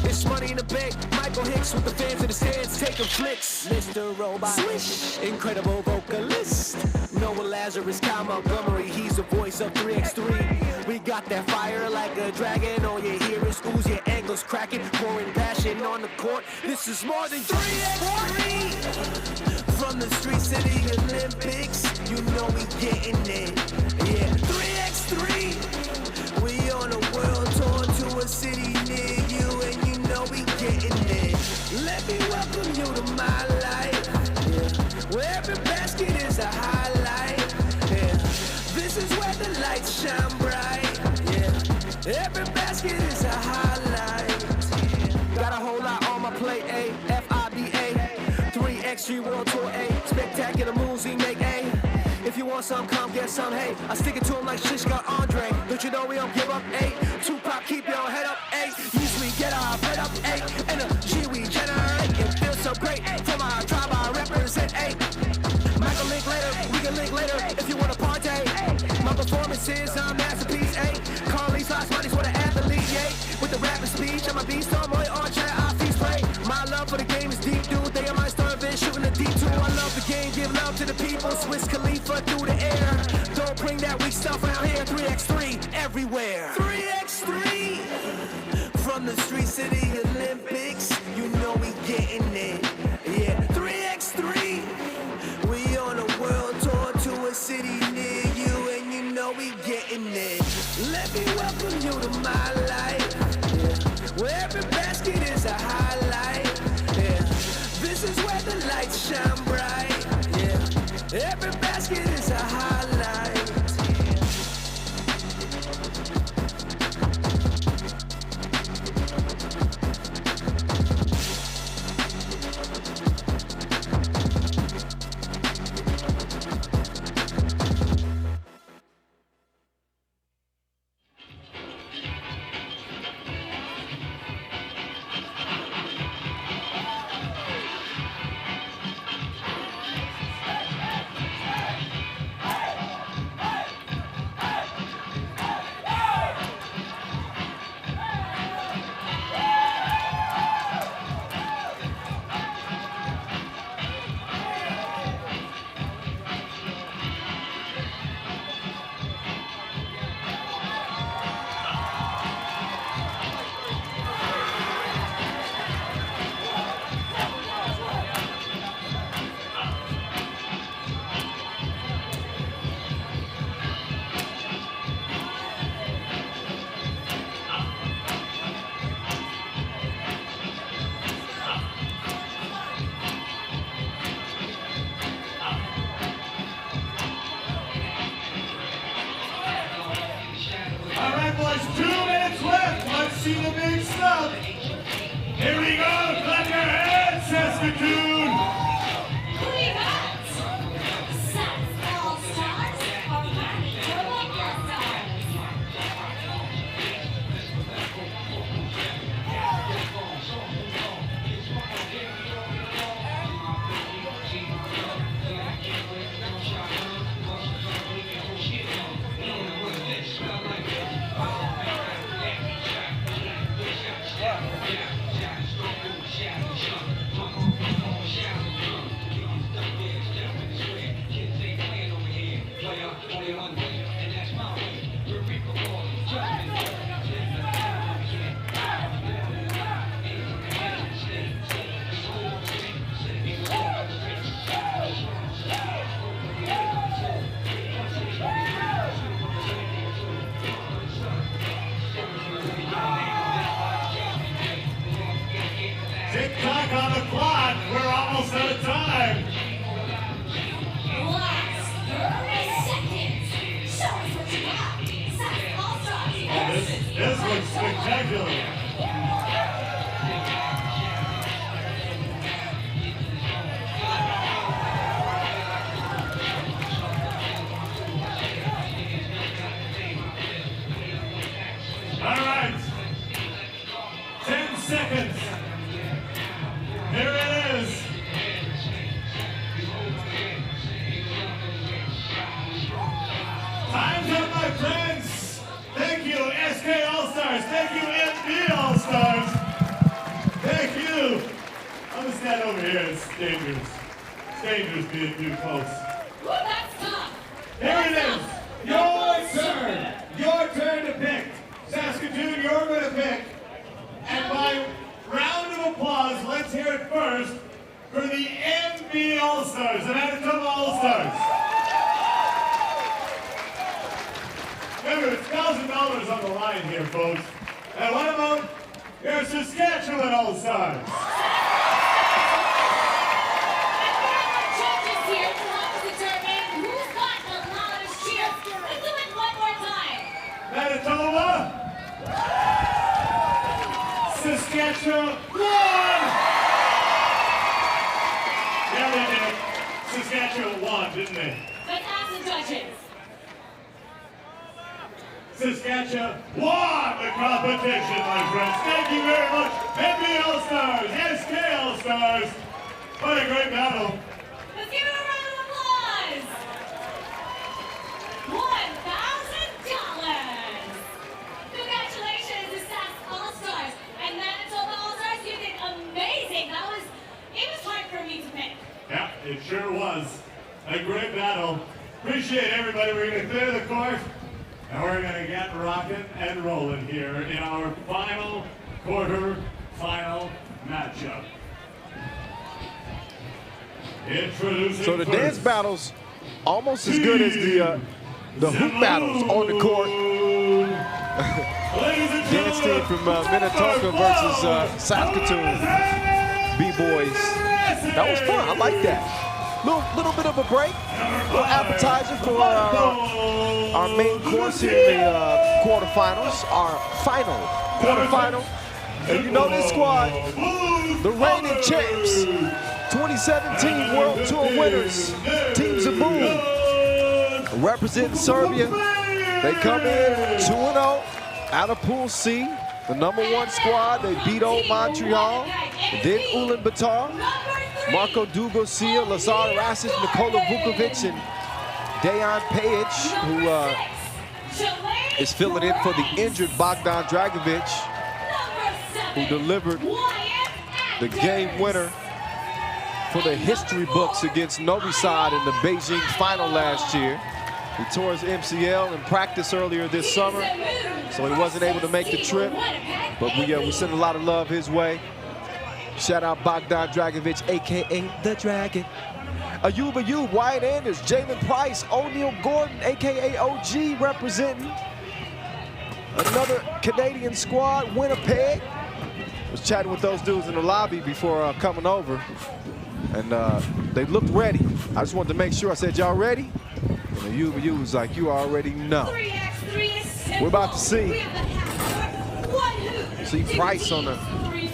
It's money in the bank. Michael Hicks with the fans in the stands taking flicks. Mr. Robot, swish, incredible vocalist. Noah Lazarus, Kyle Montgomery, he's the voice of 3x3. We got that fire like a dragon. All you hear is ooze, your ankles cracking, pouring passion on the court. This is more than 3x3. From the streets to the Olympics, you know we getting it. Yeah, 3x3. We on a world tour to a city near you, and you know we getting it. Let me welcome you to my life, yeah. Where every basket is a highlight, yeah. This is where the lights shine bright, yeah. Every basket is a highlight, yeah. Got a whole lot on my plate, FIBA 3x3 World Tour, spectacular moves we make, If you want some, come get some, hey. I stick it to him like Shishka Andre. Don't you know we don't give up, Tupac, keep your head up, Usually get our head up, Energy we generate, it feels so great. From our tribe, I represent, Michael link later, we can link later if you want to party. My performance is a masterpiece, Carly's last money's what an athlete, With the rapping speech, I'm a beast on my archer, I feast play. My love for the game is deep, dude. They are my star been shooting a deep two. I love the game, give love to the people. Swiss Khalifa through the air. Don't bring that weak stuff around here. 3x3 everywhere. 3x3 from the streets to the Olympics. You know we getting it. Yeah, 3x3. We on a world tour to a city near you, and you know we Every basket is a highlight.
See the big stuff. Here we go. Clap your hands, Saskatoon.
Who we got? Sask All-Stars or Manitoba All-Stars?
Tick-tock on the clock. We're almost out of time.
Last 30 seconds. Show us what you got. Sask All-Stars.
Oh, this looks spectacular. All right. 10 seconds. Here it is. Time's up, my friends. Thank you, SK All-Stars. Thank you, MB All-Stars. Thank you. I'm gonna stand over here. It's dangerous. It's dangerous being too close.
Woo, that's tough.
Here it is. Your turn. Your turn to pick. Saskatoon, you're going to pick. And by round of applause, let's hear it first for the MB All-Stars, the Manitoba All-Stars. Remember, it's $1,000 on the line here, folks. And what about your Saskatchewan All-Stars?
Judges here to help determine who's got the loudest cheer. Let's do it one more time.
Manitoba, Saskatchewan, won! Yeah, they did. Saskatchewan won, didn't they?
Let's ask the judges.
Saskatchewan won the competition, my friends. Thank you very much, MB All-Stars, SK All-Stars. What a great battle.
Let's give it a round of applause. $1,000. Congratulations to Sask All-Stars and Manitoba All-Stars. You did amazing. It was hard for me to pick.
Yeah, it sure was. A great battle. Appreciate everybody. We're going to clear the court, and we're going to get rocking and rolling here in our final quarter-final matchup. Introducing
So the
first,
dance battles almost as good as the hoop battles on the court. Dance team from Minnetonka versus Saskatoon B-Boys. That was fun. I like that. Little bit of a break, little appetizer for our main course here in the quarterfinals, our final quarterfinal. And you know this squad, the reigning champs, 2017 World Tour winners, Team Zemun, representing Serbia. They come in 2-0 out of Pool C, the #1 squad. They beat old Montreal, then Ulaanbaatar, Marko Dugosia, Lazar Rasic, Nikola Vukovic, and Dejan Pejic, who is filling in for the injured Bogdan Dragovic, who delivered the game winner for the history books against Novi Sad in the Beijing final last year. He tore his MCL in practice earlier this summer, so he wasn't able to make the trip. But we send a lot of love his way. Shout out Bogdan Dragovic, AKA the Dragon. Ayub, Wyatt Anders, Jalen Price, O'Neal Gordon, AKA OG, representing another Canadian squad, Winnipeg. Was chatting with those dudes in the lobby before coming over, and they looked ready. I just wanted to make sure. I said, y'all ready? And Ayub was like, you already know. We're about to see Price on a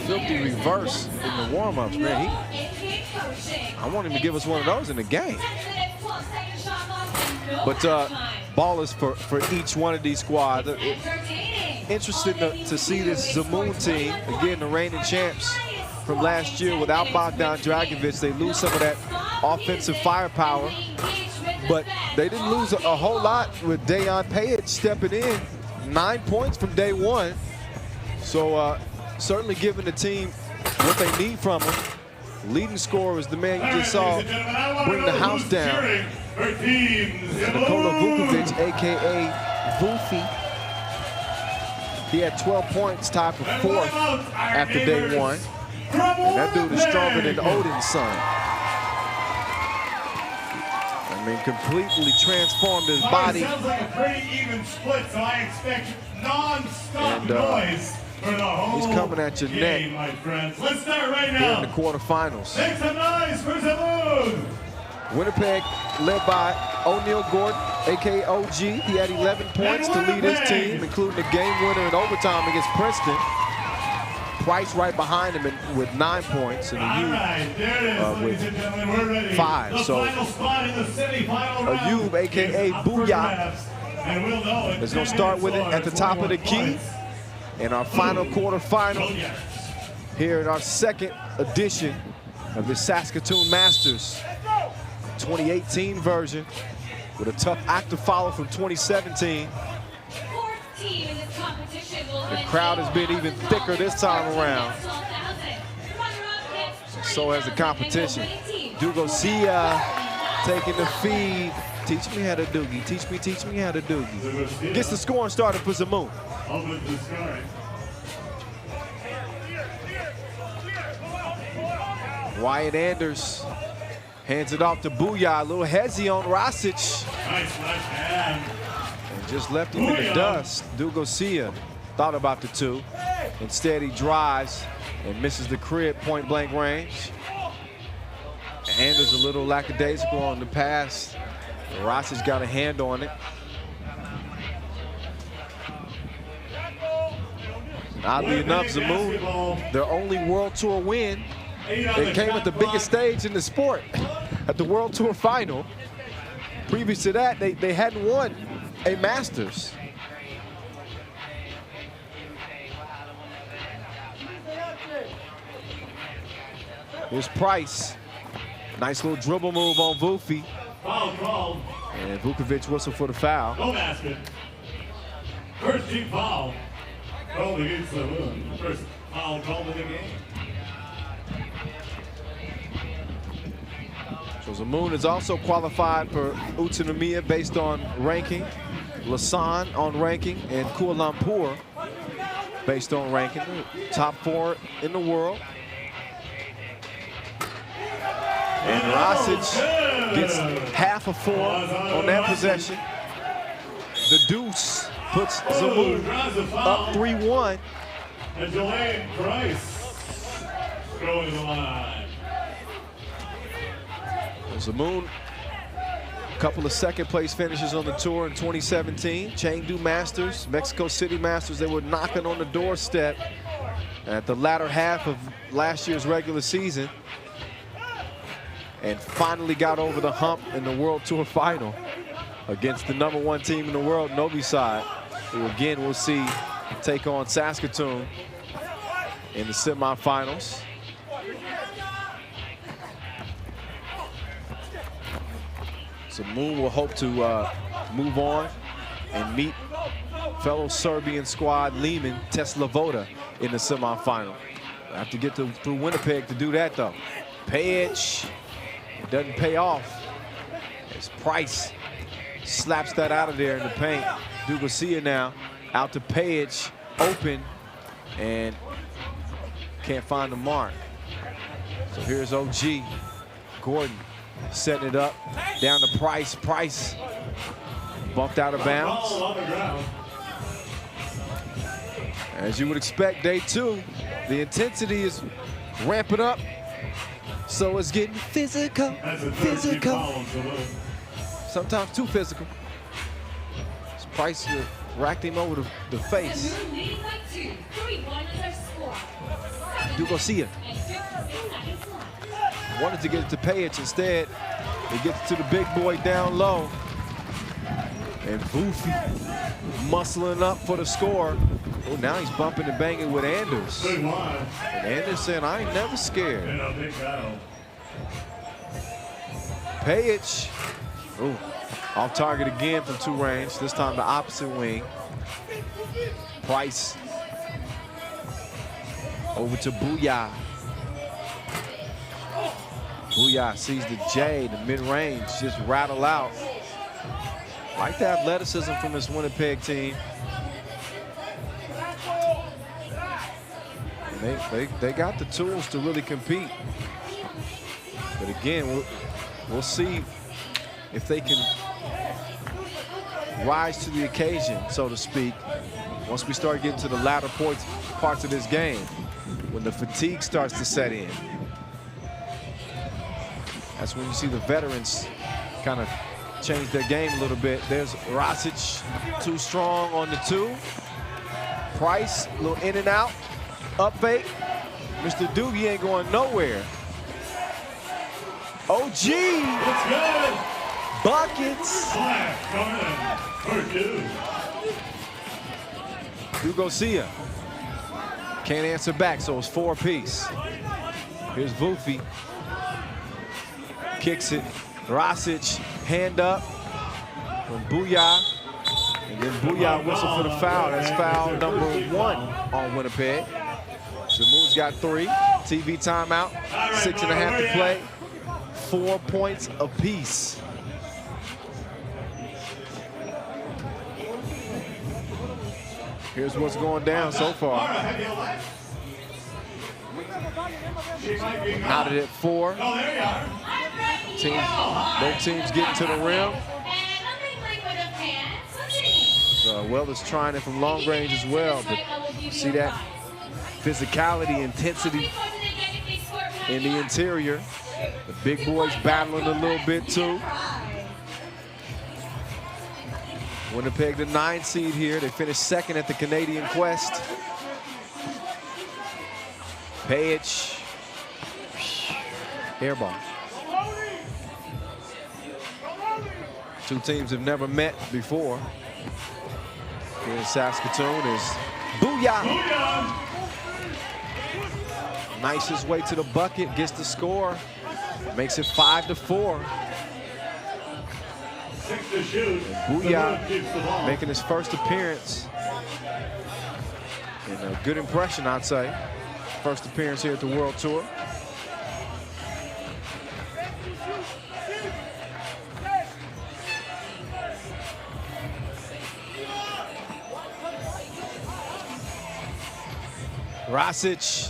filthy reverse in the warm-ups, man. I want him to give us one of those in the game. But ball is for each one of these squads. Interested to see this Zemun team, again, the reigning champs from last year without Bogdan Dragovic. They lose some of that offensive firepower, but they didn't lose a whole lot with Dejan Pejic stepping in. 9 points from day one. So certainly giving the team what they need from him. Leading scorer is the man you just saw bring the house down. Nikola Vukovic, AKA Vufi. He had 12 points, tied for 4th after day one. And that dude is stronger than Odin's son. I mean, completely transformed his body.
Sounds like a pretty even split, so I expect non-stop noise for the whole
he's coming at your
game,
neck.
my friends. Let's start right
Here
now.
in the quarterfinals.
Make some noise for Zemun.
Winnipeg led by O'Neal Gordon, aka OG. He had 11 points to lead his team, including the game winner in overtime against Princeton. Price right behind him with 9 points, and Ayub with 5. So Ayub, aka Booyah, is going to start with it at the top of the key in our final quarterfinal here in our second edition of the Saskatoon Masters 2018 version, with a tough act to follow from 2017. The crowd has been even thicker this time around. So has the competition. Dugosia taking the feed. Teach me how to doogie. Teach me how to doogie. Gets the scoring started for Zemun. Wyatt Anders hands it off to Booyah. A little hezzy on Rasic.
Nice left hand.
And just left him in the dust. Dugosia thought about the two. Instead, he drives and misses the crib point blank range. Anders a little lackadaisical on the pass. Rasic got a hand on it. Oddly enough, Zemun, their only World Tour win, it came at the biggest stage in the sport, at the World Tour final. Previous to that, they hadn't won a Masters. Here's Price. Nice little dribble move on Vufi.
Foul called.
And Vukovic whistled for the foul.
No basket. First team foul. Called against Zemun. First foul called in the game.
So Zemun is also qualified for Utsunomiya based on ranking. Lausanne on ranking, and Kuala Lumpur based on ranking. Top 4 in the world. And Rasic gets half a 4 on that possession. The deuce puts Zemun up 3-1.
And Jalen Price going to the line.
Zemun, a couple of second-place finishes on the tour in 2017. Chengdu Masters, Mexico City Masters. They were knocking on the doorstep at the latter half of last year's regular season, and finally got over the hump in the World Tour final against the #1 team in the world, Novi Sad, who again we'll see take on Saskatoon in the semifinals. So Moon will hope to move on and meet fellow Serbian squad Liman SRB in the semifinal. Have to get through Winnipeg to do that though. Pejic, it doesn't pay off as Price slaps that out of there in the paint. Dugosia now out to Pejic, open, and can't find the mark. So here's OG Gordon setting it up, down to Price. Price bumped out of bounds. As you would expect, day 2, the intensity is ramping up, so it's getting physical, physical. Sometimes too physical. This Price racked him over the face. Dugosia wanted to get it to Pejic. Instead, he gets to the big boy down low. And Boofy muscling up for the score. Oh, now he's bumping and banging with Anders. And Anders saying, I ain't never scared. Pejic, ooh, off target again from 2 range, this time the opposite wing. Price over to Booyah. Booyah sees the J, the mid-range, just rattle out. Like the athleticism from this Winnipeg team. And they got the tools to really compete. But again, we'll see if they can rise to the occasion, so to speak, once we start getting to the latter parts of this game, when the fatigue starts to set in. That's when you see the veterans kind of change their game a little bit. There's Rasic, too strong on the 2. Price, a little in and out. Up fake. Mr. Doogie ain't going nowhere. OG.
It's good.
Buckets. Dugosia can't answer back, so it's 4-piece. Here's Vufi. Kicks it. Rasic, hand up from Booyah. And then Booyah whistle for the foul. That's foul number 1 on Winnipeg. Zemun's got 3. TV timeout. 6.5 to play. 4 points apiece. Here's what's going down so far. Knotted at 4. Both teams getting to the rim. Weller's trying it from long range as well, but see that physicality, intensity in the interior. The big boys battling a little bit too. Winnipeg, the 9 seed here. They finished 2nd at the Canadian Quest. Pejic, airball. 2 teams have never met before. Here in Saskatoon is Booyah. Nicest way to the bucket, gets the score, makes it 5-4. Booyah making his first appearance. And a good impression, I'd say. First appearance here at the World Tour. Rasic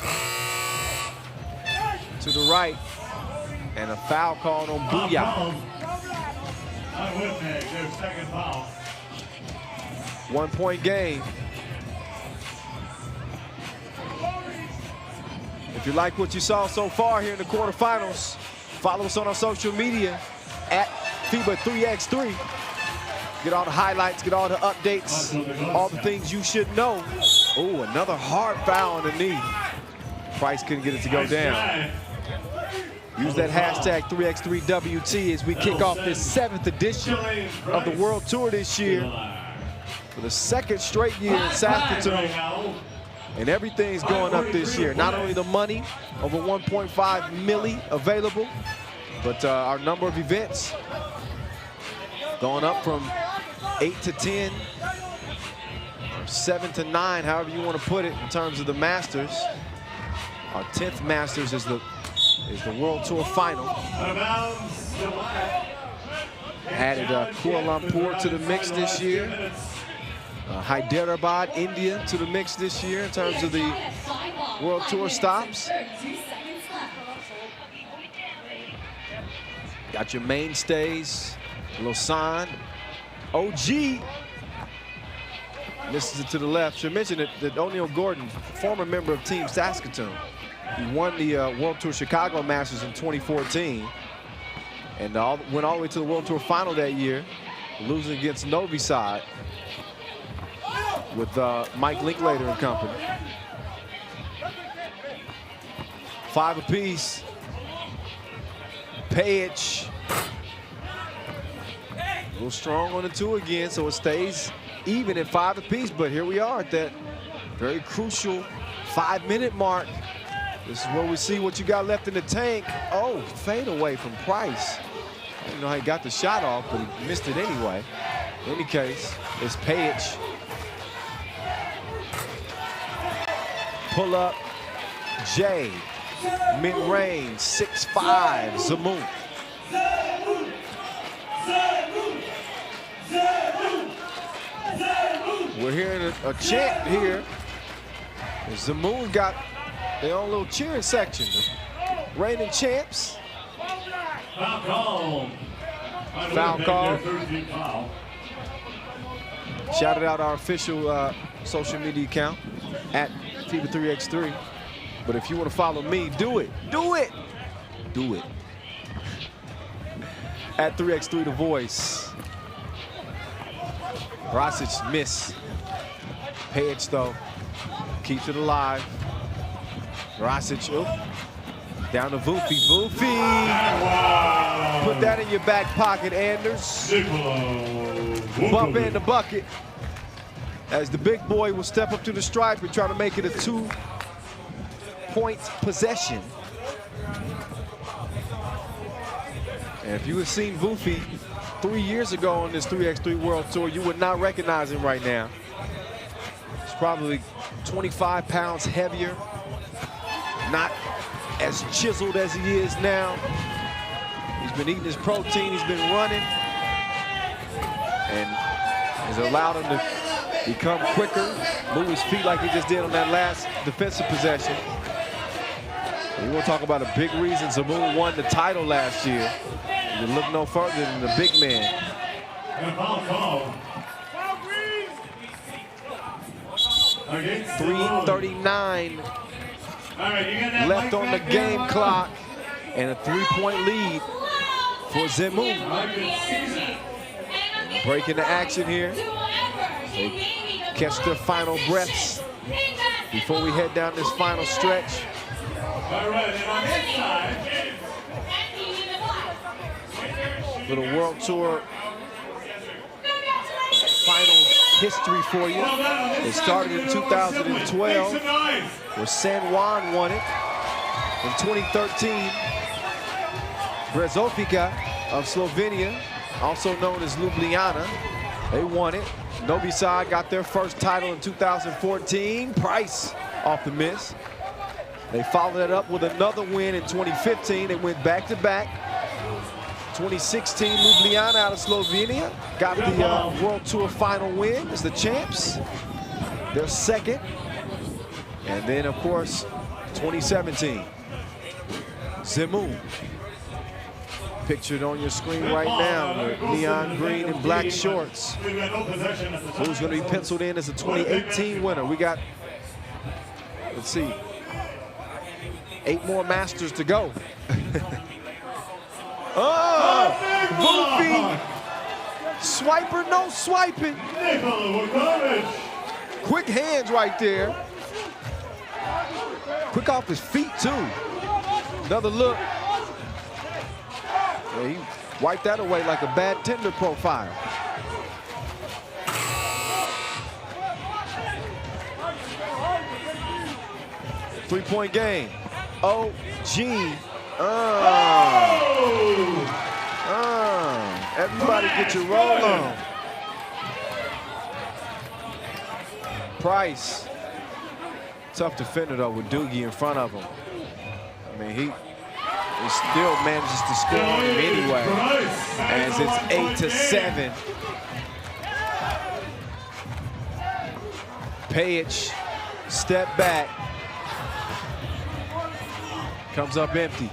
to the right, and a foul called on Booyah. 1-point game. If you like what you saw so far here in the quarterfinals, Follow us on our social media at FIBA 3x3. Get all the highlights, get all the updates, all the things you should know. Oh, another hard foul on the knee. Price couldn't get it to go down. Use that hashtag 3x3WT as we kick off this 7th edition of the World Tour this year. For the 2nd straight year in Saskatoon. And everything's going up this year. Not only the money, over 1.5 milli available, but our number of events going up from 8 to 10, or 7 to 9, however you want to put it in terms of the Masters. Our 10th Masters is the World Tour final. Added Kuala Lumpur to the mix this year. Hyderabad, India to the mix this year in terms of the World Tour stops. Got your mainstays, Lausanne, OG. This is to the left. Should mention that O'Neal Gordon, former member of Team Saskatoon, he won the World Tour Chicago Masters in 2014 and went all the way to the World Tour final that year, losing against Novi Sad with Mike Linklater and company. 5 apiece. Page. A little strong on the 2 again, so it stays even at 5 apiece. But here we are at that very crucial 5-minute mark. This is where we see what you got left in the tank. Oh, fade away from Price. I don't know how he got the shot off, but he missed it anyway. In any case, it's Page. Pull up, J, mid-range, 6'5", Zemun. We're hearing a chant here. Zemun got their own little cheering section. Reigning champs. Foul call. Shouted out our official social media account at FIBA 3x3. But if you want to follow me, do it. Do it. Do it. At 3x3 The Voice. Rosic miss. Page though keeps it alive. Rosic down to Vufi. Vufi. Put that in your back pocket, Anders. Bump in the bucket. As the big boy will step up to the stripe and try to make it a 2-point possession. And if you had seen Vufi 3 years ago on this 3x3 World Tour, you would not recognize him right now. He's probably 25 pounds heavier, not as chiseled as he is now. He's been eating his protein, he's been running, and has allowed him to become quicker, move his feet like he just did on that last defensive possession. And we want to talk about a big reason Zemun won the title last year. You look no further than the big man. 3:39 left on the game clock, and a 3-point lead for Zemun. Breaking the action here. They catch their final breaths before we head down this final stretch. Little World Tour final history for you. It started in 2012, where San Juan won it. In 2013, Brezovica of Slovenia, also known as Ljubljana, they won it. Novi Sad got their first title in 2014. Price off the miss. They followed that up with another win in 2015. They went back-to-back. 2016, Ljubljana out of Slovenia got the World Tour final win as the champs. Their second. And then, of course, 2017, Zemun. Pictured on your screen right now, the neon green and black shorts. Who's going to be penciled in as a 2018 winner? We got, let's see, 8 more Masters to go. Oh, Goofy. Swiper, no swiping. Quick hands right there. Quick off his feet, too. Another look. Yeah, he wiped that away like a bad Tinder profile. Three-point game. OG. Everybody get your roll on. Price. Tough defender, though, with Doogie in front of him. I mean, he still manages to score on him anyway, as it's 8-7. Page, step back. Comes up empty.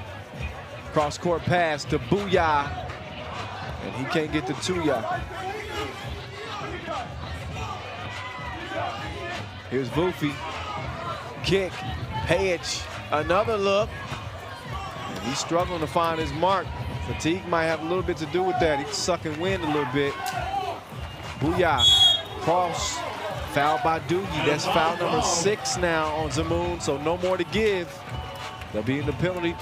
Cross-court pass to Booyah. And he can't get the Tuya. Here's Voofy. Kick. Page. Another look. And he's struggling to find his mark. Fatigue might have a little bit to do with that. He's sucking wind a little bit. Booyah. Cross. Foul by Doogie. That's foul number 6 now on Zemun, so no more to give. They'll be in the penalty.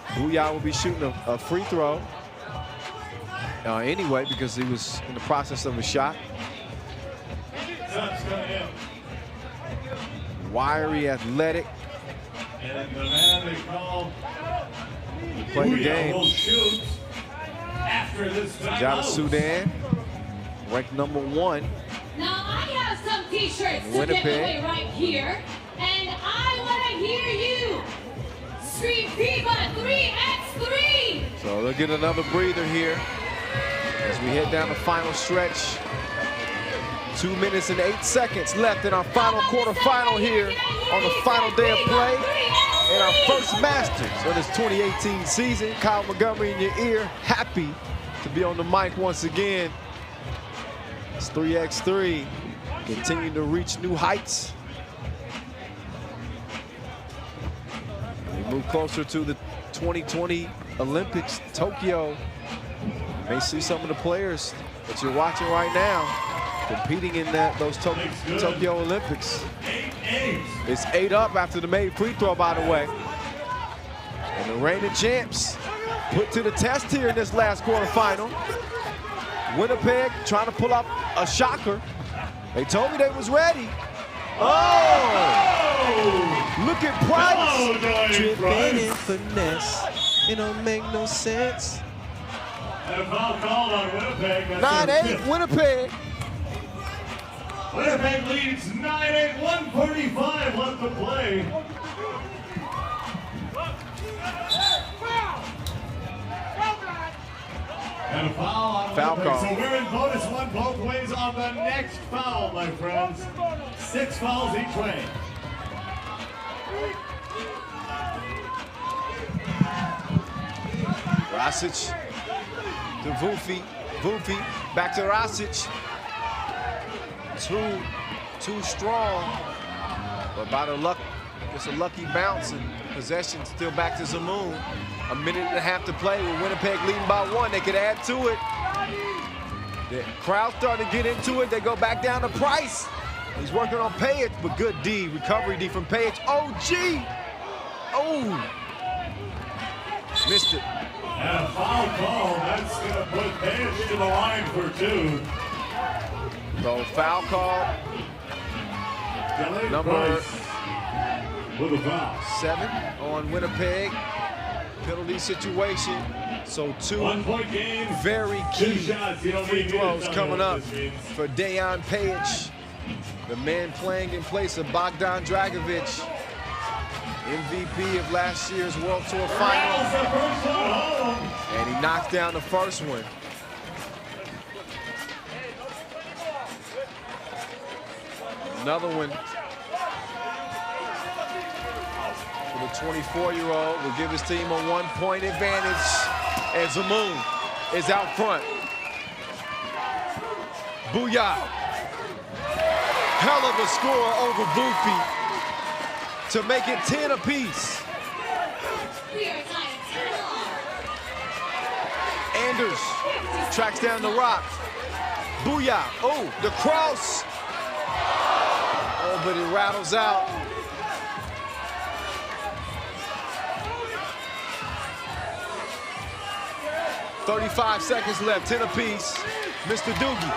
Booyah will be shooting a free throw. Anyway, because he was in the process of a shot. Wiry, athletic.
And the man they call
play the game.
will shoot after this
Jada Sudan, ranked number 1.
Now I have some t-shirts to
Winnipeg.
give away right here, and I want to hear you scream FIBA 3x3.
So they'll get another breather here as we head down the final stretch. 2 minutes and 8 seconds left in our final quarterfinal here on the final day of play in our first Masters of this 2018 season. Kyle Montgomery in your ear, happy to be on the mic once again. It's 3x3, continuing to reach new heights. We move closer to the 2020 Olympics, Tokyo. May see some of the players that you're watching right now competing in those Tokyo Olympics. It's 8 up after the made free throw, by the way. And the reigning champs put to the test here in this last quarterfinal. Winnipeg trying to pull up a shocker. They told me they was ready. Oh! Look at Price.
Dripping in finesse. It don't make no sense.
And a foul called on Winnipeg.
9-8 Winnipeg.
Winnipeg leads 9-8, 1:45 left to play. And a foul on
Foul
Winnipeg.
call.
So we're in bonus one both ways on the next foul, my friends. 6 fouls each way.
Rasic to Voofy. Voofy back to Rasic. Too strong, but by the luck, it's a lucky bounce and possession still back to Zemun. A minute and a half to play with Winnipeg leading by 1. They could add to it. The crowd starting to get into it. They go back down to Price. He's working on Page, but good D, recovery D from Page. OG! Oh! Missed it.
And a foul call. That's going to put Page to the line for 2.
So foul call. Number
with a foul.
7 on Winnipeg. Penalty situation. So 2
1 point game.
very
2
key
shots. You don't
free
need me to
throws
tell you
coming
what
up
this means.
for Dejan Page, the man playing in place of Bogdan Dragovic, MVP of last year's World Tour Final.
Rattles the first one home.
And he knocked down the first one. Another one for the 24-year-old will give his team a 1-point advantage. And Zemun is out front. Booyah. Hell of a score over Voofy to make it 10 apiece.
We are tied 10 all.
Sanders tracks down the rock. Booyah. Oh, the cross. Oh, but it rattles out. "35 seconds left, 10 apiece. Mr. Doogie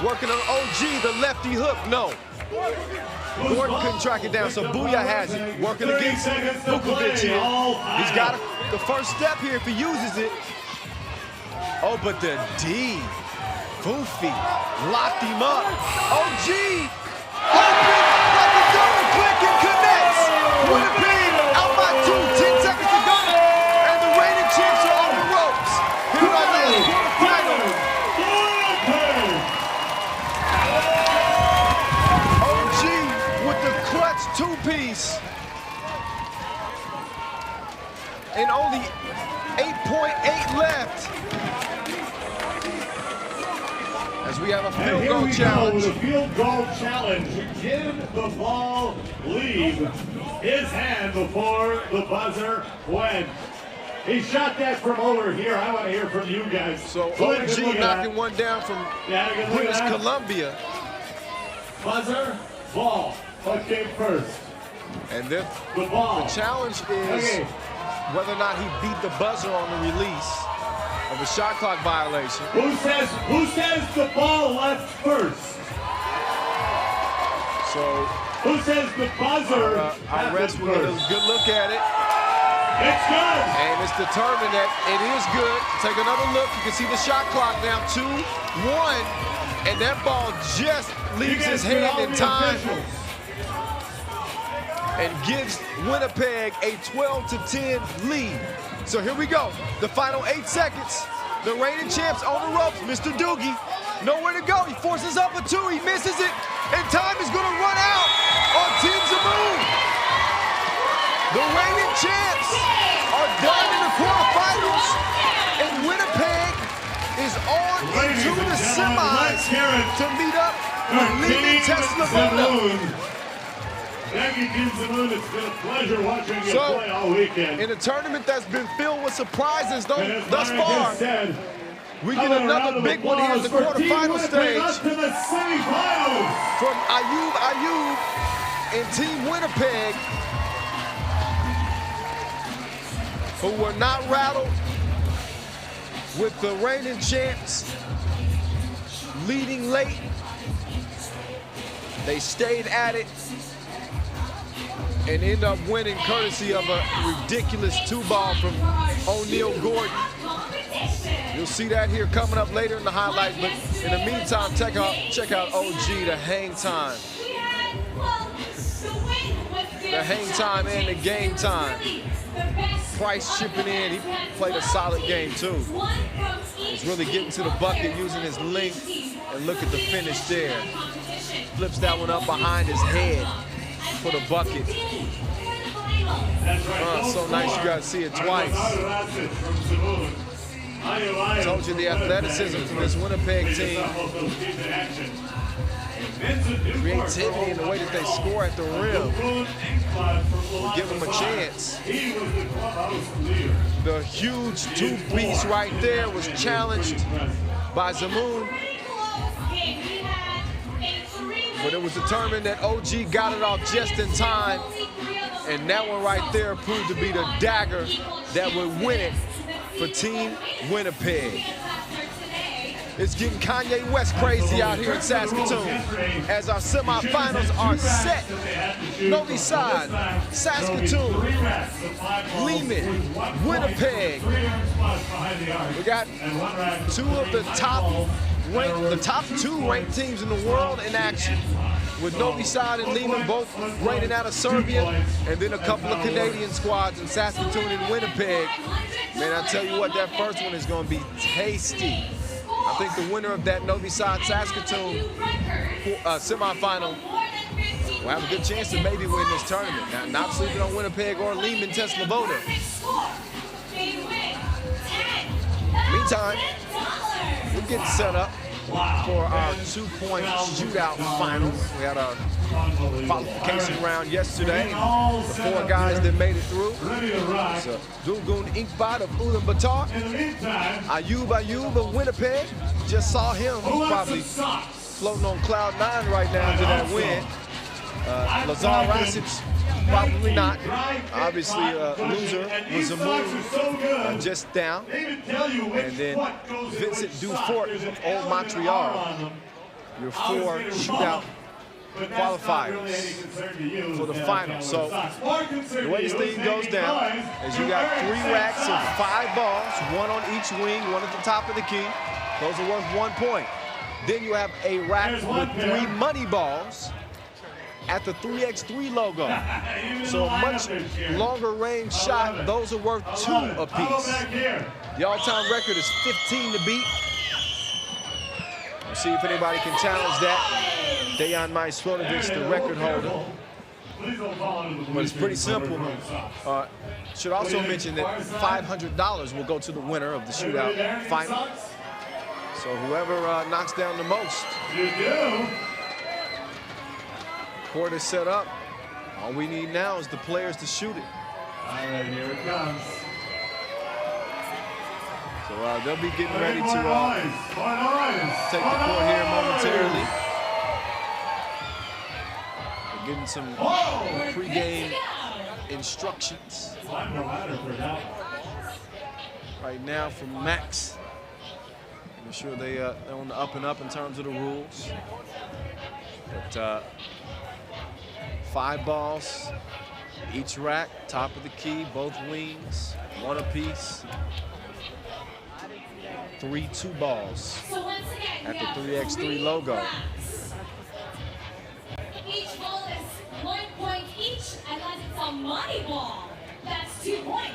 working on OG, the lefty hook. No. Gordon couldn't track it down, so Booyah has it. Working against Vukovic here. He's got the first step here if he uses it. Oh, but the D. Foofy locked him up. OG open like a double click and connects. Winnipeg out by 2, 10 seconds to go. And the reigning champs are on the ropes. Here are the quarterfinals. OG with the clutch two-piece. And only 8.8 left. As we have a field goal challenge.
The field goal challenge. Give the ball, leave his hand before the buzzer went. He shot that from over here. I want to hear from you guys.
So OG knocking one down from British Columbia.
Buzzer, ball. What came first?
And then
The ball.
the challenge is whether or not he beat the buzzer on the release of a shot clock violation.
Who says the ball left first?
So
Who says the buzzer
our refs will get a good look at it.
It's good.
And it's determined that it is good. Take another look. You can see the shot clock now, 2-1. And that ball just leaves his hand in time and gives Winnipeg a 12-10 lead. So here we go. The final 8 seconds. The reigning champs on the ropes. Mr. Doogie, nowhere to go. He forces up a 2. He misses it. And time is going to run out on Team Zemun. The reigning champs are done in the quarterfinals. And Winnipeg is on into the semis to meet up with Liman SRB.
Thank you, Team Zemun. It's been a pleasure watching you play all weekend.
In a tournament that's been filled with surprises thus far,
said,
we get another big one here in the quarterfinal stage
to the semifinals.
from Ayub and Team Winnipeg, who were not rattled with the reigning champs leading late. They stayed at it and end up winning courtesy of a ridiculous 2-ball from O'Neal Gordon. You'll see that here coming up later in the highlights, but in the meantime, check out OG, the hang time. The hang time and the game time. Price chipping in, he played a solid game too. He's really getting to the bucket using his length, and look at the finish there. Flips that one up behind his head for the bucket. So nice, you gotta see it twice. Told you the athleticism from this Winnipeg team. Creativity in the way that they score at the rim. Give them a chance. The huge 2-piece right there was challenged by Zemun. But it was determined that OG got it off just in time. And that one right there proved to be the dagger that would win it for Team Winnipeg. It's getting Kanye West crazy out here in Saskatoon as our semifinals are set. Novi Sad, Saskatoon, Liman, Winnipeg. We got two of the top 2 ranked teams in the world in action, with Novi Sad and Liman both rated out of Serbia, and then a couple of Canadian squads in Saskatoon and Winnipeg. Man, I tell you what, that first one is going to be tasty. I think the winner of that Novi Sad Saskatoon semifinal will have a good chance to maybe win this tournament. Now, not sleeping on Winnipeg or Liman SRB. Meantime, we're getting set up. for our 2-point shootout final. We had our qualification round yesterday. The 4 guys that made it through. So Dugun Inkbot of Ulaanbaatar. Ayub of Winnipeg. Just saw him. He's probably floating on cloud 9 right now to that win. Lazar Rasic, probably not. Obviously, loser was Zemun just down. And then Vincent Dufort of Old Montreal, your 4 shootout qualifiers for the final. So the way this thing goes down is you got 3 racks of 5 balls, 1 on each wing, 1 at the top of the key. Those are worth 1 point. Then you have a rack with 3 money balls at the 3x3 logo. So a much longer range shot, those are worth 2 apiece. The all-time record is 15 to beat. We'll see if anybody can challenge that. Dejan Majstrovic, the record holder. But it's pretty simple. Should also mention that $500 will go to the winner of the shootout final. So whoever knocks down the most. Court is set up. All we need now is the players to shoot it.
All right, here it comes.
So they'll be getting ready to take the court here momentarily. They're getting some pregame instructions right now from Max. I'm sure they're on the up and up in terms of the rules. But 5 balls, each rack, top of the key, both wings, 1 apiece. 3 2 balls at the 3x3 logo.
Each ball is 1 point each, unless it's a money ball. That's 2 points.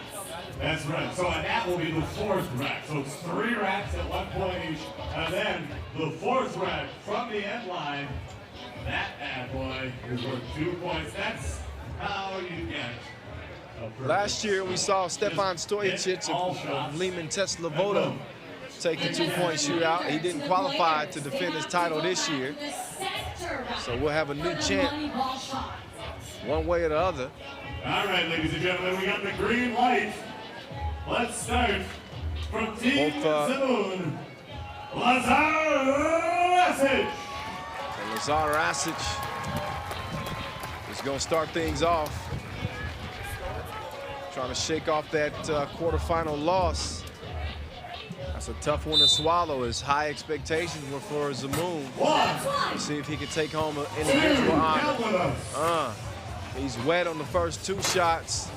That's right. So that will be the 4th rack. So it's 3 racks at 1 point each, and then the 4th rack from the end line. That bad boy is worth 2 points. That's how you get it.
Last year we saw Stefan Stojicic of Liman Tesla take the 2-point shootout. He didn't qualify to defend his title this year. So we'll have a new champ one way or the other.
All right, ladies and gentlemen, we got the green light. Let's start from Team Zemun. Lazar Rasic.
Lazar Rasic is going to start things off. Trying to shake off that quarterfinal loss. That's a tough one to swallow. His high expectations were for Zemun. Let's see if he can take home an individual honor. He's wet on the first 2 shots.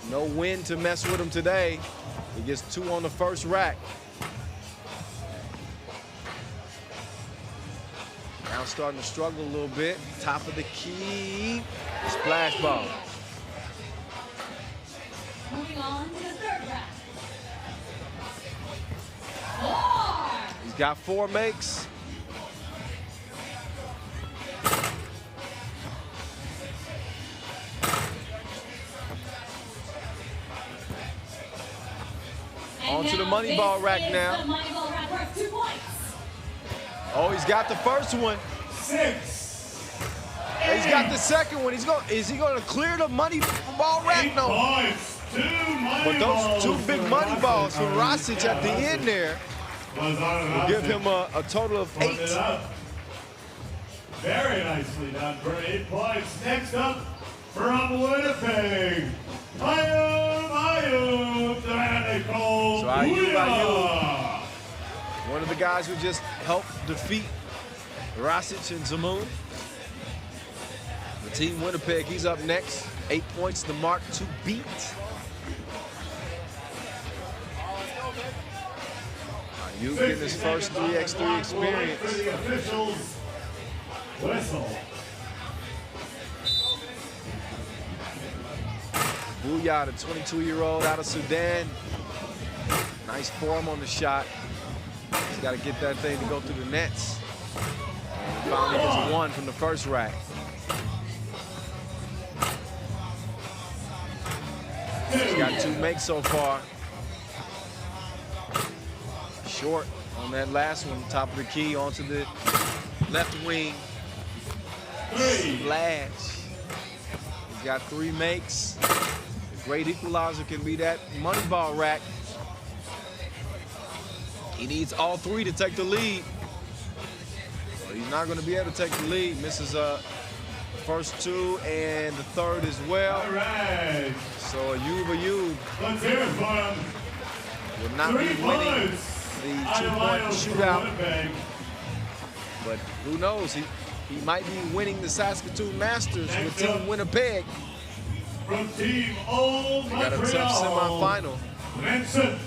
No wind to mess with him today. He gets 2 on the first rack. Now starting to struggle a little bit. Top of the key. Splash ball.
Moving on to the 3rd rack. 4.
He's got 4 makes. On to the money ball rack now.
The money ball rack worth 2 points.
Oh, he's got the first one.
6.
He's got the second one. Is he going to clear the money ball rack?
8
No.
points. 2 money
But those 2
balls
big
for
money balls from
Rasic.
Rasic at the end there will give him a total of 8.
Very nicely done for 8 points. Next up from Winnipeg, Ayub,
So Ayub, one of the guys who just helped defeat Rasic and Zemun. The Team Winnipeg, he's up next. 8 points, the mark to beat. Ayub getting his first 3x3 experience.
For the officials, whistle.
Booyah, the 22-year-old out of Sudan. Nice form on the shot. He's got to get that thing to go through the nets. And finally gets 1 from the first rack. He's got 2 makes so far. Short. on that last one, top of the key, onto the left wing. Splash. He's got 3 makes. The great equalizer can be that money ball rack. He needs all 3 to take the lead. Well, he's not going to be able to take the lead. Misses first 2 and the third as well.
All right.
So Ayub
Let's hear it for him.
will not be
3
winning
points.
the 2-point shootout.
Winnipeg.
But who knows? He might be winning the Saskatoon Masters with Team Winnipeg.
From Team Old
Got a
Montreal.
tough semifinal.
Vincent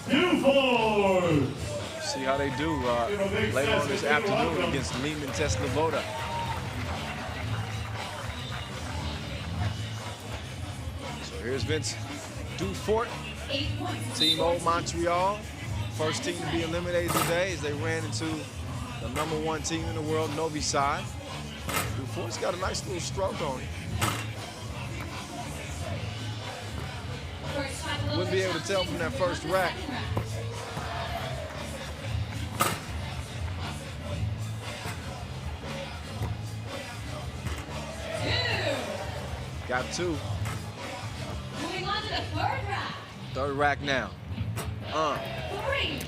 Dufort.
See how they do later on this afternoon against Liman SRB. So here's Vince Dufort,
8 points.
Team Old Montreal. First team to be eliminated today as they ran into the #1 team in the world, Novi Sad. Dufort's got a nice little stroke on him. Wouldn't be able to tell from that first rack. Got 2.
Moving on to the 3rd rack.
3rd rack now.
3.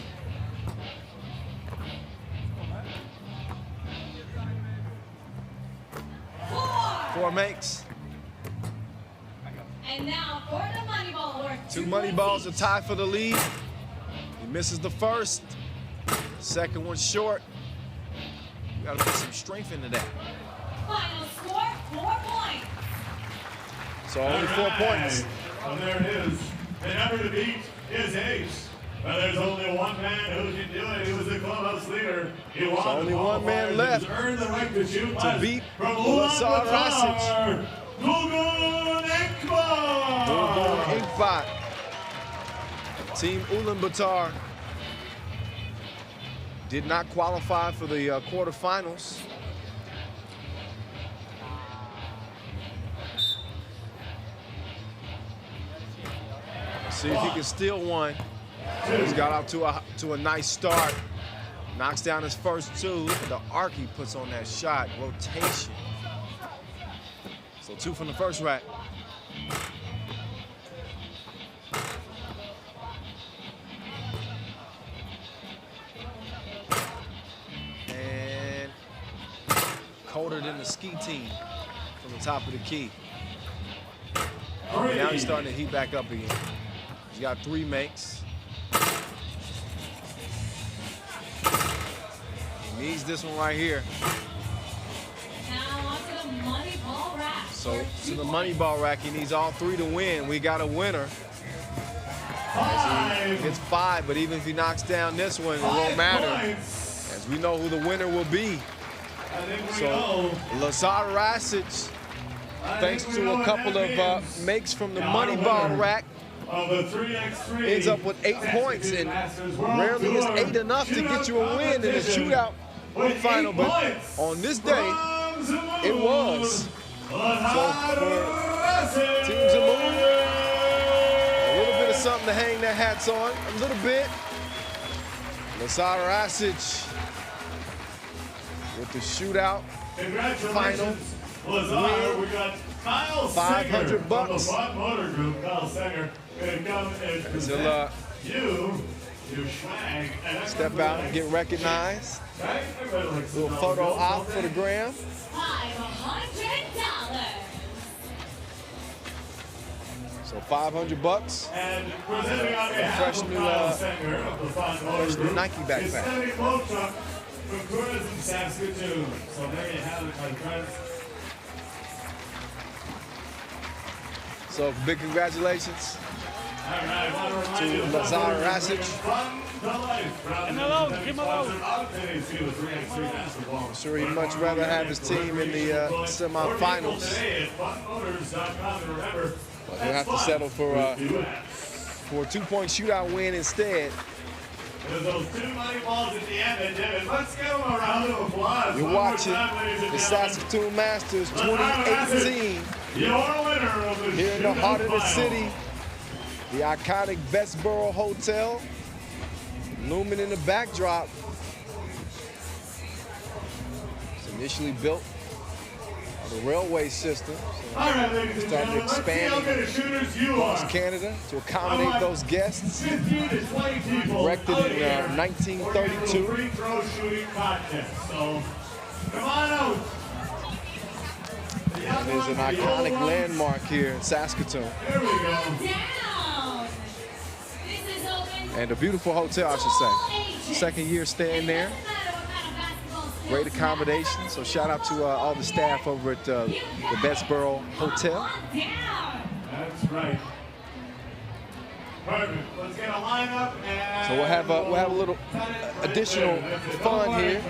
4 makes.
And now for the money ball worth
2 money balls to tie for the lead. He misses the first. Second one short. You gotta put some strength into that.
Final score, 4 points.
So only 4 points.
Well, there it is. The number to beat is 8. But there's only one man who can do it. He was the clubhouse leader. He won
So only one man left
earned the right to shoot
to beat
from
Ulaanbaatar.
Gugun Inkbot.
Team Ulaanbaatar did not qualify for the quarterfinals. See if he can steal one. He's got out to a nice start. Knocks down his first 2. Look at the arc he puts on that shot. Rotation. So 2 from the first rack. And colder than the ski team from the top of the key. Now he's starting to heat back up again. He's got 3 makes. He needs this one right here.
Now onto the money ball rack.
So to the money ball rack, he needs all 3 to win. We got a winner. As he gets 5, but even if he knocks down this one, it won't matter, as we know who the winner will be. So Lazar Rasic, thanks to a couple of makes from the money ball rack, ends up with 8 points, and rarely is 8 enough to get you a win in a shootout final, but on this day, it was. So for Team Zemun, a little bit of something to hang their hats on, a little bit. Lazar Rasic with the shootout final
Lazar, we got Kyle
$500 bucks.
from the Fun Motor Group. Kyle Singer gonna come and present you swag.
Step out and get recognized.
Right?
Little photo op for the gram.
$500.
So $500.
And presenting on behalf
Fresh
of
new,
Kyle Singer of the Fun Motor
fresh new
Group,
Nike backpack.
is Steady Blow Truck from Tourism Saskatoon. So there you have it, my friends.
So big congratulations
All right, I want to remind
to
you of
Lazar
Fun
Rasic.
to life.
And hello, give him a hello.
Today's FIBA 3x3 basketball.
I'm sure he'd much rather have his team in the semifinals, but he'll have to settle for a 2-point shootout win instead.
There's those 2 money balls at the end that did it. Let's give them a round of applause.
You're watching the Saskatoon Masters 2018
Your winner of the
here in the heart of the
final.
city, the iconic Bessborough Hotel. Looming in the backdrop. It's initially built on the railway system. So
All right, ladies and
started
gentlemen, let's see how good
expanding
of shooters you
across
are.
Canada to accommodate those guests.
15 to 20 people
Erected
out
in,
here
1932.
for a free throw shooting contest. So, come on out.
And there's an iconic landmark here in Saskatoon.
There we go.
Down. This is open.
And a beautiful hotel, I should say. Second year staying there. Great accommodation. So shout out to all the staff over at the Betsboro Hotel.
That's right. Perfect. Let's get a lineup and
So we'll have a little additional fun here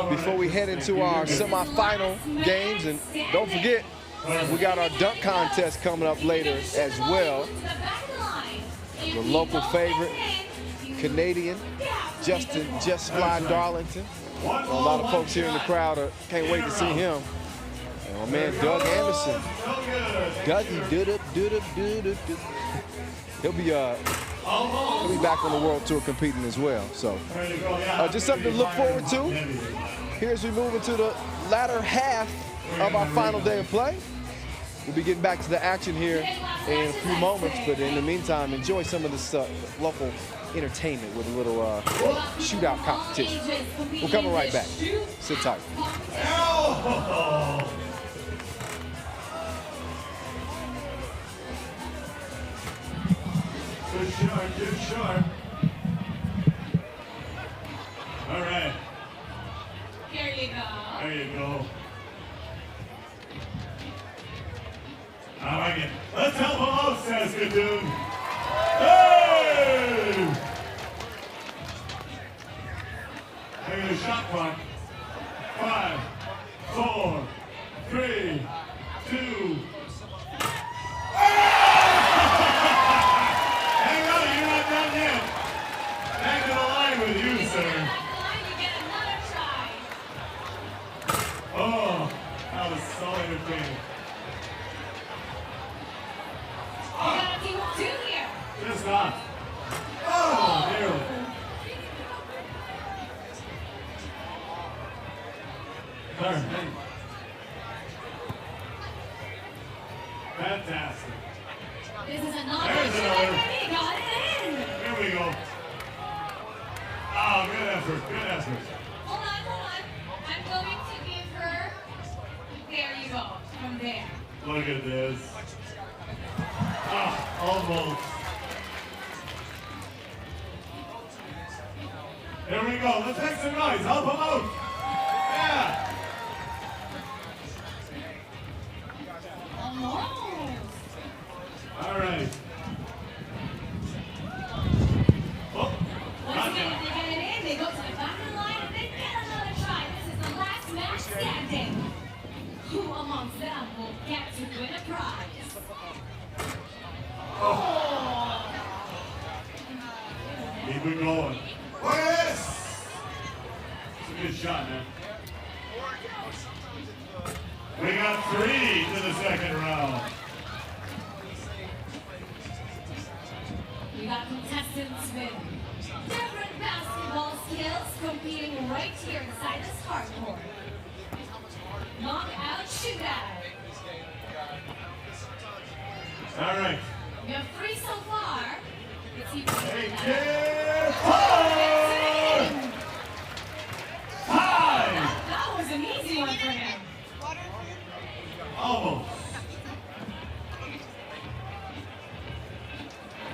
before we head into our semifinal games. And don't forget, we got our dunk contest coming up later as well. The local favorite, Canadian, Justin Just Fly Darlington. A lot of folks here in the crowd can't wait to see him. And my man Doug Anderson. Dougie, do-do-do-do-do-do. He'll be back on the World Tour competing as well. So just something to look forward to. Here as we move into the latter half of our final day of play. We'll be getting back to the action here in a few moments, but in the meantime, enjoy some of this local entertainment with a little shootout competition. We're coming right back. Sit tight.
Good shot, good shot. All right.
Here you go.
There you go. I like it. Let's help them out, Saskatoon. Hey! Look at the shot clock. 5, 4, 3, 2. Hang on, you're not done yet. Back to the line with you, sir. Oh, that was so entertaining. Just not. Oh, nearly. Fantastic.
This is
There's
another
another.
He got it in.
Here we go. Oh, good effort. Good effort.
Hold on. I'm going to give her. There you go. From there.
Look at this. Ah, almost. There we go. Let's make some noise. Help them out. Yeah.
Almost.
All right. Oh,
Once again, if they get it in, they go to the back of the line and they get another try. This is the last match standing. Who amongst them will get to win a prize?
keep it going. Look at this. It's a good shot, man. We got 3 to the second round.
We got contestants with different basketball skills competing right here inside this hardcourt. Knockout shootout.
All right.
We have 3 so far. Let's see
Hey,
if
kid. 5.
that was an easy one for him.
Almost.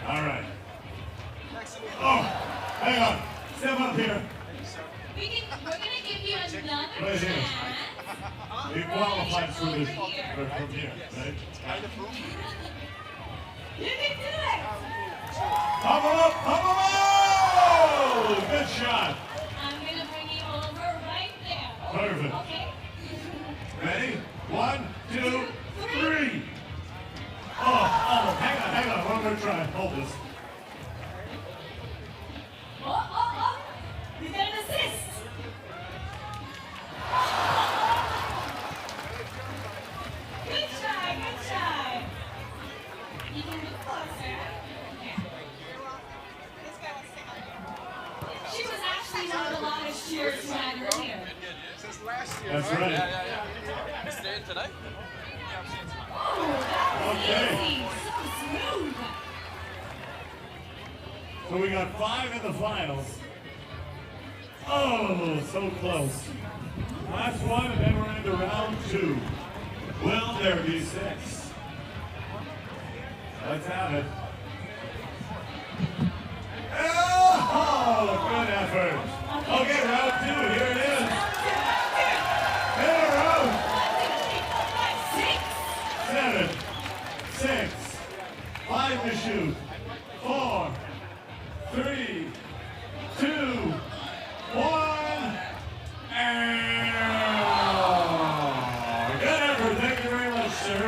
All right. Oh, hang on. Step up here.
We're gonna give you another
Right here.
chance.
We qualified for this from here, right?
You can do it.
Pump him up, pump him up! Good shot.
I'm gonna bring you over right there.
Perfect.
Okay.
Ready? 1, 2, 3. Oh, hang on. One more try. Hold this.
Oh. You get an assist. Good try. You can move closer. this cheer swagger here.
Since last year.
That's right.
Yeah. Staying today?
Oh, that was
Okay.
easy. So smooth.
So we got 5 in the finals. Oh, so close. Last one, and then we're into round 2. Will there be 6? Let's have it. Oh, good effort. Okay, round 2, here it is. In a row. 7, 6, 5 to shoot. 4, 3, 2, 1. And good effort. Thank you very much, sir.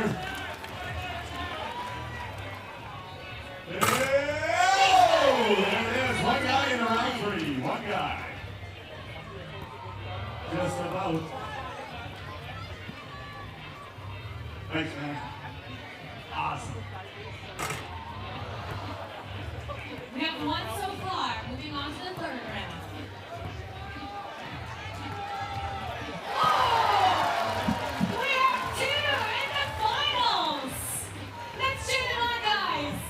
Oh, there it is. One guy in round 3. One guy. Just about. Thanks, man. Awesome.
We have one so far. Moving on to the third round. Oh! We have 2 in the finals. Let's cheer them on, guys.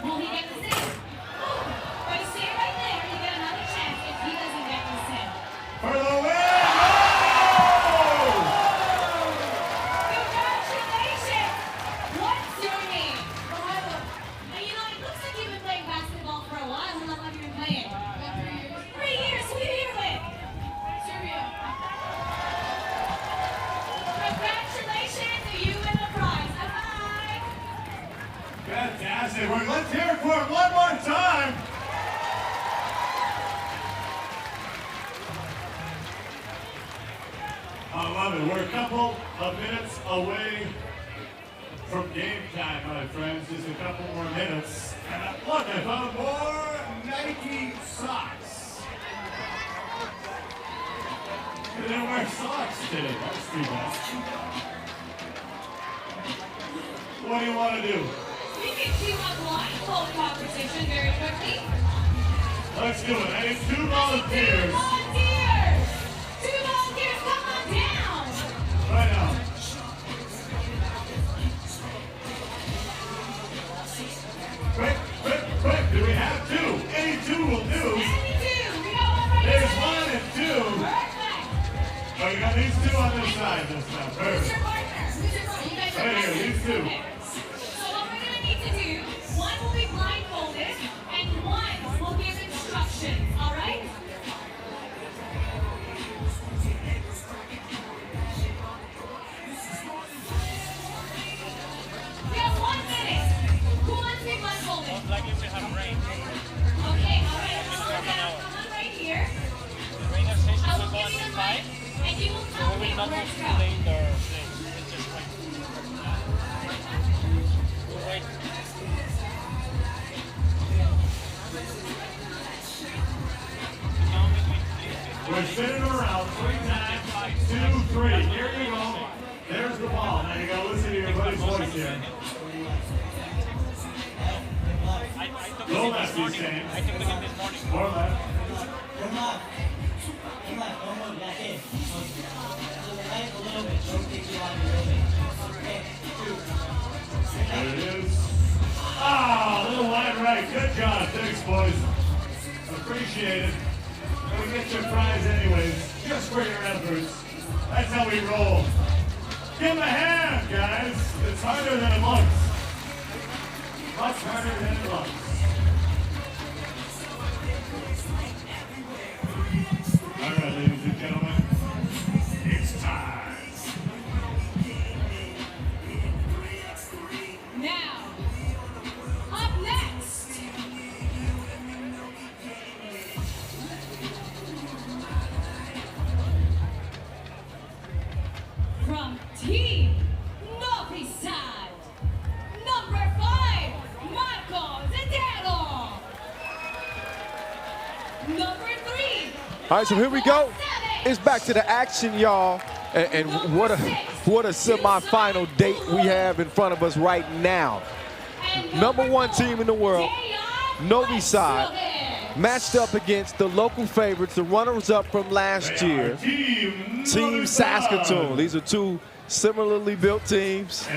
Will he get this in? But you stay right there. You get another chance if he doesn't get this in.
For the win!
Congratulations! What's your name? And you know, it looks like you've been playing basketball for a while. How long have you been playing? 3 years. Who are you here with? Serbia. Congratulations! You win the prize. Bye-bye.
Fantastic. Let's hear it for him one more time. I love it. We're a couple of minutes away from game time, my friends. Just a couple more minutes. And look, I found more Nike socks. They didn't wear socks today. That's too bad. What do you want to do?
We can do a blindfold competition very quickly.
Let's do it. I need 2 volunteers.
2 volunteers! 2 volunteers, come on down!
Right now. Quick, quick, quick. Do we have 2? Any 2 will do.
Any 2, we got one right
There's
here.
1 and 2.
Perfect.
Oh, you got these 2 on this side this time.
Who's
Perfect.
your partner? Who's your partner? You guys are
Right here,
partners.
these 2.
Okay. So what we're gonna need to do, one will be blindfolded and one will give instructions, all right? We have 1 minute. Who wants to be blindfolded?
Like if we have rain.
Okay, all right. Come on right here.
Rain station
I
will
will
go
give you
on
the mic,
inside.
and you will
We
tell me
will not
where
go
to
to
go.
the indoor place. It's just like. Wait.
We're spinning around 3 times. 2, 3. Here you go. There's the ball. Now you gotta listen to your buddy's voice here. Go left, he's saying.
I took the game this morning.
Or left. There it is. Ah, a little wide right. Good job. Thanks, boys. Appreciate it. We get your prize anyways, just for your efforts. That's how we roll. Give them a hand, guys. It's harder than it looks. Much harder than it looks. All right, ladies and gentlemen, it's time.
Now, up next, from Team Novi Sad, number 5, Marco Zedero. Number 3.
All right, so here we go. It's back to the action, y'all. And what a semifinal date we have in front of us right now. Number 1 team in the world, Novi Sad matched up against the local favorites, the runners-up from last year, Team Saskatoon. These are two similarly built teams.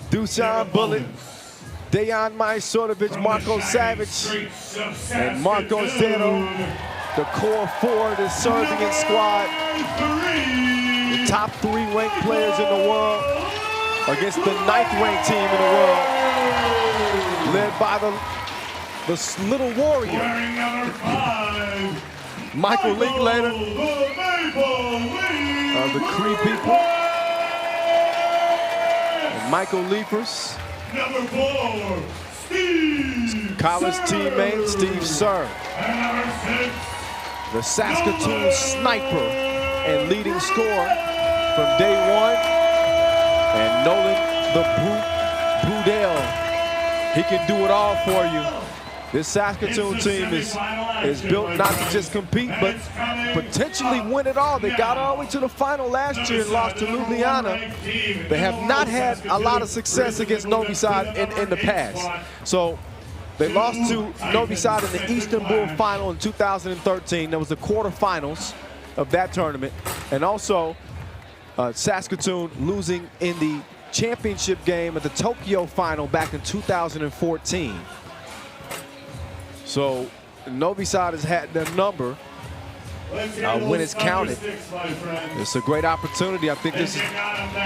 Dusan Bullet, Dejan Majsorovic, Marko Savic, and Marko Zero, the core four of this Serbian squad. The top 3 ranked players in the world against the 9th ranked team in the world, led by the little warrior, Michael Linklater of the Cree people, and Michael Liefers,
Number 4, Steve
college
Sir.
teammate Steve Sir,
And number 6,
the Saskatoon sniper and leading scorer from day one, and Nolan the Brute Brudel. He can do it all for you. This Saskatoon team is built not to just compete, but potentially win it all. They got all the way to the final last year and lost to Ljubljana. They have not had a lot of success against Novi Sad in the past. So they lost to Novi Sad in the Istanbul final in 2013. That was the quarterfinals of that tournament. And also Saskatoon losing in the championship game at the Tokyo final back in 2014. So Novi Sad has had their number when it's counted. It's a great opportunity. I think this is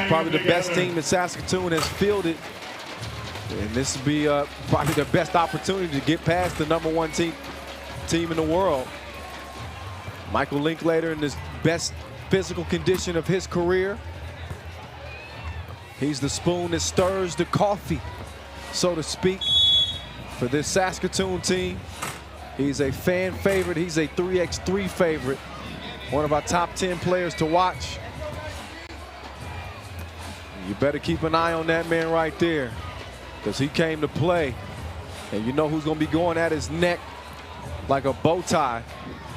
probably the best team that Saskatoon has fielded. And this will be probably the best opportunity to get past the #1 team in the world. Michael Linklater in his best physical condition of his career. He's the spoon that stirs the coffee, so to speak, for this Saskatoon team. He's a fan favorite. He's a 3x3 favorite. One of our top 10 players to watch. You better keep an eye on that man right there, because he came to play. And you know who's going to be going at his neck like a bow tie.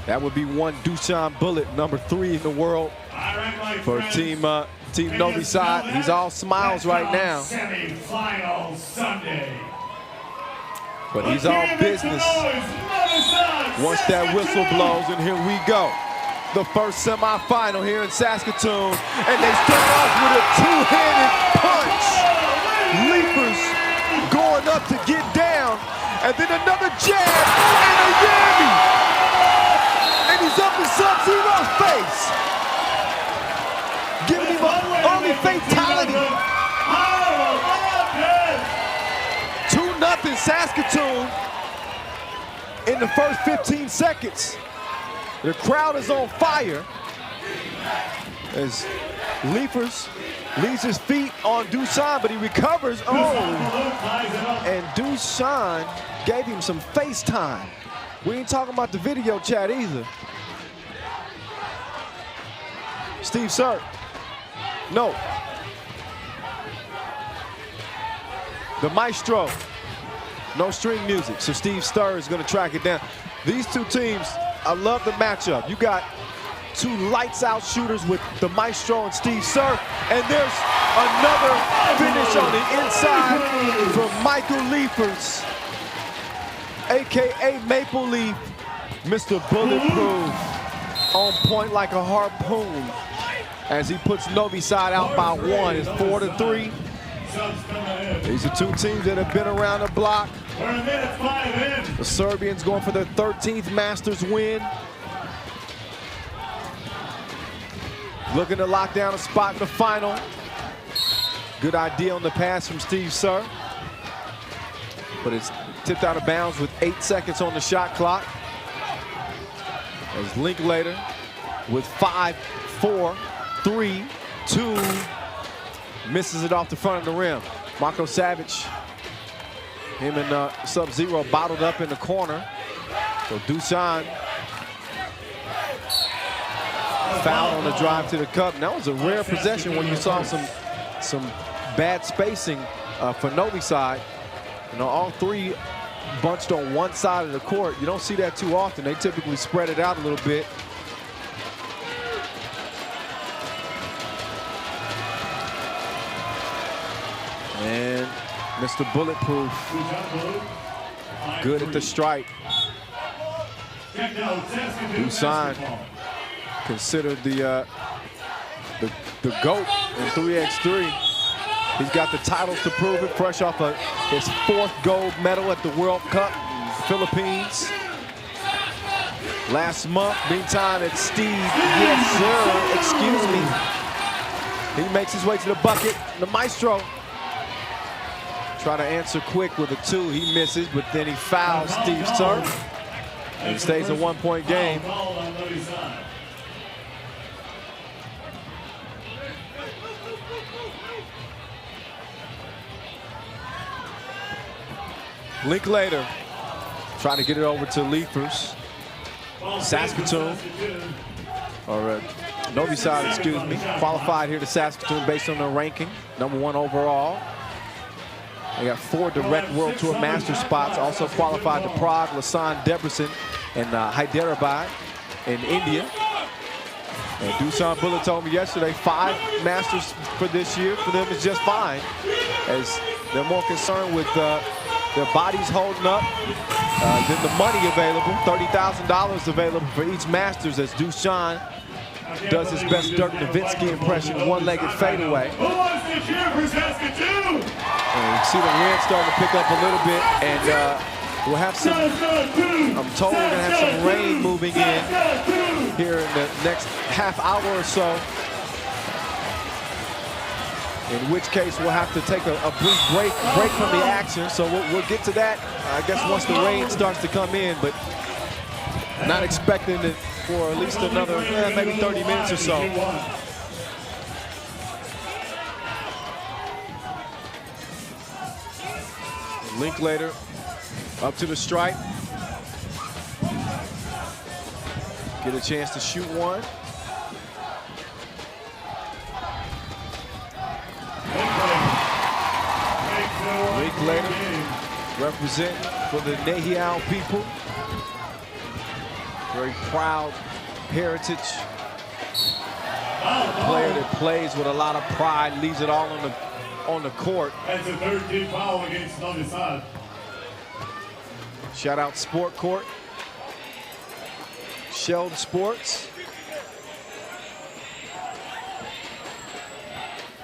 That would be one Dusan Bullet, number 3 in the world for Team Novi Sad. He's all smiles right now.
Semi-final Sunday.
But he's all business once that whistle blows, and here we go. The first semifinal here in Saskatoon, and they start off with a 2-handed punch. Leapers going up to get down, and then another jab and a yammy. And he's up in Sub-Zero's face, giving him an early fatality. 2-0 Saskatoon in the first 15 seconds. The crowd is on fire as Liefers leaves his feet on Dusan, but he recovers. Oh, and Dusan gave him some FaceTime. We ain't talking about the video chat either. Steve Sir. No. The maestro. No string music, so Steve Sir is going to track it down. These two teams, I love the matchup. You got two lights-out shooters with the maestro and Steve Sir, and there's another finish on the inside from Michael Liefers, a.k.a. Maple Leaf, Mr. Bulletproof, on point like a harpoon as he puts Novi Sad out by 1. It's 4-3. These are two teams that have been around the block. The Serbians going for their 13th Masters win. Looking to lock down a spot in the final. Good idea on the pass from Steve Sir. But it's tipped out of bounds with 8 seconds on the shot clock. As Linklater with 5, 4, 3, 2, misses it off the front of the rim. Marko Savic, him and Sub-Zero bottled up in the corner. So Dusan fouled on the drive to the cup. And that was a rare possession when you saw some bad spacing for Novi Sad. You know, all three bunched on one side of the court. You don't see that too often. They typically spread it out a little bit. And Mr. Bulletproof, good at the strike. Dusan considered the GOAT in 3x3. He's got the titles to prove it, fresh off of his 4th gold medal at the World Cup in the Philippines. Last month, meantime, it's Steve, yes sir, excuse me. He makes his way to the bucket, the maestro. Try to answer quick with a 2, he misses, but then he fouls Steve Surf. And it stays a 1-point game. Linklater trying to get it over to Leafers. Saskatoon, or Novi Sad, excuse me, qualified here to Saskatoon based on their ranking, #1 overall. They got 4 direct World Tour Masters spots, also qualified to Prague, Lausanne, Debrecen, and Hyderabad in India. And Dusan Bullet told me yesterday 5 Masters for this year for them is just fine, as they're more concerned with their bodies holding up than the money available. $30,000 available for each Masters, as Dusan does his best Dirk Nowitzki impression, one-legged fadeaway.
Who wants to cheer for Saskatoon?
And you see the wind starting to pick up a little bit, and we'll have some, I'm told we're gonna have some rain moving in here in the next half hour or so. In which case we'll have to take a brief break from the action. So we'll get to that, I guess, once the rain starts to come in, but not expecting it for at least another maybe 30 minutes or so. Linklater up to the stripe. Get a chance to shoot one. Linklater representing for the Nehiao people. Very proud heritage. A player that plays with a lot of pride, leaves it all on the court.
That's a 13th foul against Novi Sad.
Shout out Sport Court, Sheldon Sports.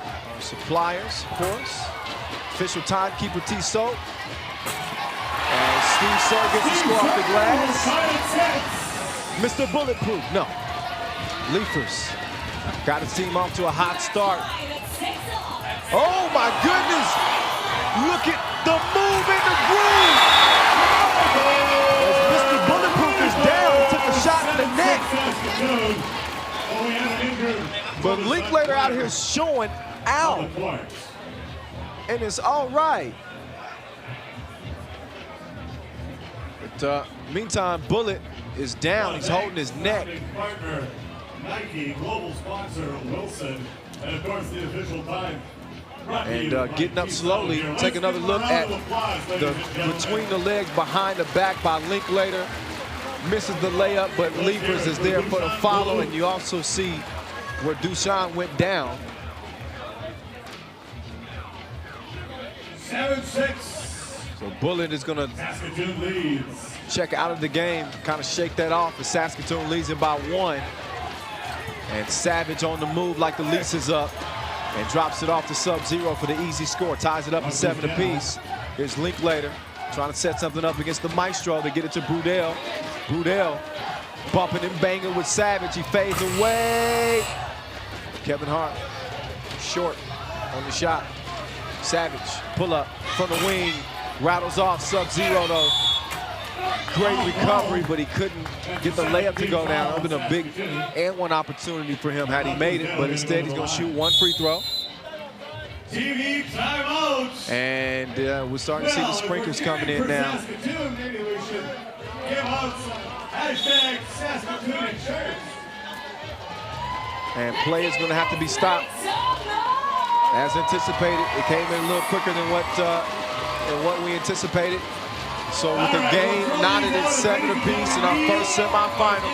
Our suppliers, of course. Official timekeeper Tissot. And Steve Sir gets the score off the glass. Mr. Bulletproof, no. Leafers got his team off to a hot start. Oh my goodness! Look at the move in the groove! As Mr. Bulletproof is down, took a shot in the neck. But Linklater out here showing out. And it's all right. But meantime, Bullet is down. He's holding his neck.
Partner, Nike, global sponsor Wilson, and of course the official time.
And getting up slowly. Take another look at the between the legs, behind the back by Linklater. Misses the layup, but Leafers is there for the follow. And you also see where Dusan went down.
7-6.
So Bullet is gonna
Saskatoon leads.
check out of the game, kind of shake that off, as Saskatoon leads it by 1. And Savage on the move like the lease is up and drops it off to Sub-Zero for the easy score. Ties it up at 7 apiece. Here's Linklater trying to set something up against the Maestro to get it to Brudell. Brudell bumping and banging with Savage. He fades away. Kevin Hart short on the shot. Savage pull up from the wing. Rattles off Sub-Zero though. Great recovery, but he couldn't get the layup to go down. It would have been a big and one opportunity for him had he made it, but instead he's going to shoot 1 free throw.
TV timeout.
And we're starting to see the sprinklers coming in now.
Saskatoon, maybe we should give out some hashtag Saskatoon insurance.
And play is going to have to be stopped. As anticipated, it came in a little quicker than what we anticipated. So with the game knotted at 7 apiece in our first semifinal,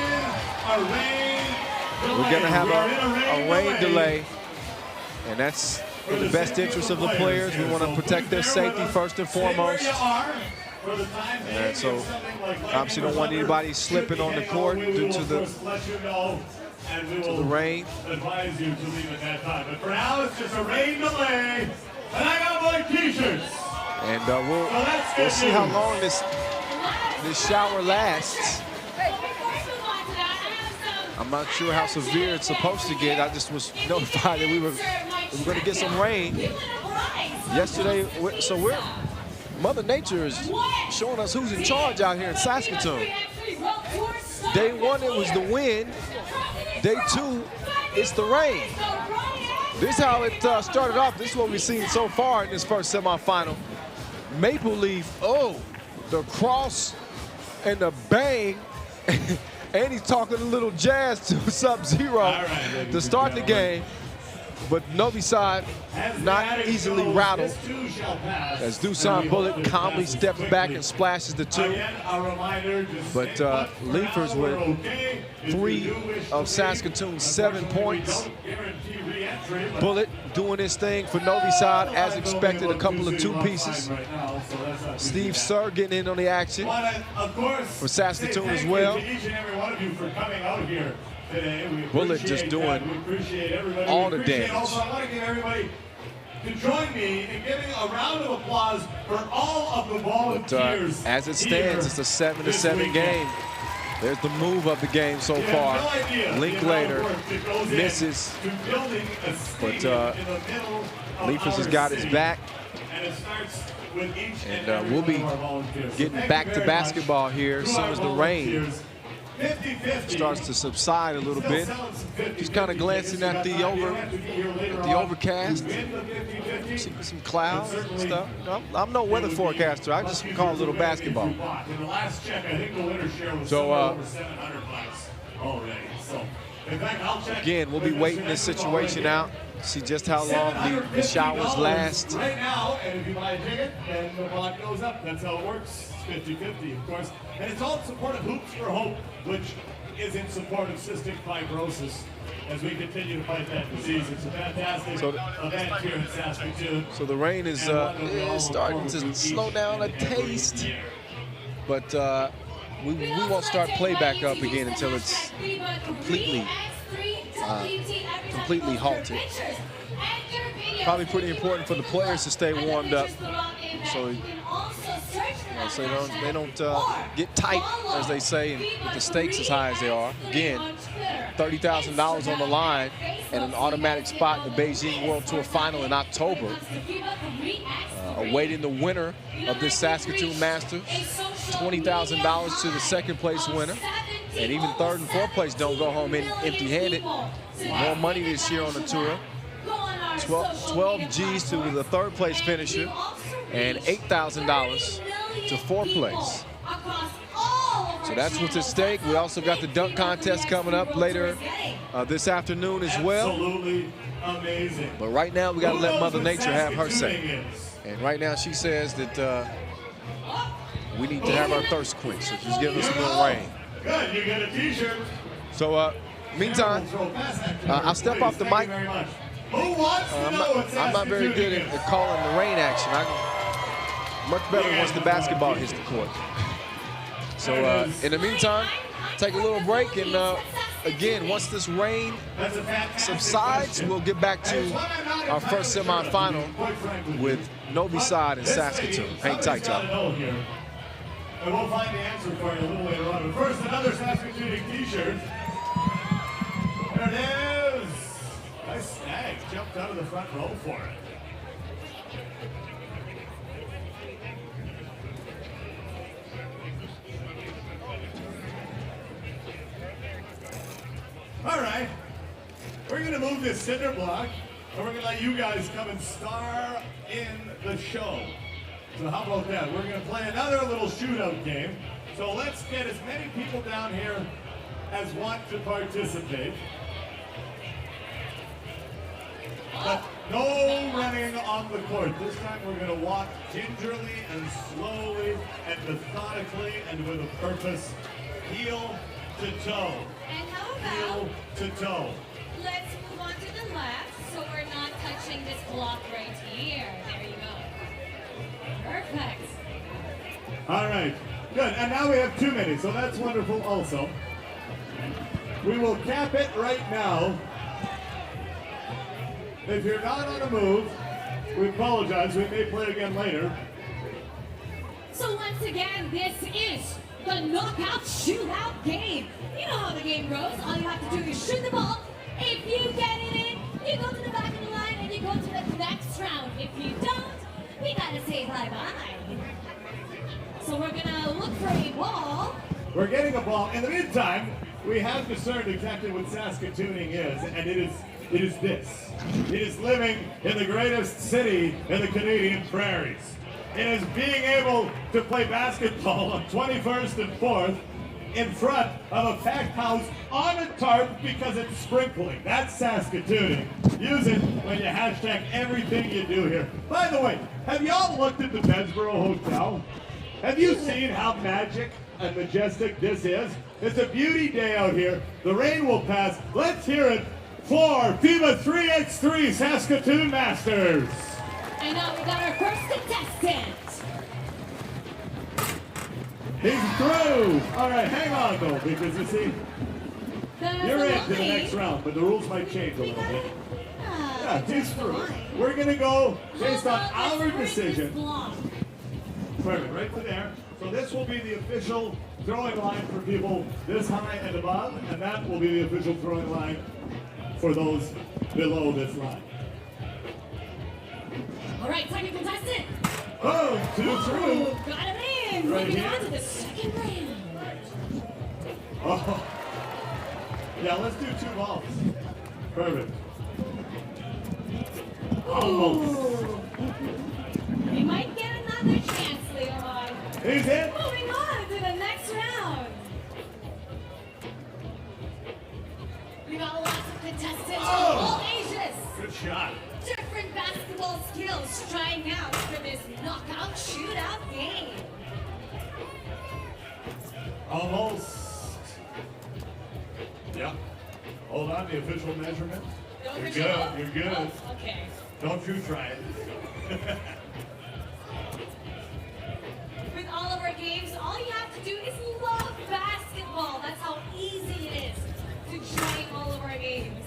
we're going to have a rain delay. And that's in the best interest of the players. We want to protect their safety first and foremost. And so obviously don't want anybody slipping on the court due to the rain.
Advise you to leave at that time. But for now, it's just a rain delay. And I got my t-shirts.
And we'll see how long this shower lasts. I'm not sure how severe it's supposed to get. I just was notified that we were going to get some rain yesterday. So Mother Nature is showing us who's in charge out here in Saskatoon. Day one, it was the wind. Day two, it's the rain. This is how it started off. This is what we've seen so far in this first semifinal. Maple Leaf, oh, the cross and the bang. And he's talking a little jazz to Sub-Zero to start the game. But Novi Sad not easily rattled as Dusan Bullet calmly steps back and splashes the two. But Leafers with 3 of Saskatoon's 7 points. Bullet doing his thing for Novi Sad as expected, a couple of 2 pieces. Steve Sir getting in on the action for Saskatoon as well. Bullet just doing all the damage.
Also, I want to give everybody to join me in giving a round of applause for all of the volunteers.
But, as it stands, it's a 7-7 game. There's the move of the game so far. Linklater misses, but Leafers has got his back. And we'll be getting back to basketball here as soon as the rain starts to subside a little bit. Just kind of glancing at the overcast, seeing some clouds and stuff. I'm no weather forecaster. I just call a little basketball. So again, we'll be waiting this situation out. See just how long the showers last.
Right now, and if you buy a ticket, then the block goes up. That's how it works. 50-50, of course. And it's all in support of Hoops for Hope, which is in support of cystic fibrosis as we continue to fight that disease. It's a fantastic event here in Saskatoon.
So the rain is starting to slow down a taste, but we won't start playback up again until it's completely halted. Probably pretty important for the players to stay warmed up, so they don't get tight, as they say, and with the stakes as high as they are. Again, $30,000 on the line and an automatic spot in the Beijing World Tour Final in October. Awaiting the winner of this Saskatoon Masters, $20,000 to the second place winner. And even third and fourth place don't go home empty-handed. More money this year on the tour. 12 G's to the third place finisher and $8,000 to fourth place. So that's what's at stake. We also got the dunk contest coming up later this afternoon as well.
Absolutely amazing.
But right now we got to let Mother Nature have her say. And right now she says that we need to have our thirst quenched. So she's giving us a little rain.
Good, you get a t-shirt.
So meantime, I'll step off the mic. I'm not very good at calling the rain action. I'm much better once the basketball hits the court. So in the meantime, take a little break, and again, once this rain subsides, we'll get back to our first semifinal with Novi Sad and Saskatoon. Hang tight, y'all.
And we'll find the answer for you a little later on. But first, another Saskatoon t-shirt. There it is. Nice snag. Jumped out of the front row for it. All right. We're going to move this cinder block, and we're going to let you guys come and star in the show. So how about that? We're going to play another little shootout game. So let's get as many people down here as want to participate. But no running on the court. This time we're going to walk gingerly and slowly and methodically and with a purpose, heel to toe.
And how
Heel
about,
to toe.
let's move on to the left so we're not touching this block right here. There you go. Perfect.
All right, good. And now we have 2 minutes, so that's wonderful also. We will cap it right now. If you're not on a move, we apologize. We may play again later.
So once again, this is the knockout shootout game. You know how the game goes. All you have to do is shoot the ball. If you get it in, you go to the back of the line and you go to the next round. If you don't, we gotta say bye-bye. So we're gonna look for a ball.
We're getting a ball. In the meantime, we have discerned exactly what Saskatooning is, and it is this. It is living in the greatest city in the Canadian prairies. It is being able to play basketball on 21st and 4th in front of a packed house on a tarp because it's sprinkling. That's Saskatooning. Use it when you hashtag everything you do here. By the way, have y'all looked at the Bensboro Hotel? Have you seen how magic and majestic this is? It's a beauty day out here. The rain will pass. Let's hear it for FIBA 3x3 Saskatoon Masters.
And now we got our first contestant.
He's through. All right, hang on though, because you see, you're into the next round, but the rules might change a little bit. Yeah, he's through. We're gonna go based on our decision. Perfect, right to there. So this will be the official throwing line for people this high and above, and that will be the official throwing line for those below this line.
All right, second contestant.
Oh, 2 through.
Got him in.
Right
Moving
here.
on to the second round.
Oh. Yeah, let's do 2 balls. Perfect. Almost.
Ooh. You might get another chance, Leon.
He's in.
Moving on to the next round. We got lots of contestants
Oh.
of all ages.
Good shot.
Different basketball skills trying out for this knockout shootout game.
Almost. Yeah. Hold on, the official measurement.
Don't
You're
push it
good.
up.
You're good.
Oh, okay.
Don't you try it.
With all of our games, all you have to do is love basketball. That's how easy it is to join all of our games.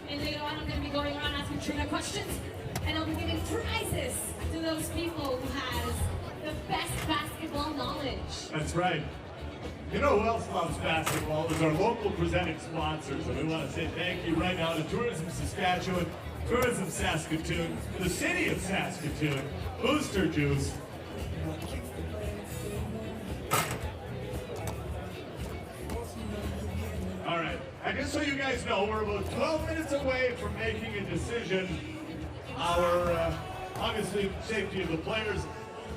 And later on, I'm going to be going around asking trivia questions, and I'll be giving prizes to those people who has the best basketball knowledge.
That's right. You know who else loves basketball is our local presenting sponsors. And we want to say thank you right now to Tourism Saskatchewan, Tourism Saskatoon, the City of Saskatoon, Booster Juice. All right, and just so you guys know, we're about 12 minutes away from making a decision. Our, obviously, safety of the players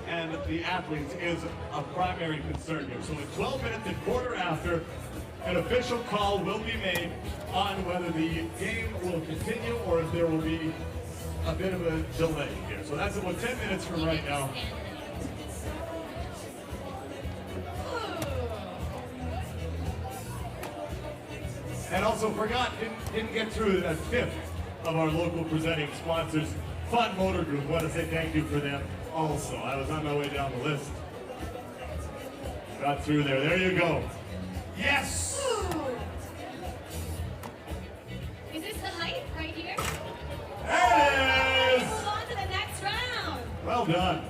and the athletes is a primary concern here. So in 12 minutes and quarter after, an official call will be made on whether the game will continue or if there will be a bit of a delay here. So that's about 10 minutes from right now. And also didn't get through that 5th of our local presenting sponsors, Fun Motor Group. Want to say thank you for them also. I was on my way down the list. Got through there. There you go. Yes!
Is this the height right here?
There it is!
Move on to the next round.
Well done.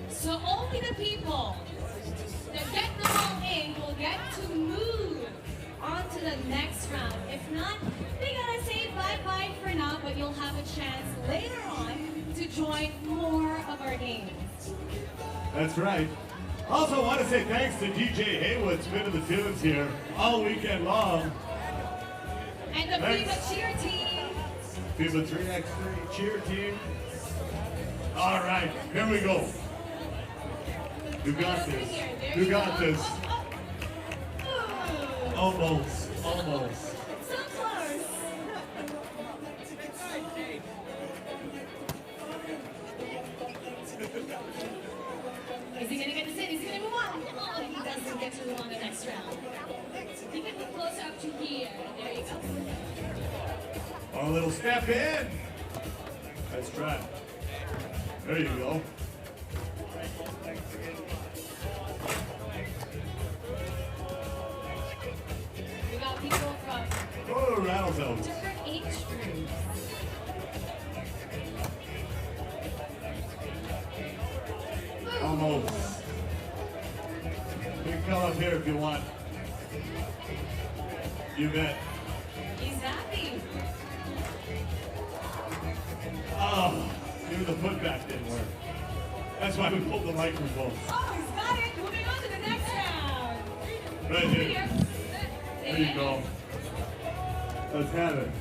So only the people that get the ball in will get to move on to the next round. If not, we gotta say bye-bye for now, but you'll have a chance later on to join more of our games.
That's right. Also want to say thanks to DJ Haywood, spinning the tunes here all weekend long.
And the
Thanks.
FIBA cheer team.
FIBA 3x3 cheer team. All right, here we go. You got this. You got this. Almost. Almost.
So close. Is he gonna get this in? Is he gonna move on? Oh, he doesn't get to move on the next round. You can move closer up to here. There you go.
A little step in. Let's try. There you go.
We got people from
Oh, rattle zone.
different age groups.
Almost. You can come up here if you want. You bet.
He's happy.
Oh, even the putback didn't work. That's why we pulled the microphone.
Oh, he's got it. Moving on to the next round.
Right here. There you go. Let's have it.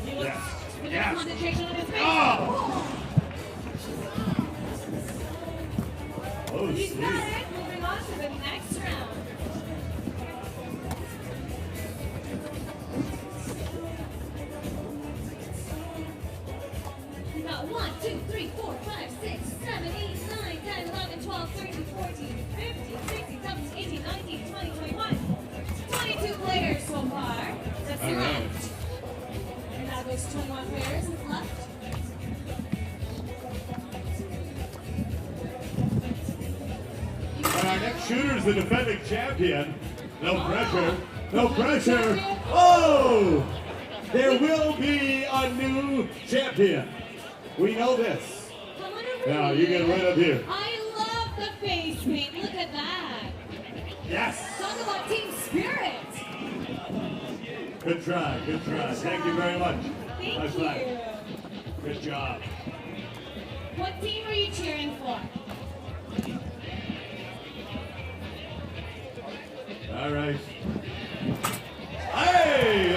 He looks
Yes.
with
Yes.
concentration on his face.
Oh! Oh,
He's
sweet.
got it. Moving on to the next round. We got 1, 2, 3, 4, 5, 6, 7, 8, 9, 10, 11, 12, 13, 14, 15, 16, 17, 18, 19, 20, 21. 22 players so far. That's the round. And now those 21 players left.
And our next shooter is the defending champion. No pressure. No pressure. Oh! There will be a new champion. We know this.
Come on over
Now,
here.
you get right up here.
I love the face paint. Look at that.
Yes.
Talk about team spirit.
Good try. Good try. Thank you very much.
Thank
Nice
you.
try. Good job.
What team are you cheering for?
All right. Hey!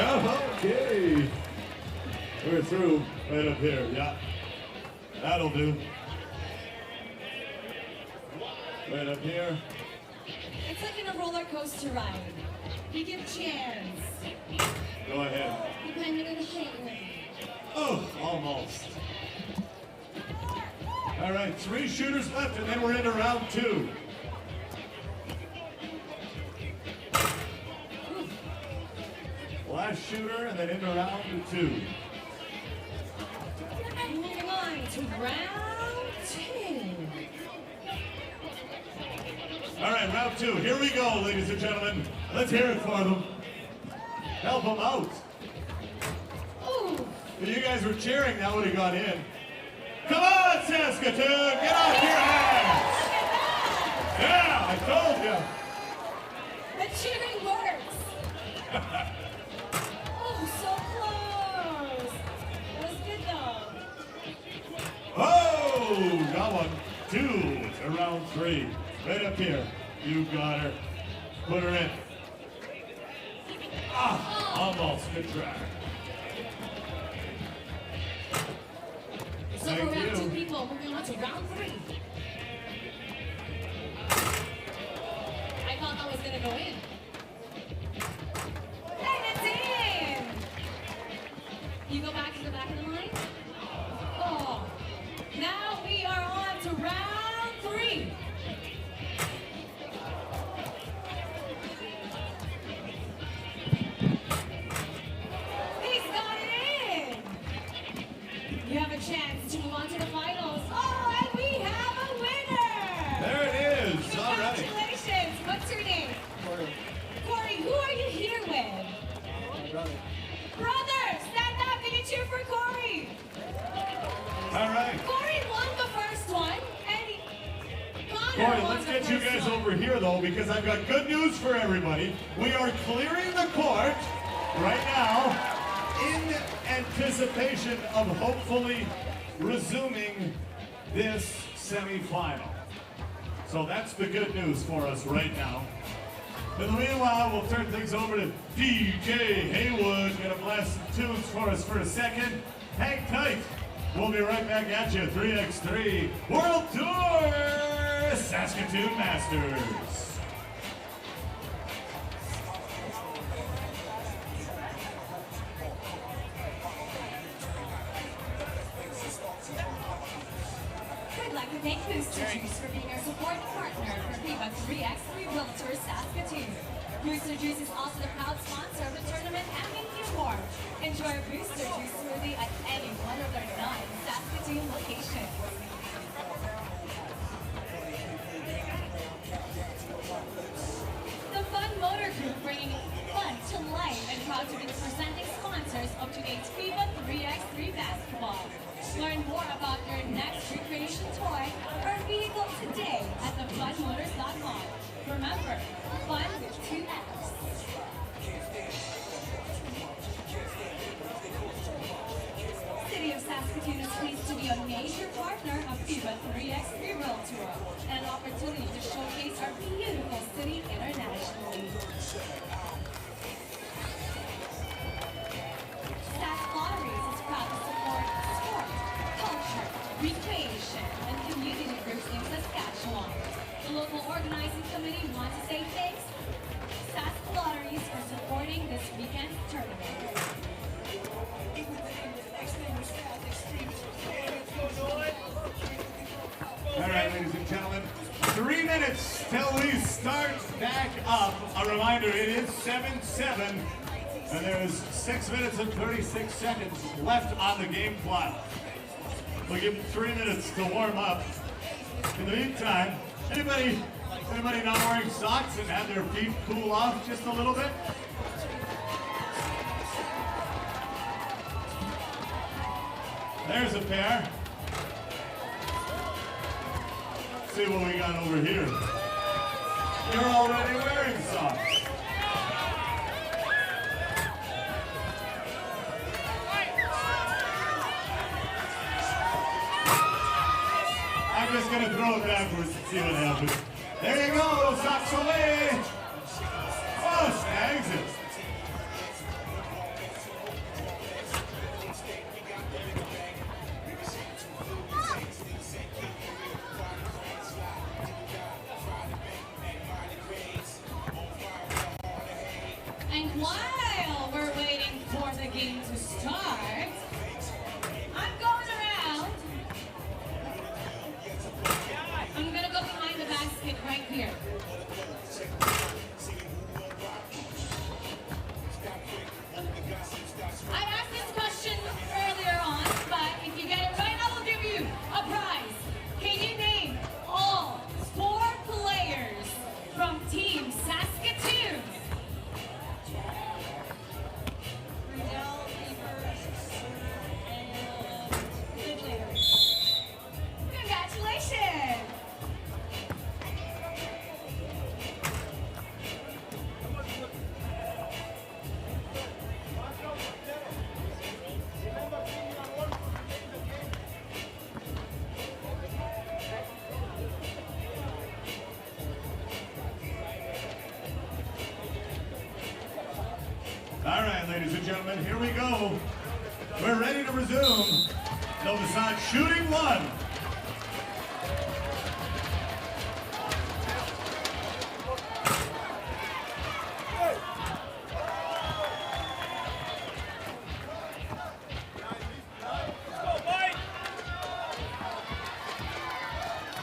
Okay. We're through right up here. Yeah. That'll do. Right up here.
It's like in a roller coaster ride. You give chance.
Go ahead.
Depending on the height limit.
Oh, almost. All right, 3 shooters left, and then we're into round 2. Last shooter, and then into round 2.
Moving on to round 2.
All right, round 2. Here we go, ladies and gentlemen. Let's hear it for them. Help them out.
Ooh.
If you guys were cheering, that would have got in. Come on, Saskatoon! Get off your hands! Yeah, I told you.
The cheering works. Oh, so close. That was good though.
Oh, got one. 2 to round 3. Right up here. You got her. Put her in. Ah, almost. Good try.
So
Thank
for round 2
you.
people, moving on to round 3. I thought that was gonna go in. And it's in! You go back to the back of the line. Oh. Now we are on to round 3. He's got it in! You have a chance to move on to the finals. Oh, and we have a winner!
There it is. All right.
Congratulations! What's your name? Corey, who are you here with? Brother, stand up and cheer for Corey!
All right.
Corey won the first one, and Connor
Corey,
won
let's
the
get you
first
guys
one.
over here, though, because I've got good news for everybody. We are clearing the court right now in anticipation of hopefully resuming this semifinal. So that's the good news for us right now. In the meanwhile, we'll turn things over to DJ Haywood. Gonna blast some tunes for us for a second. Hang tight. We'll be right back at you. 3x3 World Tour Saskatoon Masters.
We'd like to thank Booster Juice for being our support partner for FIBA 3x3 World Tour Saskatoon. Booster Juice is also the proud sponsor of the tournament and many more. Enjoy a Booster Juice smoothie at any one of their Remember, fun with 2 F's. City of Saskatoon is pleased to be a major partner of FIBA 3x3 World Tour and an opportunity to showcase our beautiful city internationally. Sask Lotteries is proud to support sport, culture, recreation, and community groups in Saskatchewan. The local organizing committee wants to say thanks to Sask Lotteries for supporting this weekend's tournament.
All right, ladies and gentlemen, 3 minutes till we start back up. A reminder, it is 7-7, and there's 6 minutes and 36 seconds left on the game clock. We'll give them 3 minutes to warm up. In the meantime, anybody not wearing socks and have their feet cool off just a little bit? There's a pair. See what we got over here. You're already wearing socks. I'm just gonna throw it backwards and see what happens. There you go, socks away. Oh, snags it.
And while we're waiting for the game to start, I'm going around. I'm gonna go behind the basket right here. I asked this question earlier on, but if you get it right, I will give you a prize. Can you name all 4 players from Team Saskatoon? Congratulations!
All right, ladies and gentlemen, here we go. We're ready to resume. Novi Sad shooting 1.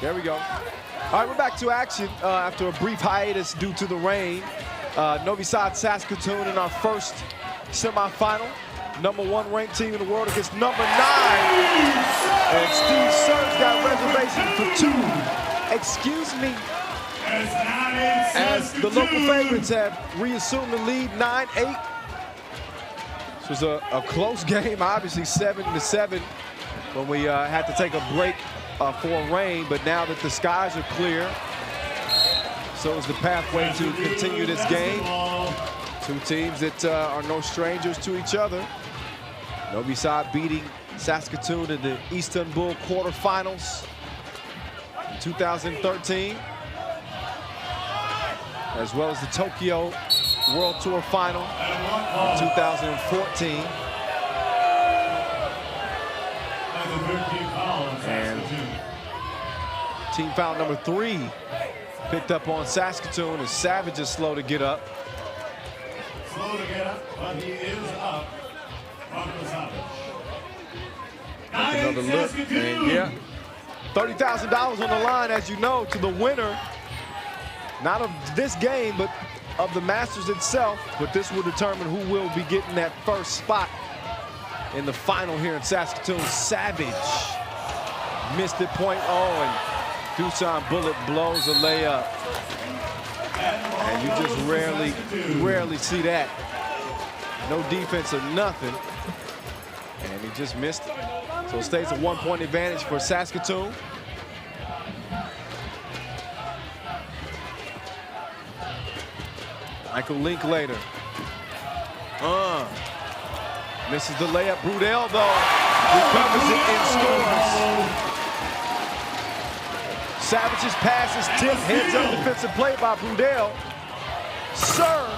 There we go. All right, we're back to action after a brief hiatus due to the rain. Novi Sad Saskatoon in our first semifinal. #1 ranked team in the world against #9. And Steve Serge got reservations for 2. Excuse me. As the local favorites have reassumed the lead 9-8. This was a close game, obviously 7-7 when we had to take a break for rain, but now that the skies are clear, so is the pathway to continue this game. 2 teams that are no strangers to each other. Novi Sad beating Saskatoon in the Istanbul quarterfinals in 2013, as well as the Tokyo World Tour final in 2014. And team foul number 3 picked up on Saskatoon, and Savage is slow to get up.
Slow to get up, but he is up.
Another look, and yeah, $30,000 on the line, as you know, to the winner, not of this game, but of the Masters itself. But this will determine who will be getting that first spot in the final here in Saskatoon. Savage missed it, .0, and Dusan Bullet blows a layup. And you just rarely see that. No defense or nothing. And he just missed it. So it stays a 1-point advantage for Saskatoon. Michael Linklater. Misses the layup. Brudell, though, recovers it and scores. Savage's pass is tipped. Heads up defensive play by Brudell. Sir,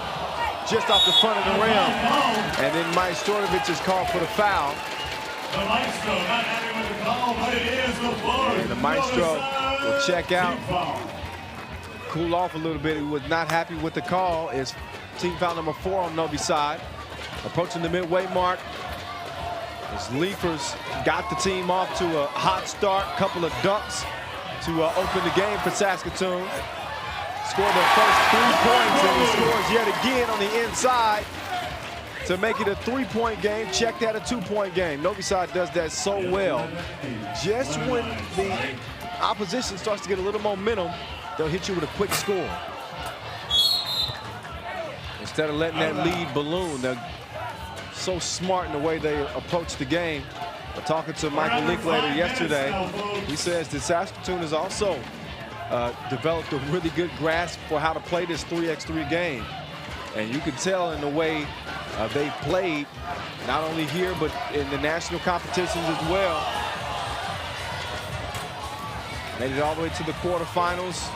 just off the front of the rim. And then Majstorovic is called for the foul.
The Maestro not happy with the call, but it is the floor.
And the Maestro will check out. Cool off a little bit. He was not happy with the call. It's team foul number 4 on Novi Sad. Approaching the midway mark. As Leafers got the team off to a hot start. Couple of dunks to open the game for Saskatoon. Scored their first 3 points, and he scores yet again on the inside to make it a 3-point game. Check that, a 2-point game. Novi Sad does that so well. Just when the opposition starts to get a little momentum, they'll hit you with a quick score. Instead of letting that lead balloon, they're so smart in the way they approach the game. But talking to Michael Linklater yesterday, he says that Saskatoon has also developed a really good grasp for how to play this 3x3 game. And you can tell in the way they've played, not only here, but in the national competitions as well. Made it all the way to the quarterfinals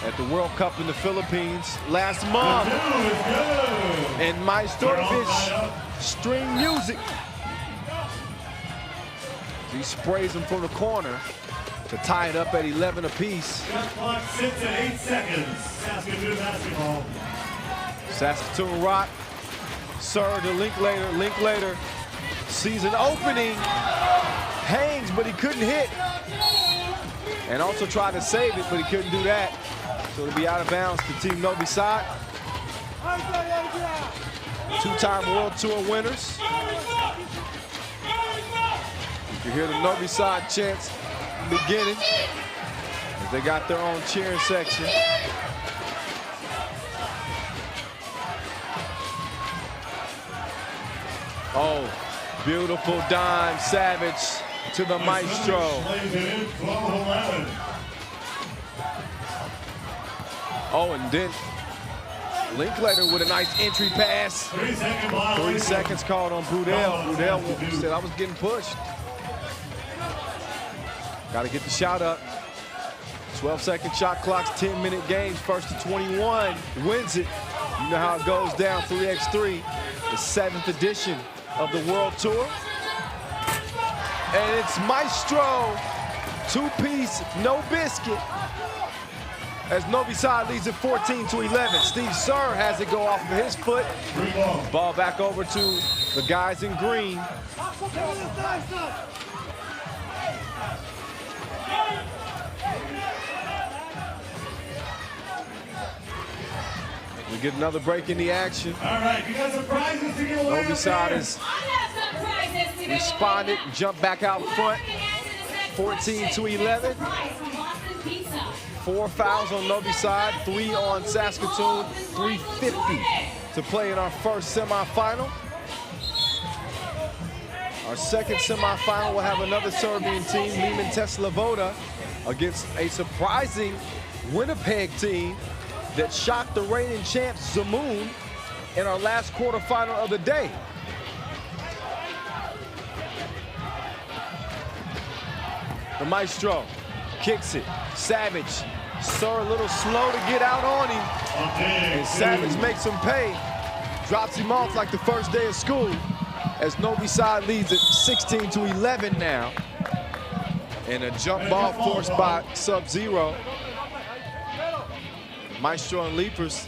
at the World Cup in the Philippines last month. And Majstorovic, string music. He sprays them from the corner to tie it up at 11 apiece.
Shot clock sits at 8 seconds. Saskatoon basketball.
Saskatoon rock. Sir to Linklater. Linklater sees an opening. Hangs, but he couldn't hit. And also tried to save it, but he couldn't do that. So it'll be out of bounds to Team Novi Sad. 2-time World Tour winners. You hear the Novi Sad chants beginning as they got their own cheering section. Oh, beautiful dime, Savage to the Maestro. Oh, and then Linklater with a nice entry pass. 3 seconds called on Brudell. Brudell said, I was getting pushed. Got to get the shot up. 12-second shot clocks, 10-minute games, first to 21. Wins it. You know how it goes down, 3x3. The 7th edition of the World Tour. And it's Maestro, 2-piece, no biscuit, as Novi Sad leads it 14-11. Steve Sir has it go off of his foot. Ball back over to the guys in green. We get another break in the action.
All right, you got some prizes to give away.
Novi Sad has responded and jumped back out front. 14-11. 4 fouls on Novi Sad, 3 on Saskatoon, 3:50 to play in our first semifinal. Our second semifinal will have another Serbian team, Liman SRB, against a surprising Winnipeg team that shocked the reigning champs, Zemun, in our last quarterfinal of the day. The Maestro kicks it. Savage, Sir a little slow to get out on him. And Savage makes him pay. Drops him off like the first day of school as Novi Sad leads it 16-11 now. And a jump ball forced by Sub-Zero. Maestro and Leapers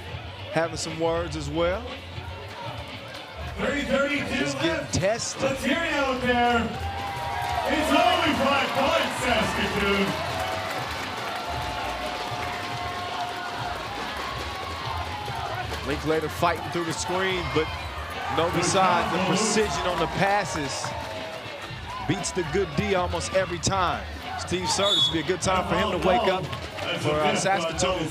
having some words as well.
3:32
Just getting tested.
Let's hear you out there. It's only 5 points, Saskatoon.
Linklater fighting through the screen, but Novi Sad, the precision on the passes beats the good D almost every time. Steve Sir, this would be a good time for him to wake up for Saskatoon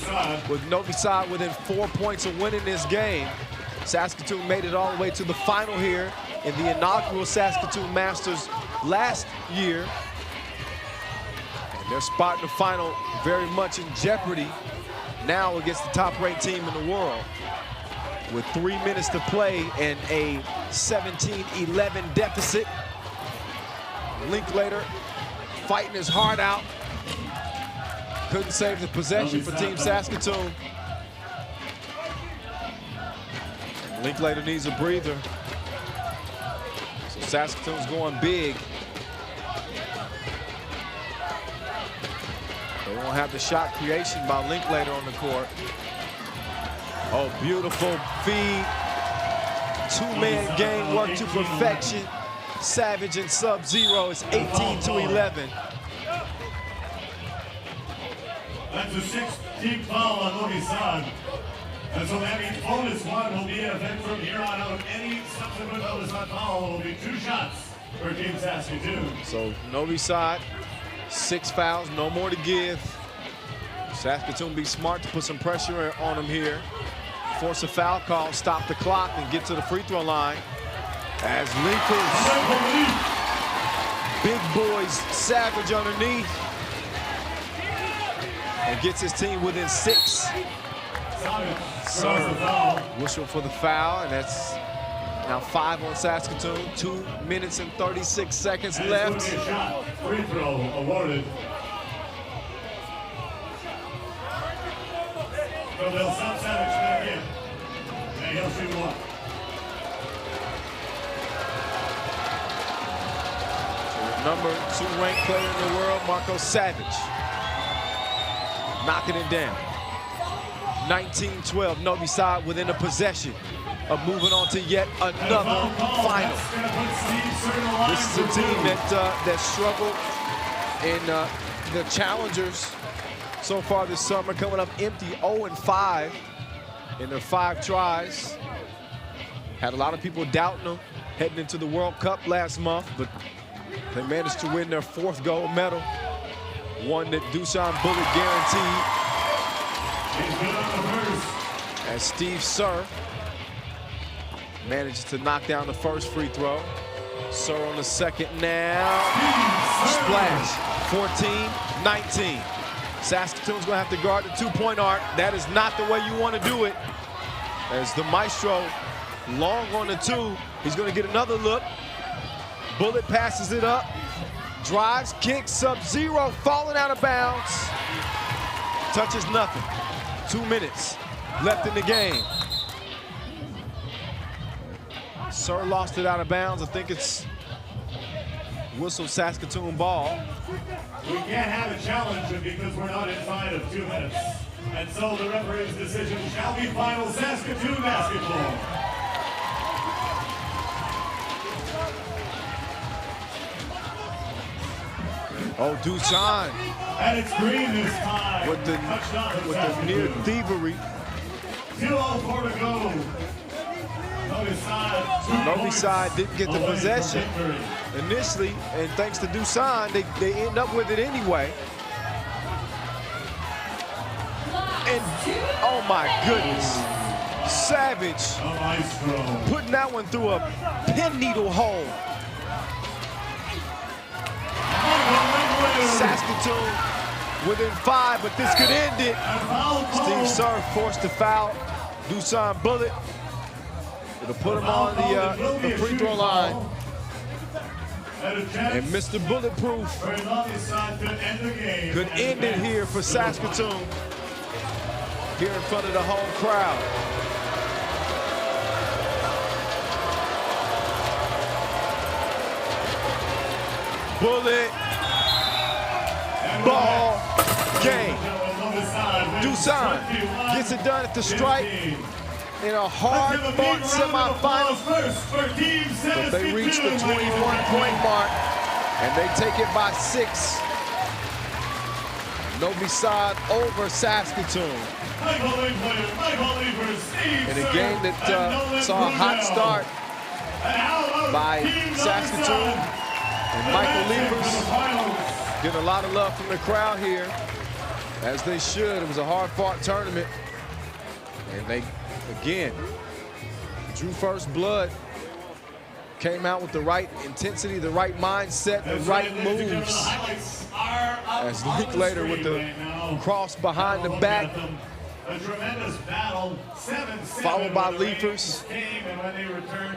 with Novi Sad within 4 points of winning this game. Saskatoon made it all the way to the final here in the inaugural Saskatoon Masters last year. And their spot in the final very much in jeopardy now against the top-ranked team in the world. with 3 minutes to play and a 17-11 deficit. Linklater fighting his heart out. Couldn't save the possession for Team Saskatoon. Linklater needs a breather. So Saskatoon's going big. They won't have the shot creation by Linklater on the court. Oh, beautiful feed. Two-man game work to perfection. Savage and Sub-Zero is 18-11.
That's a 6th foul on Novi Sad. And so that means bonus one will be in effect from here on out. Any subsequent Novi Sad foul will be 2 shots for Team Saskatoon.
So Novi Sad, 6 fouls, no more to give. Saskatoon be smart to put some pressure on them here. Force a foul call, stop the clock, and get to the free throw line. As Linkers, big boys, Savage underneath. And gets his team within 6. Serve, whistle for the foul, and that's now 5 on Saskatoon. 2 minutes and 36 seconds left.
Free throw awarded. So they'll sub Savage back in. And he'll shoot 1.
Number 2 ranked player in the world, Marco Savage. Knocking it down. 19-12, Novi Sad within a possession of moving on to yet another final. This is a team that struggled in the challengers so far this summer, coming up empty 0-5 in their 5 tries. Had a lot of people doubting them heading into the World Cup last month, but they managed to win their 4th gold medal, one that Dusan Bullet guaranteed. As Steve Sir manages to knock down the first free throw. Sir on the second now. Splash, 14-19. Saskatoon's gonna have to guard the 2-point arc. That is not the way you wanna do it. As the Maestro long on the 2, he's gonna get another look. Bullet passes it up, drives, kicks, Sub-Zero falling out of bounds. Touches nothing. 2 minutes left in the game. Sir lost it out of bounds. I think it's whistle Saskatoon ball.
We can't have a challenge because we're not inside of 2 minutes. And so the referee's decision shall be final Saskatoon basketball.
Oh, Dusan.
And it's green this time.
With the near thievery.
2:04 to go.
Novi Sad didn't get the possession initially, and thanks to Dusan, they end up with it anyway. And oh my goodness, Savage putting that one through a pin needle hole. Saskatoon within 5, but this could end it. Steve Sir forced the foul. Dusan Bullet. It'll put him on the free throw line. And Mr. Bulletproof could end it here for Saskatoon, here in front of the home crowd. Bullet, ball, game. Dusan gets it done at the stripe in a hard-fought semifinal. But they reach the 21-point mark, and they take it by 6. Novi Sad over Saskatoon. In a game that saw a hot start by Saskatoon, and Michael Lievers getting a lot of love from the crowd here, as they should. It was a hard-fought tournament, and they, again, drew first blood, came out with the right intensity, the right mindset, the right moves. As Linklater with the cross behind the back,
A tremendous battle, 7-7
followed by Leafers.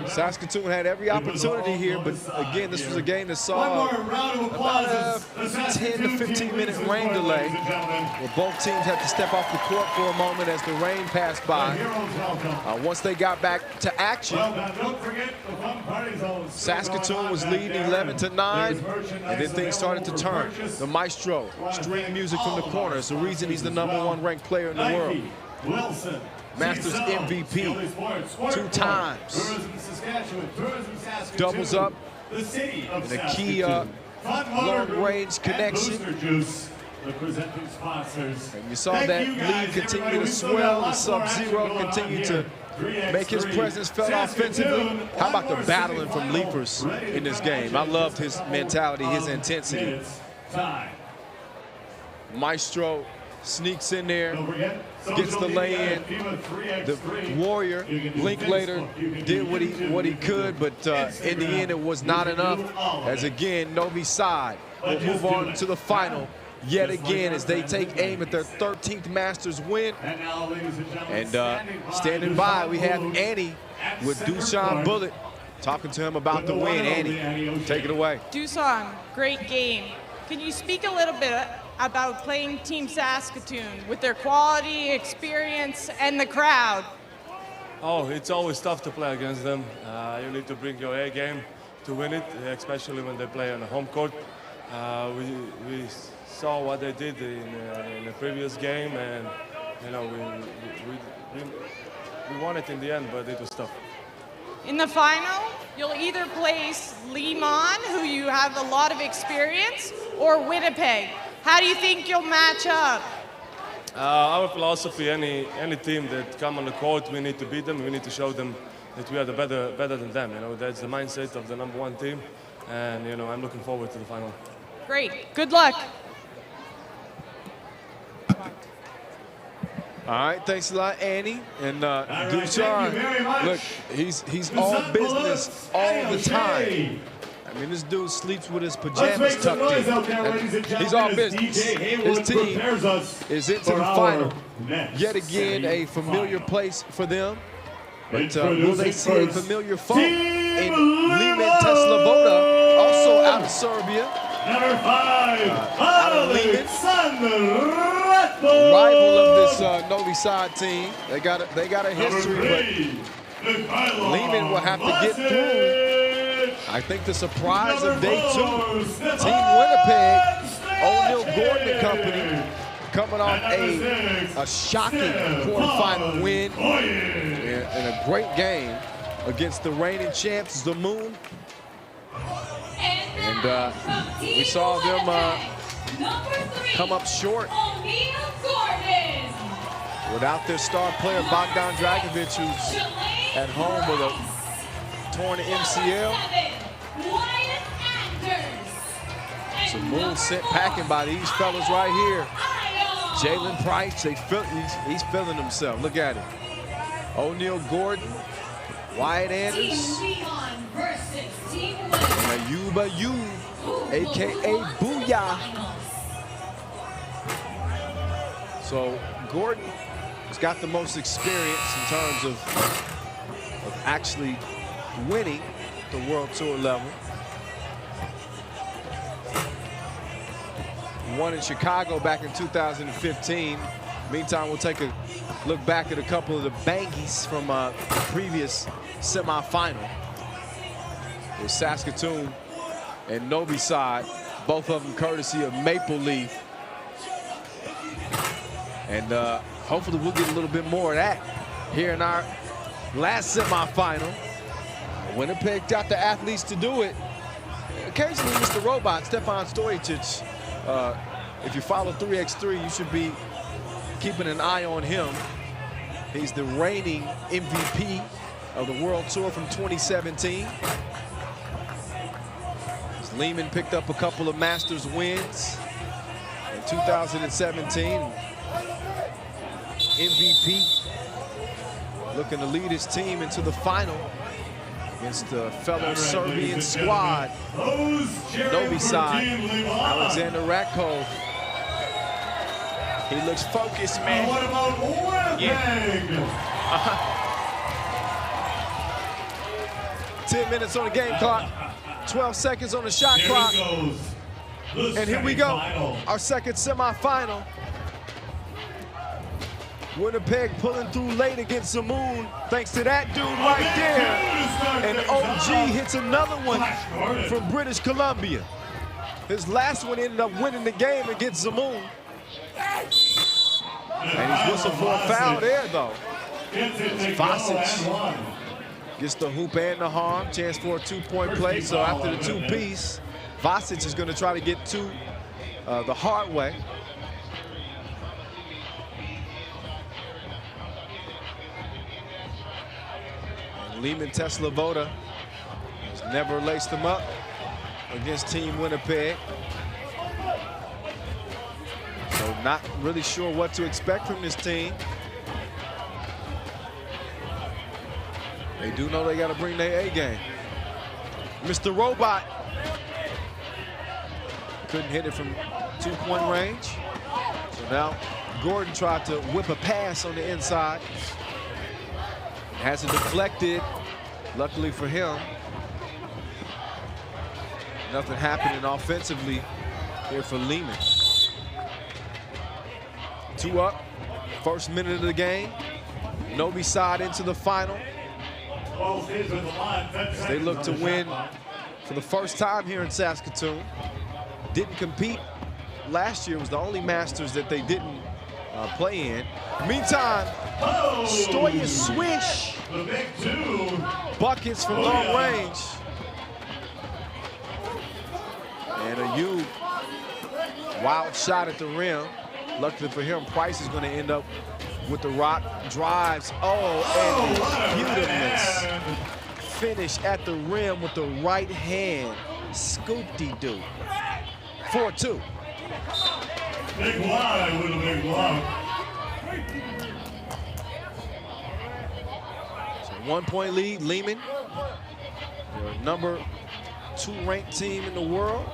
Saskatoon had every opportunity here, but again, this was a game that saw about a 10 to 15 minute rain delay, where both teams had to step off the court for a moment as the rain passed by. Once they got back to action, Saskatoon was leading 11-9, and then things started to turn. The maestro, string music from the corner, is the reason he's the #1 ranked player in the world. Masters MVP 2 times. Doubles up and a key long-range connection. And you saw that lead continue to swell, and Sub-Zero continue to make his presence felt offensively. How about the battling from Leafers in this game? I loved his mentality, his intensity. Maestro sneaks in there, gets the lay-in. The Warrior, Linklater, did what he could, but in the end it was not enough, as again Novi Sad will move on to the final yet again as they take aim at their 13th Masters win. And standing by, we have Annie with Dushan Bullet talking to him about the win. Annie, take it away.
Dushan, great game. Can you speak a little bit about playing Team Saskatoon with their quality, experience, and the crowd?
Oh, it's always tough to play against them. You need to bring your A game to win it, especially when they play on the home court. We saw what they did in the previous game, and you know we won it in the end, but it was tough.
In the final, you'll either place Liman, who you have a lot of experience, or Winnipeg. How do you think you'll match up?
Our philosophy, any team that come on the court, we need to beat them. We need to show them that we are better than them. You know, that's the mindset of the #1 team, and you know, I'm looking forward to the final.
Great. Good luck.
All right, thanks a lot, Annie. And Dushan, look, he's all
Dushan
business all the time. I mean, this dude sleeps with his pajamas tucked in. He's all business. His team is into the final. Yet again, a familiar place for them. But will they see a familiar foe in Liman SRB, also out of Serbia?
Number 5,
out of Liman.
Alexander,
rival of this Novi Sad team. They got a history, but Liman will have to get through. I think the surprise of day 2, Team Winnipeg, O'Neal Gordon and company, coming off a shocking quarterfinal win in a great game against the reigning champs, Zemun. And we saw them come up short without their star player Bogdan Dragovic, who's at home with a torn MCL. Zemun sent packing by these fellas right here. Jalen Price, he's feeling himself. Look at him. O'Neal Gordon, Wyatt Anders, and Ayuba Yu, a.k.a. Booyah. So Gordon has got the most experience in terms of actually winning the World Tour level. Won in Chicago back in 2015. Meantime, we'll take a look back at a couple of the bangies from the previous semifinal. It was Saskatoon and Novi Sad, both of them courtesy of Maple Leaf. And hopefully we'll get a little bit more of that here in our last semifinal. Winnipeg got the athletes to do it. Occasionally, Mr. Robot, Stefan Stojacic, if you follow 3x3, you should be keeping an eye on him. He's the reigning MVP of the World Tour from 2017. Liman picked up a couple of Masters wins in 2017. MVP looking to lead his team into the final against the fellow Serbian squad, Novi Sad, Alexander Ratkov. He looks focused, man.
What about Winnipeg?
10 minutes on the game clock, 12 seconds on the shot clock. And here we go, our second semifinal. Winnipeg pulling through late against Zemun, thanks to that dude right there. And OG hits another one from British Columbia. His last one ended up winning the game against Zemun. And he's whistled for a foul there, though. Vasic gets the hoop and the harm, chance for a two-point play. So after the two-piece, Vasic is going to try to get two the hard way. And Liman Voda has never laced them up against Team Winnipeg. So not really sure what to expect from this team. They do know they got to bring their A game. Mr. Robot couldn't hit it from two-point range. So now Gordon tried to whip a pass on the inside. Has it deflected, luckily for him. Nothing happening offensively here for Liman. 2 up, first minute of the game. Novi Sad into the final. As they look to win for the first time here in Saskatoon. Didn't compete last year. It was the only Masters that they didn't play in. Meantime, Stoya swish. Buckets from long range. And a huge wild shot at the rim. Luckily for him, Price is going to end up with the rock. Drives. Oh, and beautifulness. Finish at the rim with the right hand. Scoop-de-doo. 4-2.
Big line with a big block.
So 1-point lead, Liman. They're a number 2 ranked team in the world.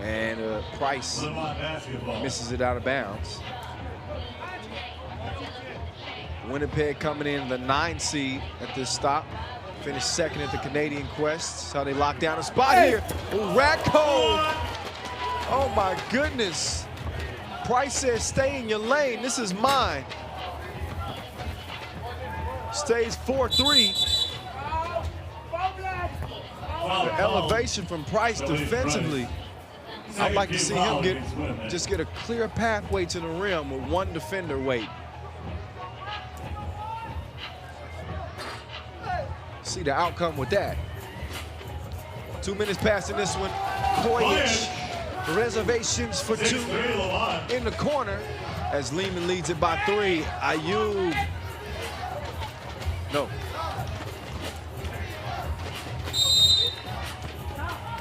And Price misses it out of bounds. Winnipeg coming in the 9 seed at this stop. Finished second at the Canadian Quest. That's how they lock down a spot here. Rat code. Oh my goodness. Price says stay in your lane. This is mine. Stays 4-3. The elevation from Price defensively. I'd like to see him get a clear pathway to the rim with one defender waiting. See the outcome with that. 2 minutes passing this one. Koyic, reservations for 2 in the corner as Liman leads it by 3. Ayub. No.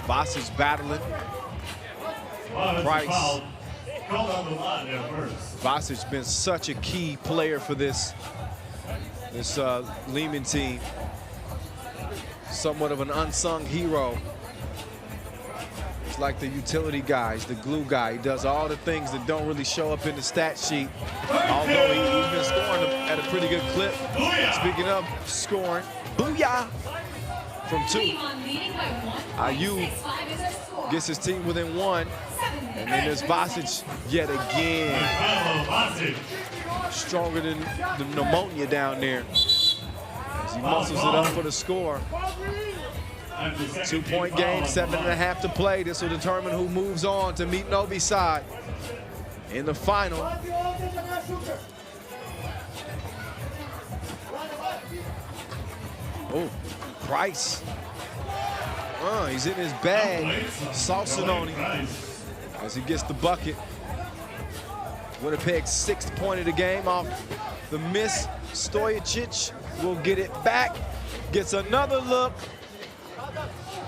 Vasic battling. Price. Vasic's been such a key player for this Liman team. Somewhat of an unsung hero. He's like the utility guy, he's the glue guy. He does all the things that don't really show up in the stat sheet. Although he's been scoring at a pretty good clip. Speaking of scoring, booyah! From 2. Ayub gets his team within 1. And then there's Vasic yet again. Stronger than the pneumonia down there. As he muscles it up for the score. 2-point game, 7.5 to play. This will determine who moves on to meet Novi Sad in the final. Oh, Price. He's in his bag, saucing on him as he gets the bucket. Winnipeg's 6th point of the game off the miss. Stojacic will get it back, gets another look,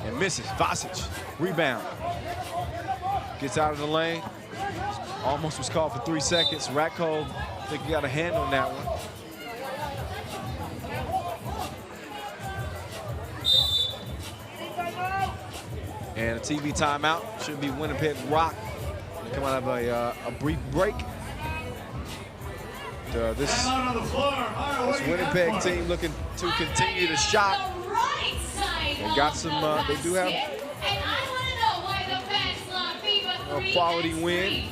and misses. Vasic, rebound. Gets out of the lane. Almost was called for 3 seconds. Ratko, I think he got a hand on that one. And a TV timeout should be Winnipeg Rock. They come out of a brief break. This Winnipeg team looking to continue to shot. They got some, they do have a quality win.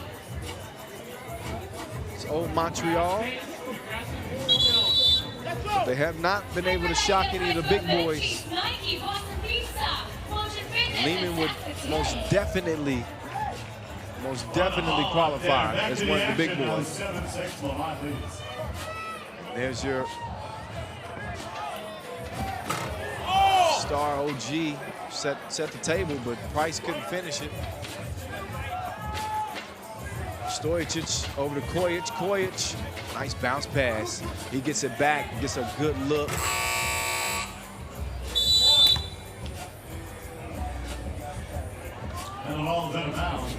It's old Montreal. They have not been able to shock any of the big boys. Liman would most definitely qualify as one of the big boys. There's your star OG set the table, but Price couldn't finish it. Stojicic over to Kojic. Kojic, nice bounce pass. He gets it back, gets a good look.
And the ball's out of bounds.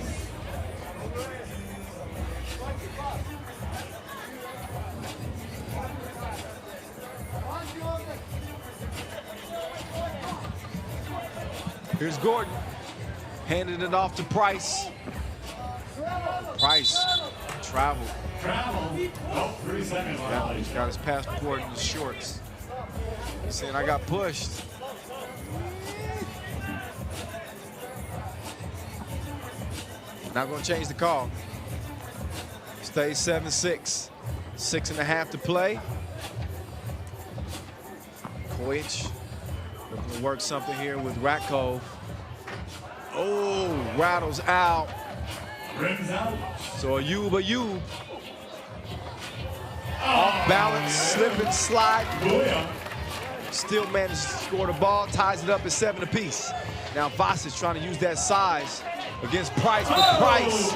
Here's Gordon, handing it off to Price. Price traveled.
Oh, 3 seconds.
He's got his passport in his shorts. He's saying, I got pushed. Not going to change the call. Stays 7-6. 6.5 to play. Kojic looking to work something here with Ratkov. Oh, rattles out.
Rims out.
So a Ayub. Off balance, slip and slide. Still manages to score the ball, ties it up at 7 apiece. Now Vasic trying to use that size against Price, but Price,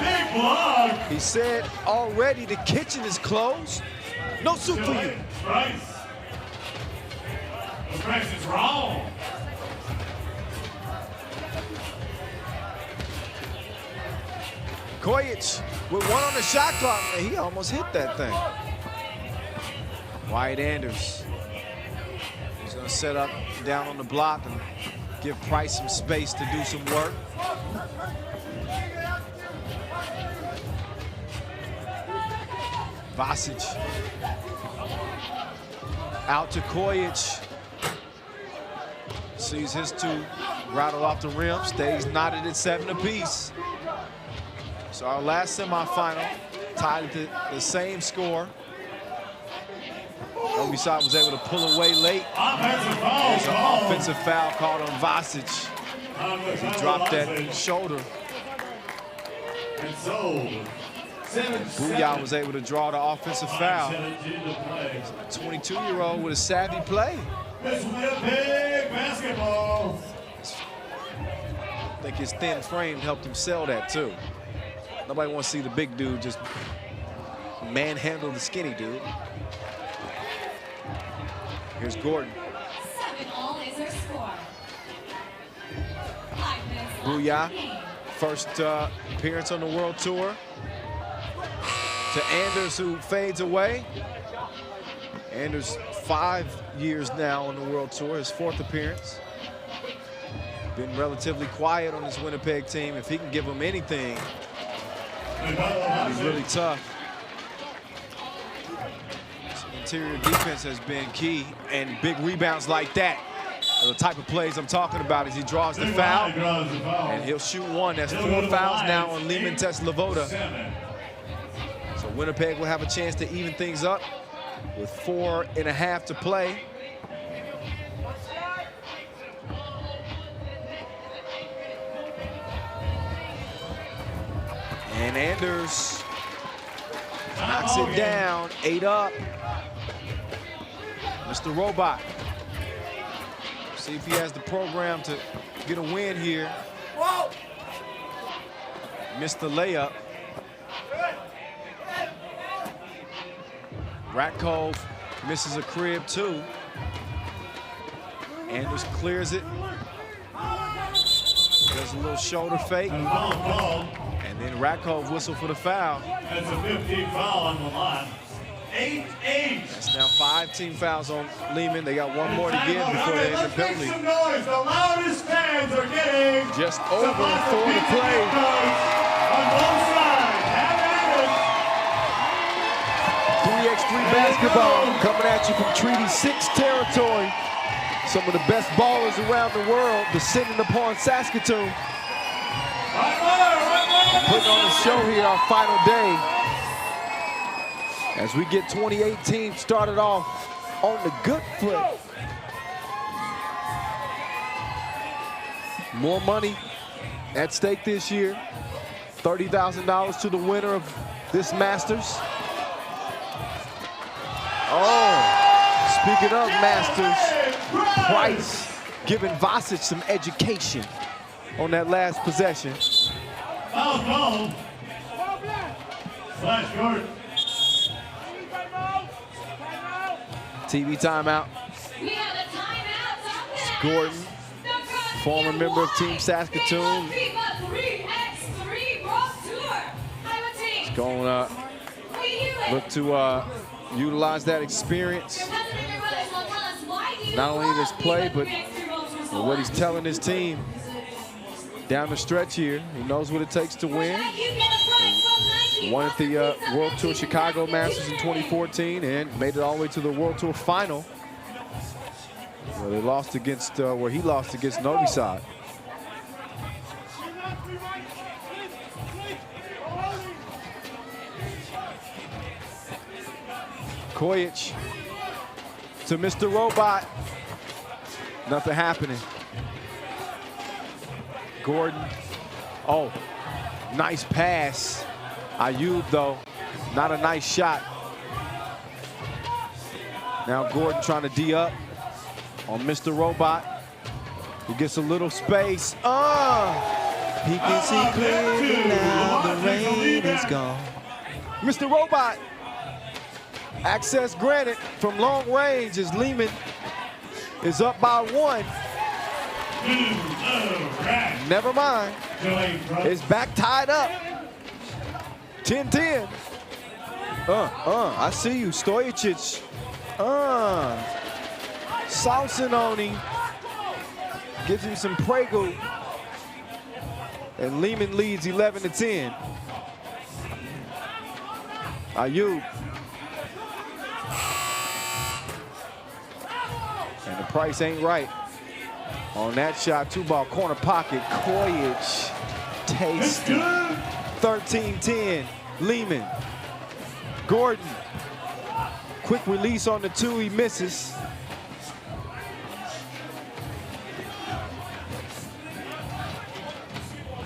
he said already the kitchen is closed. No soup for you.
Price. The Price is wrong.
Kojic with one on the shot clock, and he almost hit that thing. Wyatt Anders. He's gonna set up down on the block and give Price some space to do some work. Vasic out to Kojic. Sees his two rattle off the rim, stays knotted at 7 apiece. So our last semifinal tied at the same score. Novi Sad was able to pull away late. There's an offensive foul called on Vasic as he dropped that shoulder.
And so,
Booyah was able to draw the offensive foul. 22-year-old with a savvy play.
This will be a big basketball.
I think his thin frame helped him sell that too. Nobody wants to see the big dude just manhandle the skinny dude. Here's Gordon.
7-all is our score.
Booyah, first appearance on the World Tour. To Anders, who fades away. Anders, 5 years now on the World Tour, his 4th appearance. Been relatively quiet on this Winnipeg team. If he can give them anything, it'll be really tough. Interior defense has been key, and big rebounds like that are the type of plays I'm talking about as he draws the foul. And he'll shoot one. That's 4 fouls now on Liman Teslevoda. So Winnipeg will have a chance to even things up with 4.5 to play. And Anders knocks it down, 8 up. Mr. Robot. See if he has the program to get a win here. Whoa! Missed the layup. Ratkov misses a crib too. Anders clears it. Does a little shoulder fake. And then Ratkov whistle for the foul.
That's a 15 foul on the line. 8-8.
It's now 5 team fouls on Liman. They got one more to give before they end the
Let's make
penalty.
some noise. The loudest fans are getting
Just over 4 to play.
on both sides. Have at it.
3x3 basketball coming at you from Treaty 6 territory. Some of the best ballers around the world descending upon Saskatoon. Putting on a show here our final day. As we get 2018 started off on the good foot. More money at stake this year. $30,000 to the winner of this Masters. Oh, speaking of Masters, Price giving Vasic some education on that last possession.
Foul call. Flash guard.
TV timeout.
We have a timeout.
It's Gordon, former member of Team Saskatoon.
FIBA 3x3 World Tour. Iowa team.
He's going to look to utilize that experience, not only in his play, but what he's telling his team down the stretch here. He knows what it takes to win. He won at the World Tour Chicago Masters in 2014 and made it all the way to the World Tour final, where they lost against, where he lost against Novi Sad. Kojic to Mr. Robot. Nothing happening. Gordon. Oh, nice pass. Ayub, though, not a nice shot. Now Gordon trying to D up on Mr. Robot. He gets a little space.
He can see clearly now, the rain is gone.
Mr. Robot. Access granted from long range as Liman is up by 1. Never mind. It's back tied up. 10-10. I see you, Stojicic. Saucing on him. Gives him some Prego. And Liman leads 11-10. Ayub. And the price ain't right on that shot. 2-ball corner pocket. Kojic. Tasty. 13-10. Liman. Gordon. Quick release on the 2. He misses.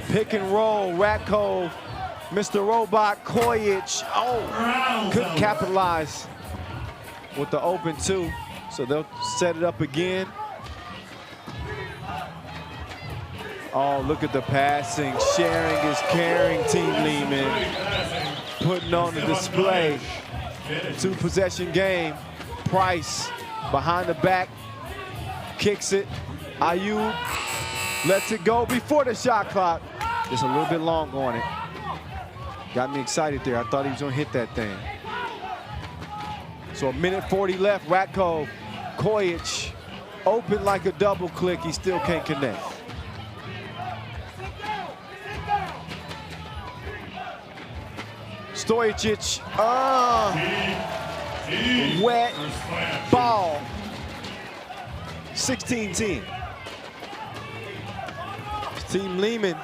Pick and roll. Rat Cove. Mr. Robot. Kojic. Oh, couldn't capitalize with the open 2. So they'll set it up again. Oh, look at the passing. Sharing is caring, Team Liman. Putting on the display. 2-possession game. Price behind the back. Kicks it. Ayub lets it go before the shot clock. Just a little bit long on it. Got me excited there. I thought he was going to hit that thing. So 1:40 left. Ratko. Kojic open like a double click. He still can't connect. Stojicic. Wet ball. 16-10. Team Liman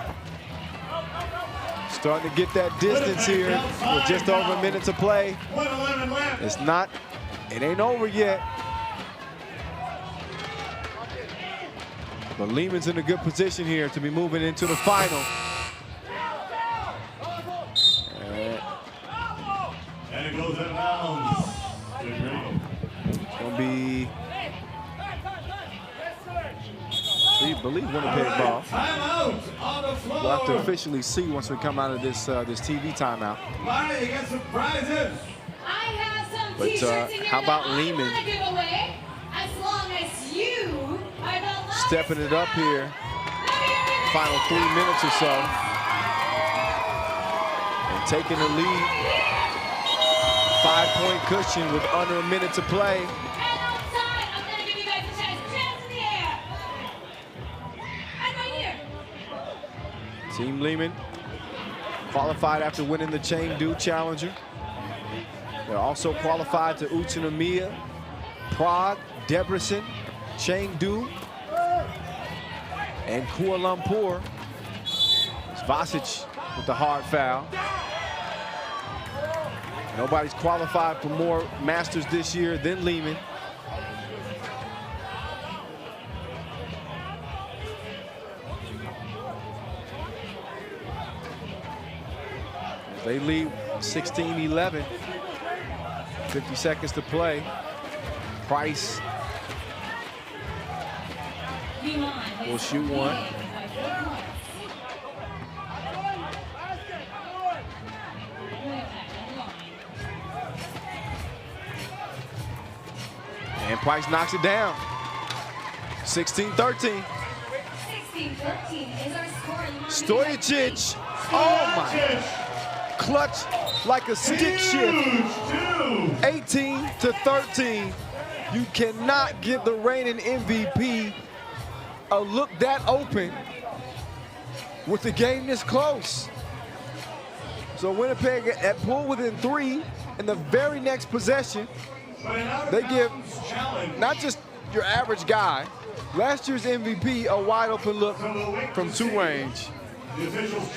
starting to get that distance here with just over a minute to play. It's not, it ain't over yet. But Liman's in a good position here to be moving into the final.
And it goes out of bounds.
It's going to be, I believe, Winnipeg ball.
Timeout on the floor.
We'll have to officially see once we come out of this this TV timeout.
Marty, you got some prizes.
I have some
But,
t-shirts in here
how about
that
Liman?
I want to give away, as long as you are the loudest
Stepping it up
crowd.
here.
Let me hear you
Final 3 minutes or so. And taking the lead. 5 5-point cushion with under a minute to play.
And outside, I'm going to give you guys a chance. Hands in the air. And right here.
Team Liman qualified after winning the Chengdu Challenger. They're also qualified to Utsunomiya, Prague, Debrecen, Chengdu, and Kuala Lumpur. It's Vasic with the hard foul. Nobody's qualified for more Masters this year than Liman. They lead 16-11. 50 seconds to play. Price will shoot one. And Price knocks it down. 16-13.
16-13 is our score.
Stojacic. Oh my. Clutch like a stick shift. 18-13. You cannot give the reigning MVP a look that open with the game this close. So Winnipeg at pull within 3 in the very next possession. They give not just your average guy, last year's MVP, a wide open look from 2 range.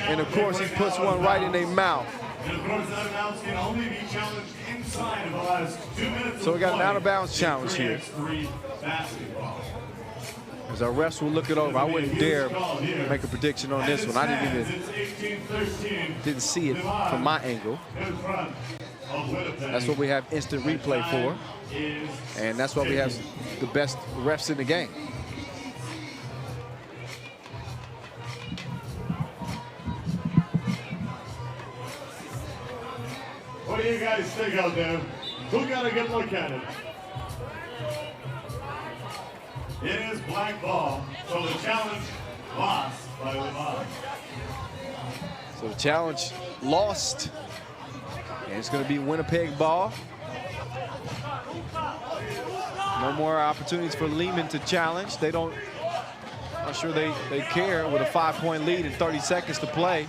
And of course, he puts one right in their mouth. So we got an out of bounds challenge here. As our refs will look it over. I wouldn't dare make a prediction on this one. I didn't see it from my angle. That's what we have instant replay for. And that's why we have the best refs in the game.
What do you guys think out there? Who got a good look at it? It is black ball, so the challenge lost by Liman.
So the challenge lost. And it's going to be Winnipeg ball. No more opportunities for Liman to challenge. They don't, I'm sure they care with a 5-point lead and 30 seconds to play.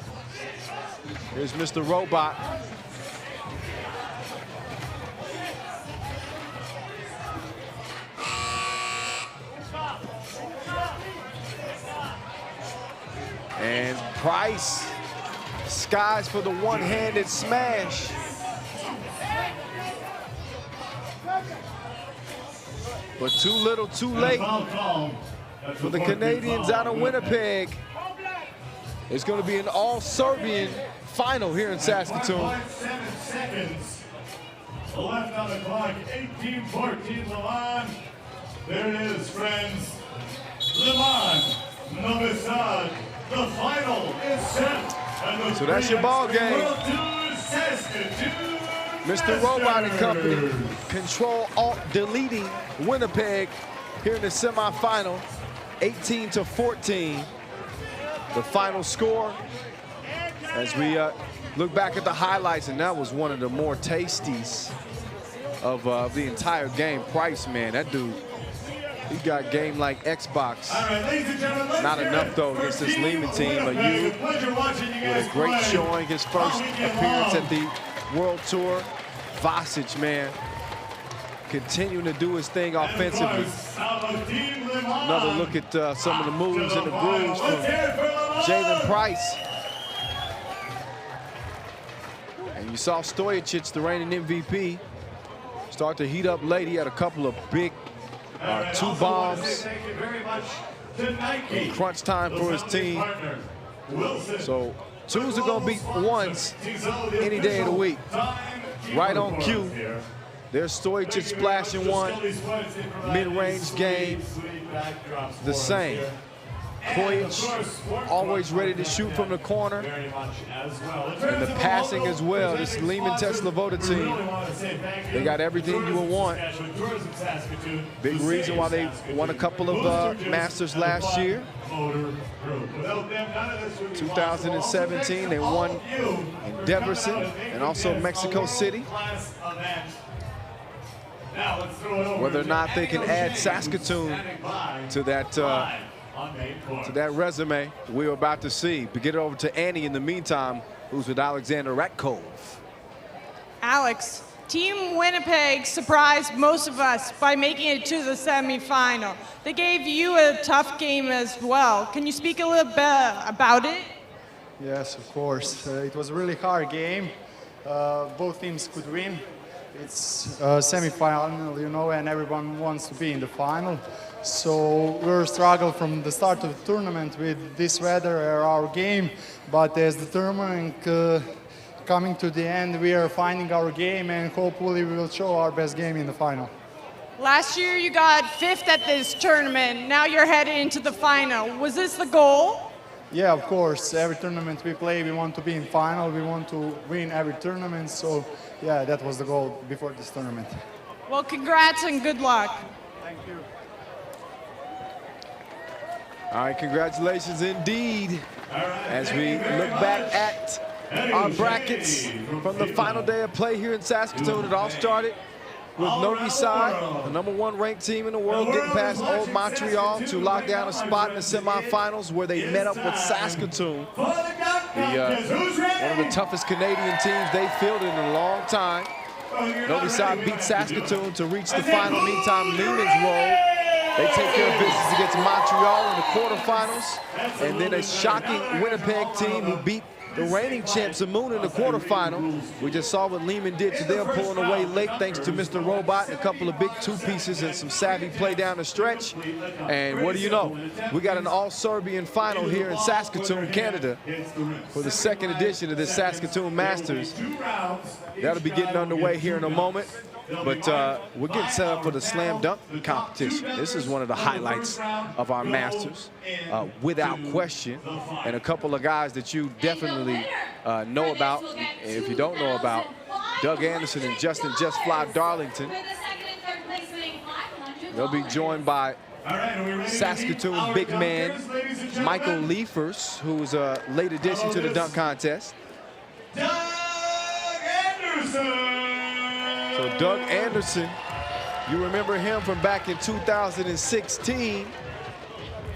Here's Mr. Robot. And Price skies for the one-handed smash. But too little, too late for the Canadians out of Winnipeg. It's going to be an all-Serbian final here in Saskatoon.
5.7 seconds left on the clock. 18-14 Liman. There it is, friends. Liman, Novi Sad. The final is set.
So that's your ball game.
World Tour Saskatoon
Mr. Robot and Company, Control-Alt-Deleting Winnipeg here in the semifinal, 18-14. The final score as we look back at the highlights, and that was one of the more tasties of the entire game. Price, man, that dude, he got game like Xbox. Not enough though against this Liman team. But you with a great showing, his first appearance at the World Tour. Vasic, man, continuing to do his thing offensively. Another look at some of the moves and the grooves from Jalen Price. And you saw Stojacic, the reigning MVP, start to heat up late. He had a couple of big 2 bombs in crunch time for his team. So 2s are going to beat 1s any day of the week. Right on cue. There's Stojacic splashing one. Mid-range game, the same. Kojic, always ready to shoot from the corner.
Very much as well.
And the passing as well. This Liman Tesla-Voda team, they got everything you would want. Big reason why they won a couple of Masters last year. 2017, they won in Deverson and also Mexico City. Whether or not they can add Saskatoon to that resume, we're about to see. But get it over to Annie in the meantime, who's with Alexander Ratkov.
Alex, Team Winnipeg surprised most of us by making it to the semifinal. They gave you a tough game as well. Can you speak a little bit about it?
Yes, of course. It was a really hard game. Both teams could win. It's a semi-final, you know, and everyone wants to be in the final. So we're struggling from the start of the tournament with this weather or our game. But as the tournament coming to the end, we are finding our game, and hopefully we will show our best game in the final.
Last year you got 5th at this tournament. Now you're headed into the final. Was this the goal?
Yeah, of course. Every tournament we play, we want to be in final. We want to win every tournament. So, yeah, that was the goal before this tournament.
Well, congrats and good luck.
Thank you.
All right, congratulations indeed. As we look back at our brackets from the final day of play here in Saskatoon, it all started with Novi Sad, the #1 ranked team in the world, getting past old Montreal to lock down a spot in the semifinals where they met up with Saskatoon, one of the toughest Canadian teams they fielded in a long time. Novi Sad beat Saskatoon to reach the final. Meantime, Liman's roll. They take care of business against Montreal in the quarterfinals, and then a shocking Winnipeg team who beat the reigning champ Zemun in the quarterfinal. We just saw what Liman did to them, pulling away late thanks to Mr. Robot and a couple of big two-pieces and some savvy play down the stretch. And what do you know? We got an all-Serbian final here in Saskatoon, Canada for the second edition of the Saskatoon Masters. That'll be getting underway here in a moment. But we're getting set up for the slam dunk competition. This is one of the highlights of our Masters, without question. And a couple of guys that you definitely know about. And if you don't know about, Doug Anderson and Justin Just Fly Darlington. They'll be joined by Saskatoon big man Michael Liefers, who was a late addition to the dunk contest.
Doug Anderson!
So Doug Anderson, you remember him from back in 2016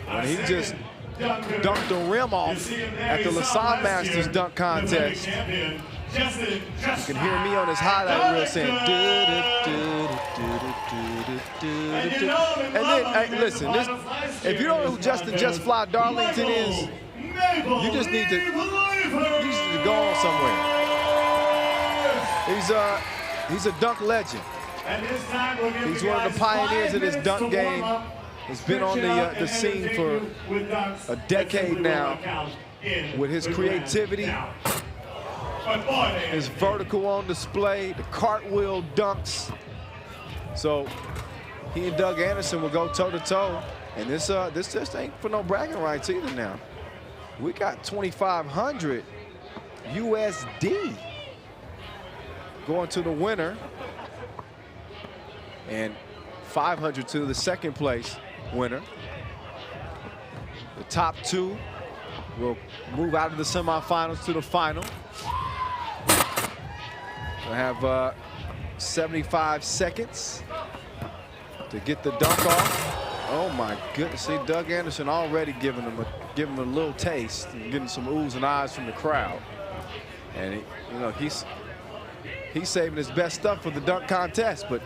when he just dunked the rim off at the Lausanne Masters dunk contest. You can hear me on his highlight reel saying and then, hey, listen, if you don't know who Justin Just Fly Darlington is, you just need to go on somewhere. He's a dunk legend. He's one of the pioneers of this dunk game. He's been on the scene for a decade now with his creativity, his vertical on display, the cartwheel dunks. So he and Doug Anderson will go toe-to-toe. And this just ain't for no bragging rights either now. We got 2,500 USD. Going to the winner, and 500 to the second place winner. The top two will move out of the semifinals to the final. We'll have 75 seconds to get the dunk off. Oh my goodness! See, Doug Anderson already giving him a little taste, and getting some oohs and ahs from the crowd, and he's saving his best stuff for the dunk contest. But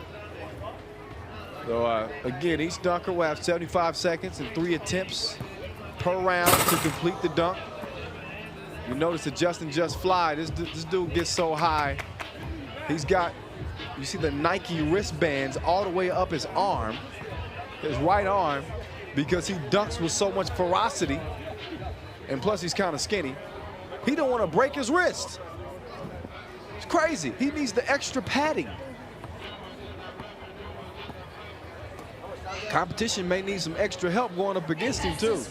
so again, each dunker will have 75 seconds and 3 attempts per round to complete the dunk. You notice that Justin Just Fly, this dude gets so high. He's got, you see the Nike wristbands all the way up his arm, his right arm, because he dunks with so much ferocity, and plus he's kind of skinny. He don't want to break his wrist. Crazy. He needs the extra padding. Competition may need some extra help going up against him too.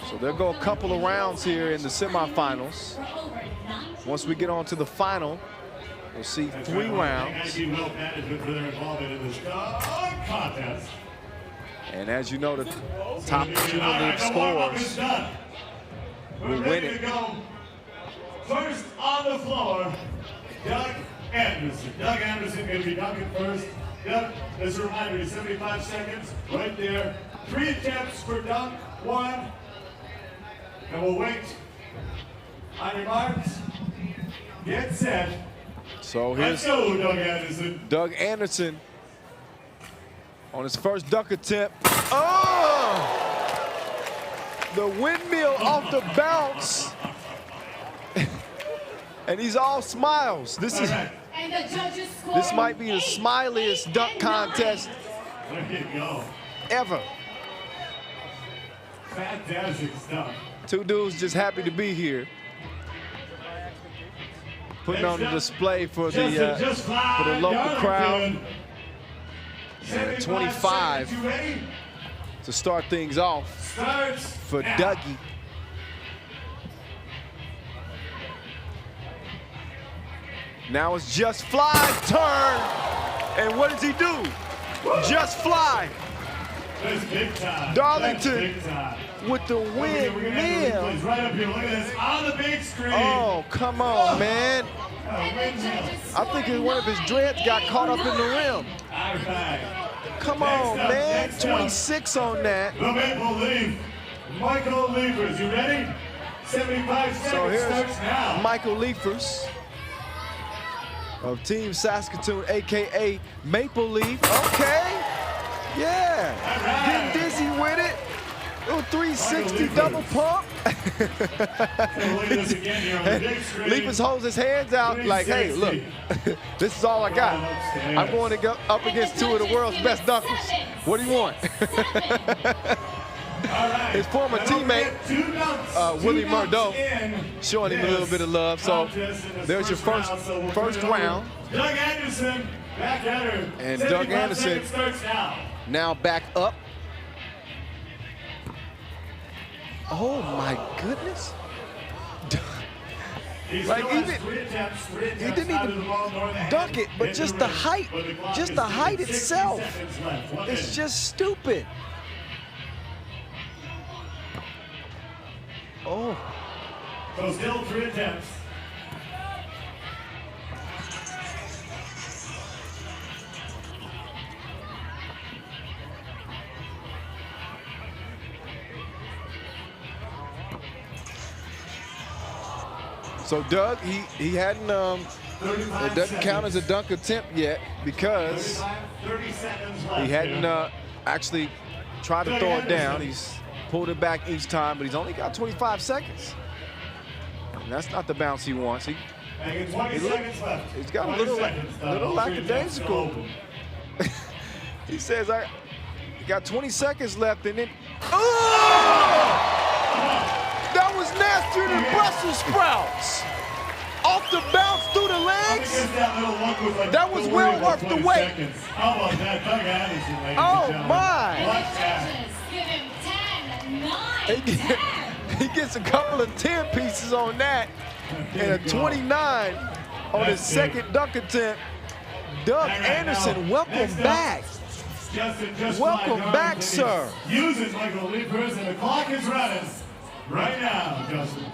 So they'll go a couple of rounds here in the semifinals. Once we get on to the final, we'll see 3 rounds. And as you know, the top cumulative scores will win it.
First on the floor, Doug Anderson. Doug Anderson going to be dunking first. Doug, as a reminder, 75 seconds right there. 3 attempts for dunk, 1. And we'll wait. On your marks, get set.
So here's
Doug Anderson.
Doug Anderson on his first dunk attempt. Oh! The windmill off the bounce. And he's all smiles. This might be the smiliest dunk contest ever.
Fantastic stuff.
2 dudes just happy to be here, putting on a display for the local crowd. And 25 to start things off for Dougie. Now it's Just Fly's turn. And what does he do? Just Fly. Darlington with the windmill.
Right up here, look at this on the big screen.
Oh, come on, man. I think one of his dreads got caught up in the rim. Come on, man. 26 on that.
The Maple Leaf, Michael Leifers. You ready? 75 seconds
So
starts now.
here's Michael Leifers of Team Saskatoon, AKA Maple Leaf. Okay. Yeah. Getting dizzy with it. Little 360 double pump. Leifers holds his hands out like, hey, look, this is all I got. I'm going to go up against 2 of the world's best dunkers. What do you want? His former teammate, Willie Murdo, showing him a little bit of love. So there's your first round.
Doug Anderson back at her.
And Doug Anderson now back up. Oh my goodness. Like he didn't even dunk it, but just the height itself is just stupid. Oh.
So still 3 attempts.
So Doug, he hadn't, it doesn't count as a dunk attempt yet because he hadn't actually tried to throw it down. He's pulled it back each time, but he's only got 25 seconds. And that's not the bounce he wants. He's got a little lackadaisical. He says, I got 20 seconds left, and then, oh! That was nastier than Brussels sprouts. Off the bounce through the legs. That was well worth the wait. Oh my. He gets a couple of 10 pieces on that and a 29 on his second dunk attempt. Doug Anderson, welcome back. Welcome back, sir.
Uses Michael Leifers, and the clock is running right now, Justin.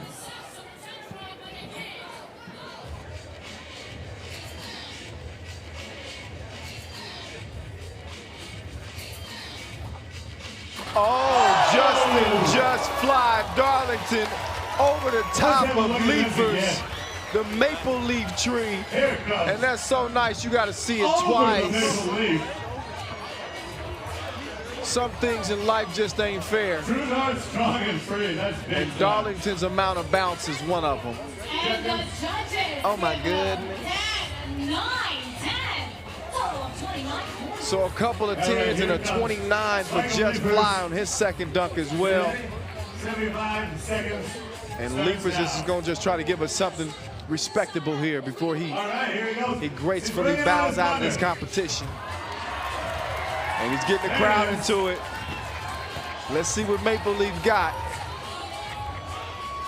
Oh, Justin just fly Darlington over the top of Leifers, the maple leaf tree. And that's so nice, you gotta see it twice. Some things in life just ain't fair. And Darlington's amount of bounce is one of them. Oh my goodness. So a couple of 10s and a 29 for Just Fly on his second dunk as well.
75 seconds.
And Leifers is going to just try to give us something respectable here before he
Here he goes.
gracefully bows out of this competition. And he's getting the crowd into it. Let's see what Maple Leaf got.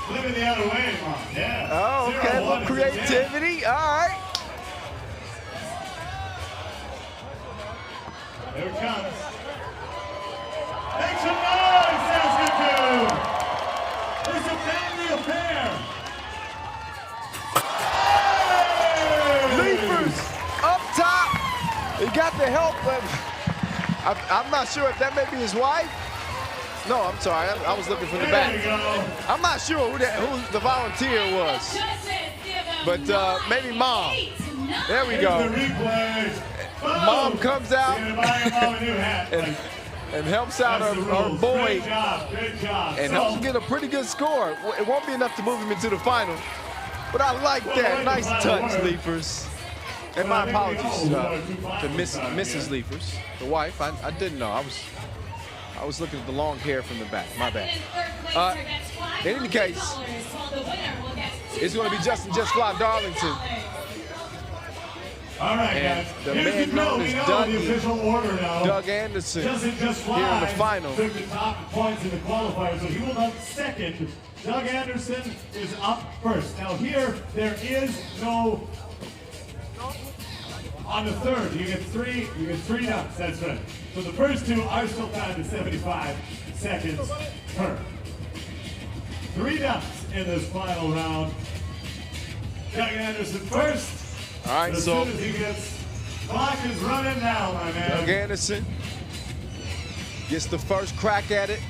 Flipping the other way, Mom. Yeah.
Oh, okay, a little creativity. All right.
Here it comes. Make some noise, Saskatoon! It's a family affair.
Leafers up top. He got the help, but I'm not sure if that may be his wife. No, I'm sorry. I was looking from the back. I'm not sure who the volunteer was, but maybe Mom. There we go. Mom comes out and helps out her boy and helps him get a pretty good score. It won't be enough to move him into the final, but I like that. Nice touch, Leafers. And my apologies to Mrs. Leafers, the wife. I didn't know. I was looking at the long hair from the back. My bad. In any case, it's going to be Justin Just Fly Darlington.
All right,
and
guys.
the
Here's
man known as
Doug
Anderson
Just
here in the final.
Took the top points in the qualifiers, so he will up second. Doug Anderson is up first. Now here, there is no. On the third, you get three dunks. That's right. So the first two are still timed at 75 seconds per. 3 dunks in this final round. Doug Anderson first.
All right,
as
so
soon as he gets, clock is running now, my man.
Doug Anderson gets the first crack at it.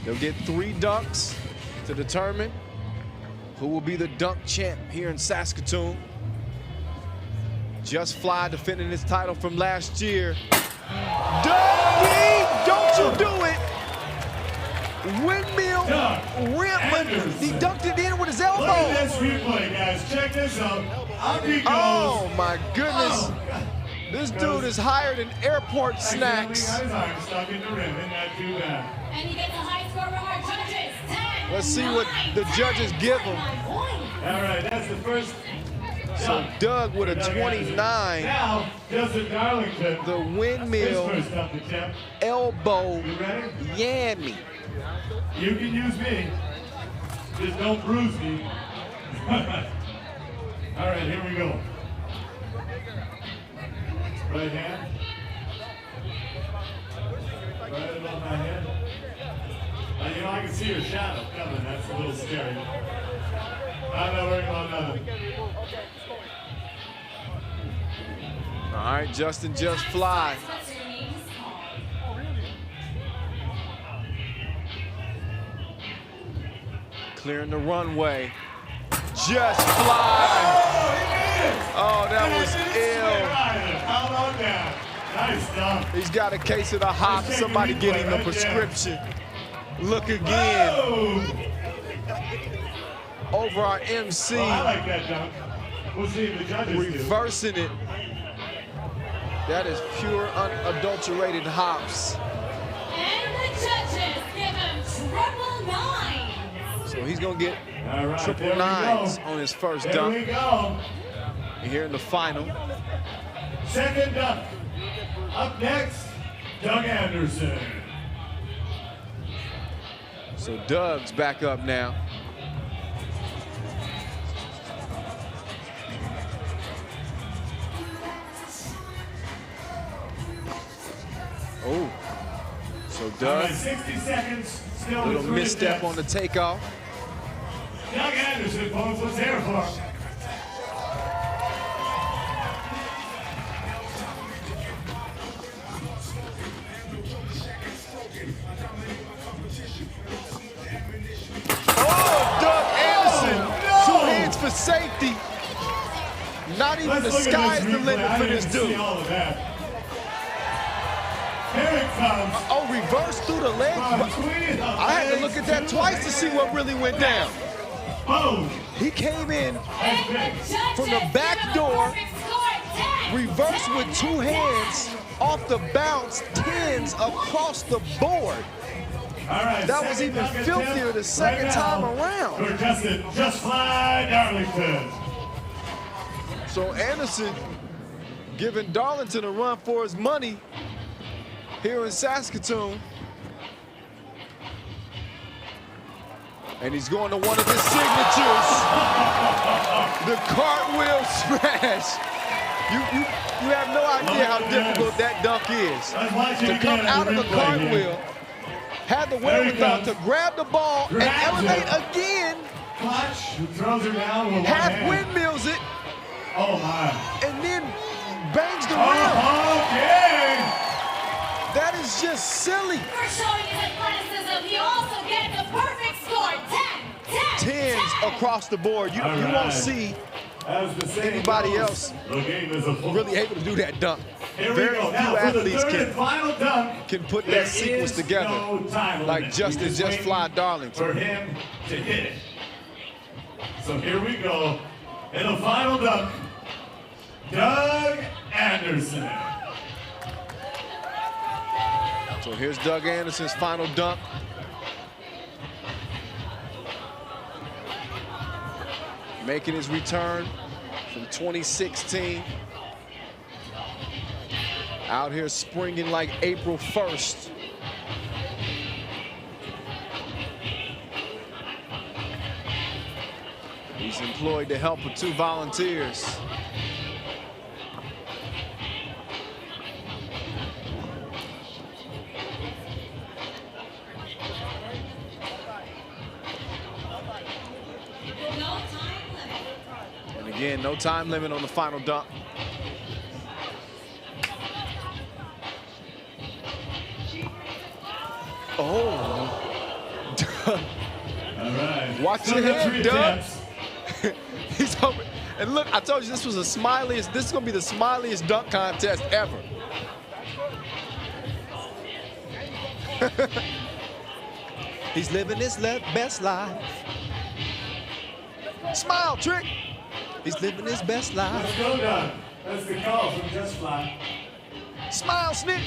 They'll get 3 dunks to determine who will be the dunk champ here in Saskatoon. Just Fly defending his title from last year. Dougie, don't you do it! Windmill, rim, he dunked it in with his elbow.
Look at this replay, guys. Check this out. Up he goes.
Oh my goodness.
Oh.
This dude is higher than airport snacks.
Got his arm stuck in the rim. Isn't that too bad?
And he gets a high score from our judges. 10.
Let's see what the judges give him.
All right, that's the first.
So Doug with a 29.
Now, Justin Darlington.
The windmill
His first dunk attempt.
elbow
You ready?
yammy.
You can use me. Just don't bruise me. All right, here we go. Right hand. Right above my head. You know, I can see your shadow coming. That's a little scary. I'm not worried about nothing.
All right, Justin Just Fly. Clearing the runway. Just Fly. Oh, that was ill.
How about that? Nice stuff.
He's got a case of the hop. Somebody get him a prescription. Look again. Over our MC.
Oh, I like that dunk. We'll see if the judges
reversing it. That is pure, unadulterated hops.
And the judges give him triple 9.
So he's going to get
right,
triple
there we
9s
go.
on his first
There
dunk.
we go.
And here in the final.
Second dunk. Up next, Doug Anderson.
So Doug's back up now. Oh, so Doug,
right, 60 seconds, still
little misstep on the takeoff.
Doug Anderson, folks, let's hear it for him.
Oh, Doug Anderson, 2 hands for safety. Not even the sky's the limit for this dude. Oh, reverse through the legs. I had to look at that twice to see what really went down. He came in from the back door, reverse with 2 hands, off the bounce, 10s across the board. That was even filthier the second time around.
For Justin Just Fly Darlington.
So Anderson giving Darlington a run for his money here in Saskatoon. And he's going to one of his signatures, the cartwheel smash. You have no idea how difficult that dunk is. To come out of a cartwheel, have the wherewithal to grab the ball and elevate again, half windmills it, and then bangs the rim. That is just silly.
For showing his athleticism, he also gets the perfect score, 10.
10s across the board. You won't see anybody else really able to do that dunk. Very few athletes can put that sequence together like Justin Just Fly Darlington.
For him to hit it. So here we go. In the final dunk, Doug Anderson.
So here's Doug Anderson's final dunk. Making his return from 2016. Out here springing like April 1st. He's employed the help of 2 volunteers. And again, no time limit on the final dunk. Oh.
All right.
Watch your head, Doug. He's open. And look, I told you this was the smiliest, this is gonna be the smiliest dunk contest ever. He's living his best life. Smile, Trick. He's living his best life.
Let's go, Doug. That's the call from Just Fly.
Smile, Snick.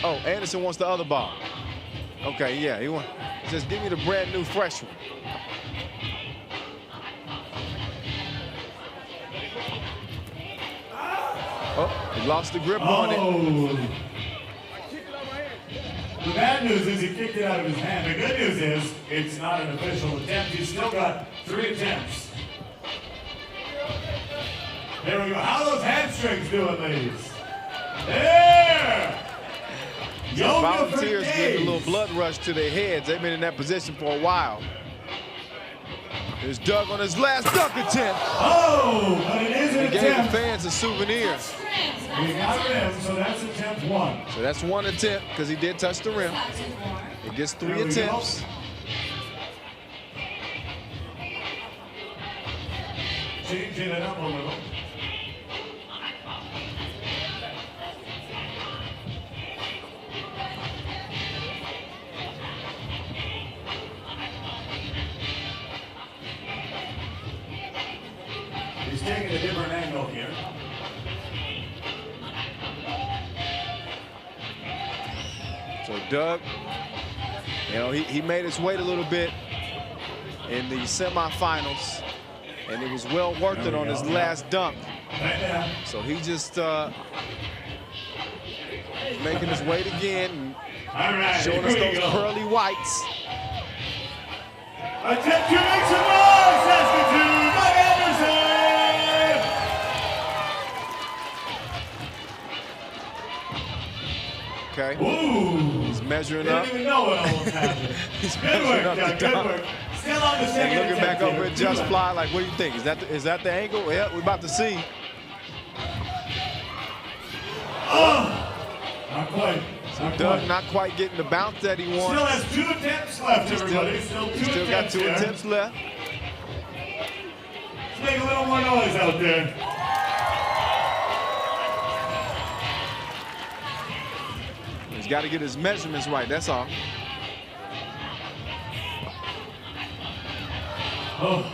Oh, Anderson wants the other ball. Okay, yeah, he wants. Just give me the brand new fresh one. Oh, he lost the grip on it.
The bad news is he kicked it out of his hand. The good news is it's not an official attempt. He's still got 3 attempts. There we go. How are those hamstrings doing, ladies? There!
So volunteers get a little blood rush to their heads. They've been in that position for a while. There's Doug on his last dunk attempt.
Oh, but it is an attempt.
He gave the fans a souvenir.
We got rim, so that's attempt 1.
So that's 1 attempt because he did touch the rim. He gets 3 attempts.
Changing it up a little. He's taking a different angle here.
So Doug, you know, he made his weight a little bit in the semifinals, and it was well worth it on his last dunk. So he just making his weight again, and showing us those pearly whites.
Attempt to make some noise, Saskatoon, Doug Anderson!
Okay.
Ooh.
He's measuring up.
Didn't even know what almost happened.
He's
Good work,
measuring up
Doug,
the
good
dunk.
work. Still on the second
And looking back
attempt
over
here.
at Just Fly, like, what do you think? Is that the angle? Yeah, we're about to see.
Oh, not quite.
So Doug not quite getting the bounce that he wants.
Still has 2 attempts left, everybody. Still
got 2
here.
attempts left.
Let's make a little more noise out there.
He's got to get his measurements right, that's all.
Oh.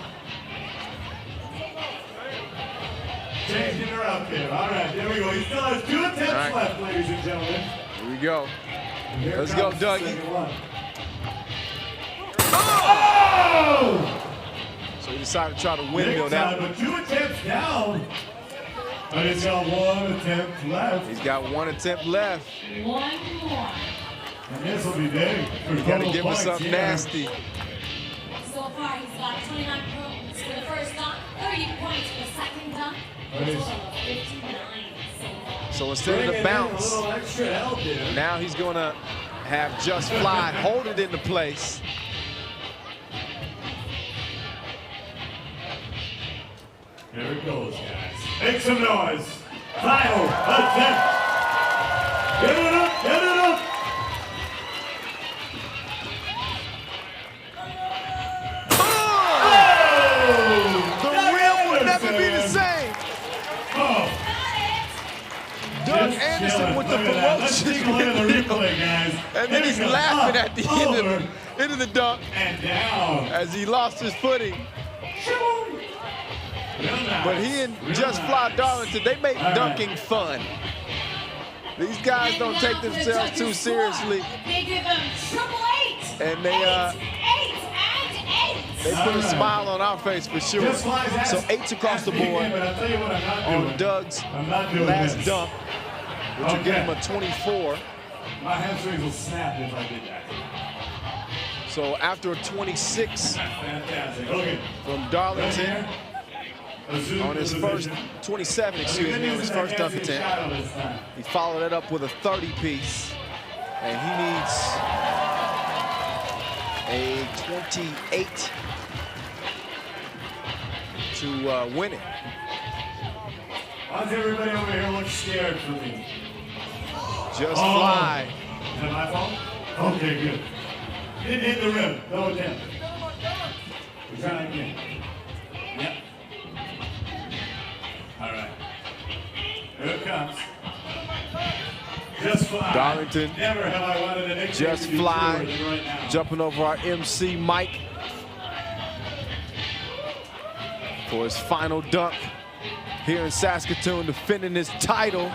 Changing her up here. All right, there we go. He still has 2 attempts left, ladies and gentlemen.
Here we go.
Here
Let's go,
comes
Dougie.
the second one. Oh!
So he decided to try to windmill that one.
But 2 attempts down. But he's got 1 attempt left.
He's got 1 attempt left.
1 more.
And this will be big.
You got to give us something nasty.
So far, he's got 29 points for the first dunk, 30 points for the second dunk, a total of 59 so far.
So instead of the bounce,
a little extra help here.
now he's going to have Just Fly hold it into place.
Here it goes, guys. Make some noise. Final attempt. Get it up, get it up.
The rim will never be the same. Doug Anderson with the
Let's take a look at the replay, guys.
And then he's laughing at the end of the dunk
and down
as he lost his footing. But he and Just Fly Darlington, they make dunking fun. These guys don't take themselves too seriously.
They give them triple 8.
And they
8 and 8.
They put a smile on our face for sure. So 8s across the board on Doug's last dunk, which will give him a 24.
My hamstrings will snap if I did that.
So after a 26
Fantastic.
from Darlington on his first, 27, excuse me, on his first dunk attempt, he followed it up with a 30-piece, and he needs a 28 to win it.
Why does everybody over here look scared for me?
Just Fly.
Is that my fault? Okay, good. Didn't hit the rim. No attempt. We're trying again. Yep. All right. Here it comes. Just Fly.
Darlington.
Never have I wanted an nickname
Just
to be
Fly.
truer than right now.
Jumping over our MC Mike for his final dunk here in Saskatoon, defending his title.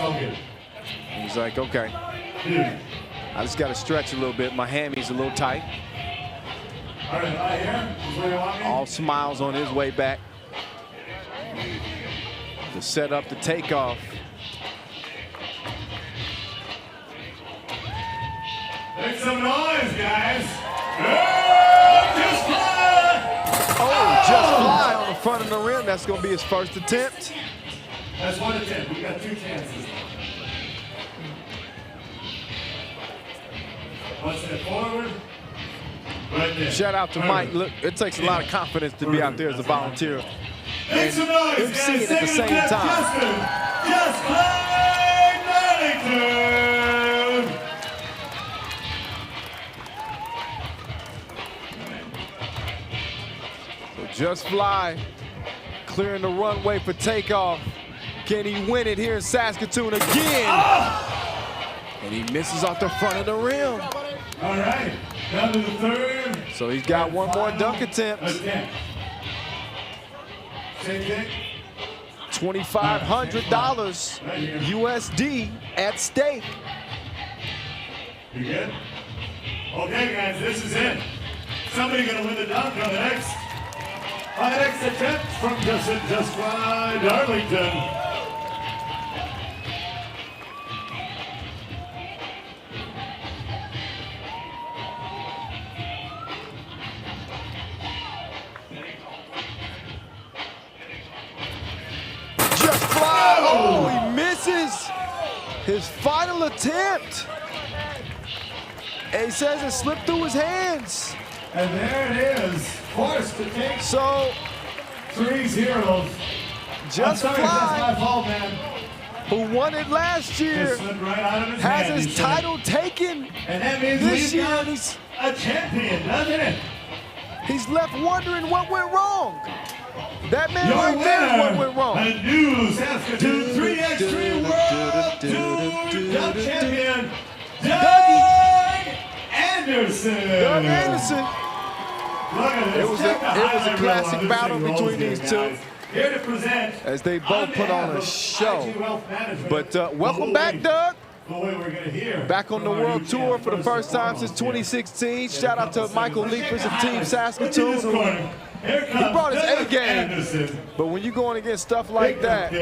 Okay.
He's like, okay,
Dude.
I just got to stretch a little bit. My hammy's a little tight.
All right, right here. Is where you want me?
All smiles on his way back to set up the takeoff.
Make some noise, guys. Just Fly.
Oh, Just Fly on the front of the rim. That's going to be his first attempt.
That's 1 attempt. We got 2 chances. One step forward. Right there.
Shout out to Mike. Look, it takes a lot of confidence to be out there as a volunteer.
Make some noise,
him
guys.
seeing it at the same time.
Just Fly Darlington.
So Just Fly clearing the runway for takeoff. Can he win it here in Saskatoon again? And he misses off the front of the rim.
All right, down to the third.
So he's got one more dunk attempt.
Same thing.
$2,500 USD at stake.
You good? Okay, guys, this is it. Somebody gonna win the dunk on the next attempt from Just Fly Darlington.
Just Fly. Oh, he misses his final attempt. And he says it slipped through his hands.
And there it is, forced to take
So
3-0.
Just
That's my
Fly,
fault, man.
who won it last year,
It slipped right out of his
has
hand, he
his
said.
title taken
And that means
this
we've
year.
got
And
a champion, doesn't it?
he's left wondering what went wrong. That man
Your
right there is what
winner,
went wrong.
the new Saskatoon 3x3 World Tour Dunk Champion, Doug Anderson.
Doug Anderson.
Look at this.
It was a
Check the highlight reel
classic
on this
battle
thing rolls
between
here,
these
guys.
two.
Here to present
As they both put on a
behalf of
show.
IG Wealth Management,
But welcome
the
back,
whole
Doug. Back on the World Tour for the first time since 2016. Shout out to Michael Liefers and Team Saskatoon. He brought his A game, but when you're going against stuff like that,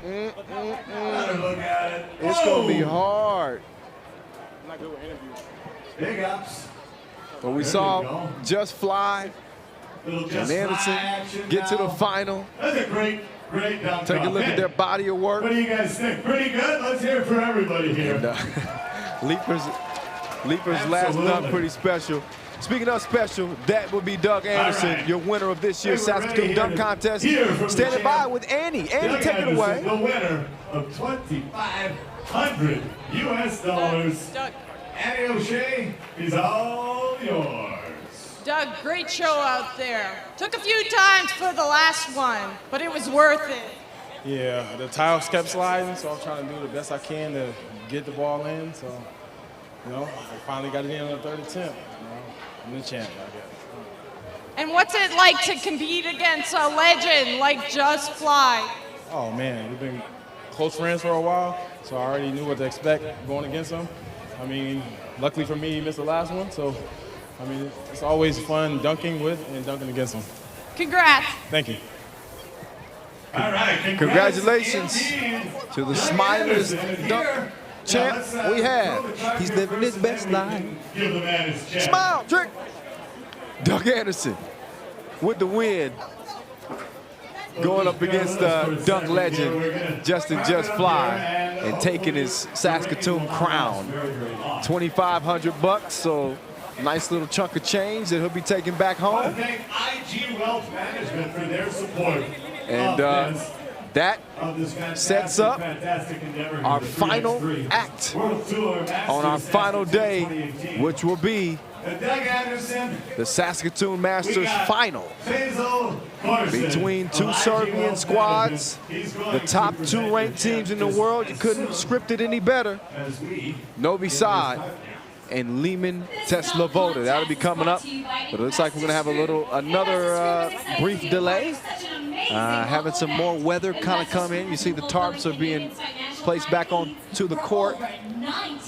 it's going to be hard.
Big ups.
But we saw Just Fly and Anderson get to the final.
That's a great dunk.
Take a look at their body of work.
What do you guys think? Pretty good? Let's hear it for everybody here.
And, Leaper's last dunk pretty special. Speaking of special, that would be Doug Anderson, your winner of this year's Saskatoon Dunk Contest. Standing by with Annie. Annie, take it away.
The winner of $2,500 US.
Doug.
Annie O'Shea is all yours.
Doug, great show out there. Took a few times for the last one, but it was worth it.
Yeah, the tiles kept sliding, so I'm trying to do the best I can to get the ball in. So, you know, I finally got it in on the third attempt. You know, I'm the champ, I guess.
And what's it like to compete against a legend like Just Fly?
Oh, man, we've been close friends for a while, so I already knew what to expect going against him. I mean, luckily for me, he missed the last one, so, I mean, it's always fun dunking with and dunking against him.
Congrats.
Thank you.
All right,
congratulations to the smilest dunk champ we have.
He's living his best life.
Give the man his check.
Smile, trick. Doug Anderson with the win. Going up against dunk legend Justin Just Fly and taking his Saskatoon crown. $2,500, so nice little chunk of change that he'll be taking back home.
I thank IG Wealth Management for their support.
And that sets up our final act on our final day, which will be the Saskatoon Masters final between two Serbian squads, the top two ranked teams in the world. You couldn't script it any better. Novi Sad and Liman SRB. That'll be coming up, but it looks like we're gonna have another brief delay. Having some more weather kind of come in. You see the tarps are being placed back onto the court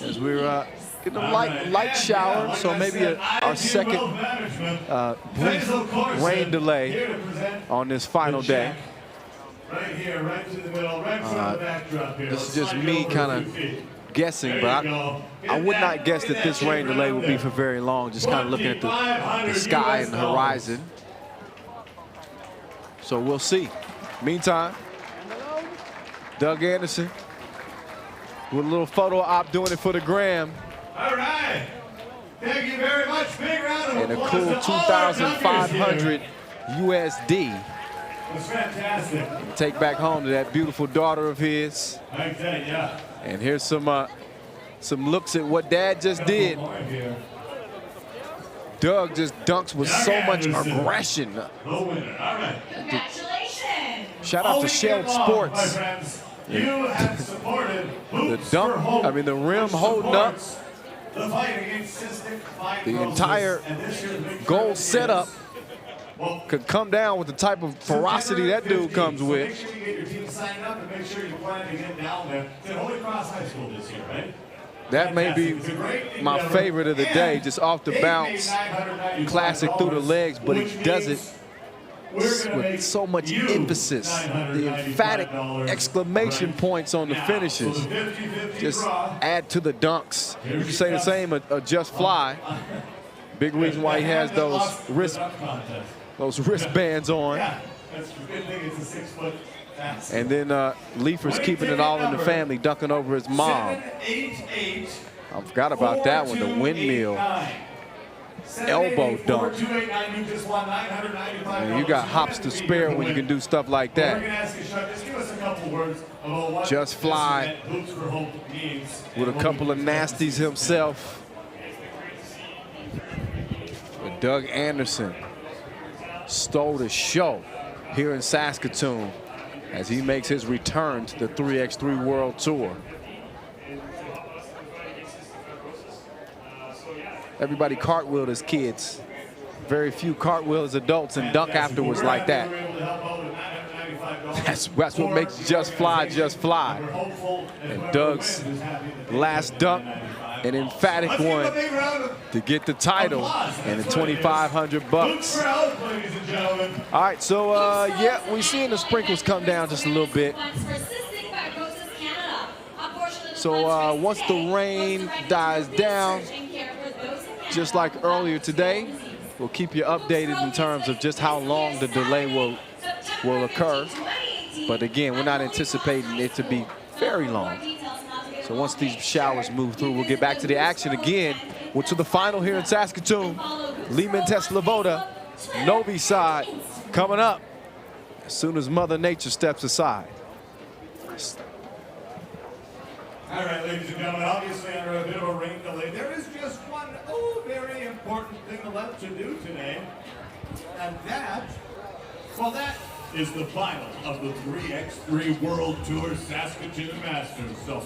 as we're getting a light shower, so maybe our second brief rain delay on this final day.
Right here, right to the middle, right from the backdrop here.
This is just me kind of guessing, but I would not guess that this rain delay will be for very long, just kind of looking at the sky and the horizon. So we'll see. Meantime, Doug Anderson with a little photo op doing it for the gram.
All right. Thank you very much. Big round of
And a
applause
cool
to all our
$2,500 USD.
It's fantastic.
Take back home to that beautiful daughter of his.
I tell you, yeah.
And here's some looks at what Dad just did. Doug just dunks with so much aggression. Shout out to Shelled Sports.
You have supported
The dunk, I mean the rim holding up.
the fight against cystic fibrosis.
The entire goal setup could come down with the type of ferocity that dude comes with.
Make sure you get your team signed up and make sure you plan to get down there. It's at Holy Cross High School this year, right?
That may be my favorite of the day, just off the bounce, classic through the legs, but he does it with so much emphasis. The emphatic exclamation points on the finishes just add to the dunks. You can say the same of Just Fly. Big reason why he has those wristbands on.
That's a good thing it's a 6 foot.
And then Leifer's keeping it all in the family, dunking over his mom. I forgot about that one, the windmill elbow dunk. And you got hops to spare when you can do stuff like that. Just Fly with a couple of nasties himself. But Doug Anderson stole the show here in Saskatoon as he makes his return to the 3x3 World Tour. Everybody cartwheeled as kids. Very few cartwheel as adults and dunk afterwards like that. That's what makes Just Fly, Just Fly. And Doug's last dunk, an emphatic one to get the title and the 2,500 bucks. All right, so yeah, we're seeing the sprinkles come down just a little bit. So once the rain dies down, just like earlier today, we'll keep you updated in terms of just how long the delay will occur. But again, we're not anticipating it to be very long. So once these showers move through, we'll get back to the action again. We're to the final here in Saskatoon. Liman Sloboda, Novi Sad coming up as soon as Mother Nature steps aside.
All right, ladies and gentlemen, obviously under a bit of a rain delay, there is just one very important thing left to do today. And that is the final of the 3x3 World Tour Saskatoon Masters. So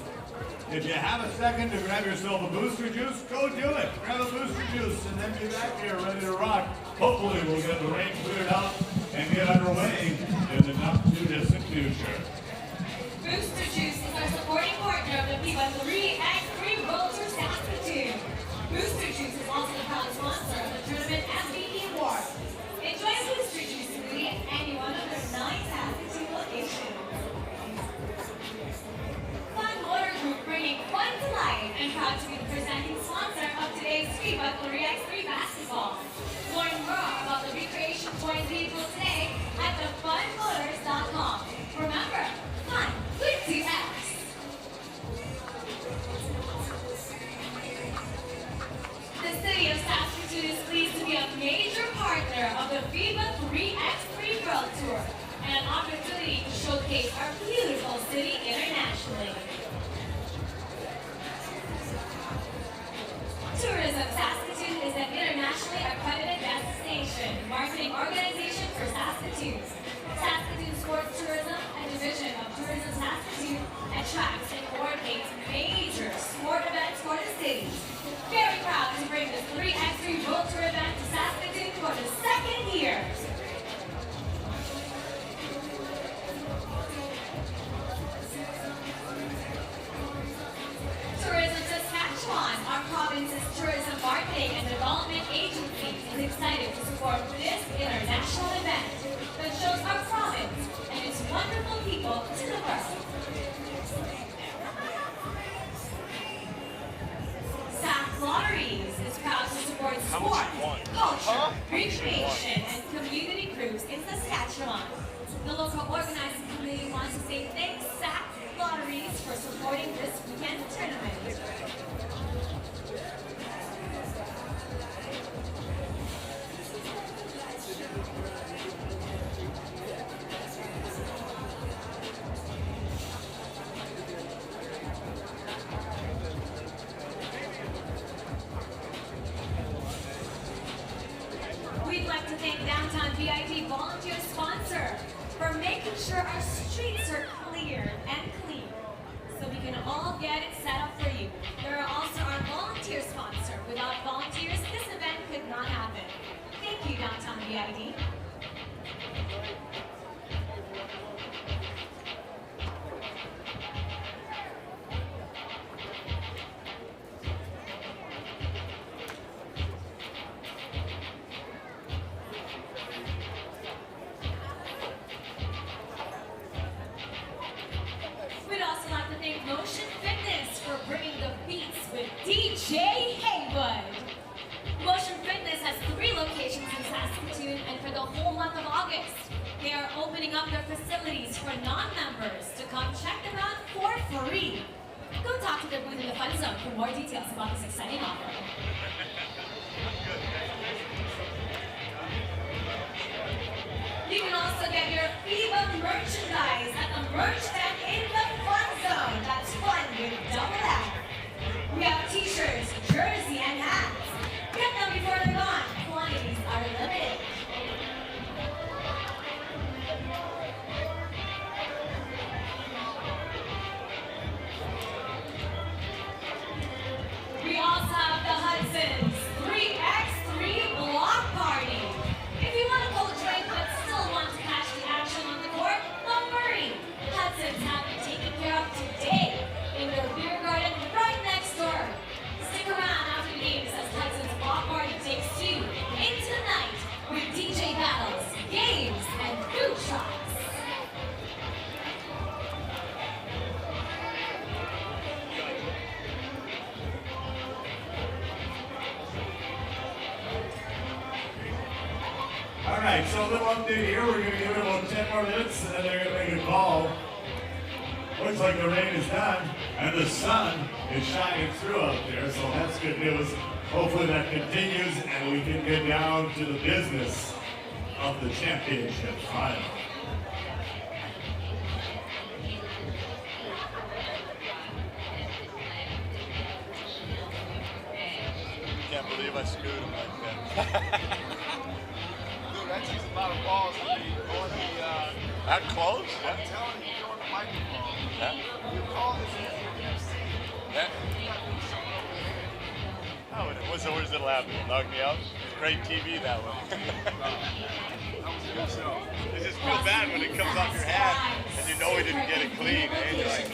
if you have a second to grab yourself a booster juice, go do it. Grab a booster juice and then be back here ready to rock. Hopefully we'll get the rain cleared out and get underway in the not too distant future.
Booster Juice is our supporting partner of the FIBA 3x3 World Tour Saskatoon. Booster Juice is also the proud sponsor of the tournament MVP Award. Enjoy a Booster Juice smoothie at any one of their 9 Saskatoon locations. Fun Motor Group bringing fun to life and proud to be the presenting sponsor of today's FIBA 3x3 basketball. Learn more about the recreation toys vehicle today at thefunmotors.com. Remember, fun with 2X. The city of Saskatoon is pleased to be a major partner of the FIBA 3x3 World Tour and an opportunity to showcase our beautiful city internationally. Tourism Saskatoon is an internationally accredited destination marketing organization for Saskatoon. Saskatoon Sports Tourism, a division of Tourism Saskatoon, attracts and coordinates major sport events for the city. Very proud to bring this 3x3 World Tour event to Saskatoon for the 2nd year. Tourism Saskatchewan, our province's tourism marketing and development agency, is excited to support this international event that shows our province and its wonderful people to the world. Sask Lotteries is proud to support sport, culture, recreation, and community groups in Saskatchewan. The local organizing committee wants to say thanks Sask Lotteries for supporting this weekend tournament. We'd like to thank Downtown VIT volunteer sponsor for making sure our streets are clear and clean so we can all get it set up for you. They're also our volunteer sponsor. Without volunteers, this event could not happen. Thank you, Downtown VIT. We'd also like to thank Motion Fitness for bringing the beats with DJ Haywood. Motion Fitness has 3 locations in Saskatoon, and for the whole month of August, they are opening up their facilities for non-members to come check them out for free. Go talk to their booth in the Fun Zone for more details about this exciting offer. You can also get your FIBA merchandise at the merch stand in the Fun Zone. That's fun with double F. We have t-shirts, jersey, and hats. Get them before they're gone. Quantities are limited. We also have the Hudson's 3x3 block party. If you want a cold drink but still want to catch the action on the court, the
right, so a little update here. We're going to give it about 10 more minutes, and then they're going to make a call. Looks like the rain is done, and the sun is shining through out there, so that's good news. Hopefully that continues, and we can get down to the business of the championship final.
Can't believe I screwed him like that. Dude, that takes a lot of balls to be on the, that close? I'm telling you, you're on the microphone. Yeah. You call this UFC. Yeah. Oh, what's the worst that'll happen? Knock me out? It's great TV that way. That was a good show. I just feel bad when it comes off your hand and you know he didn't get it clean. And you're like,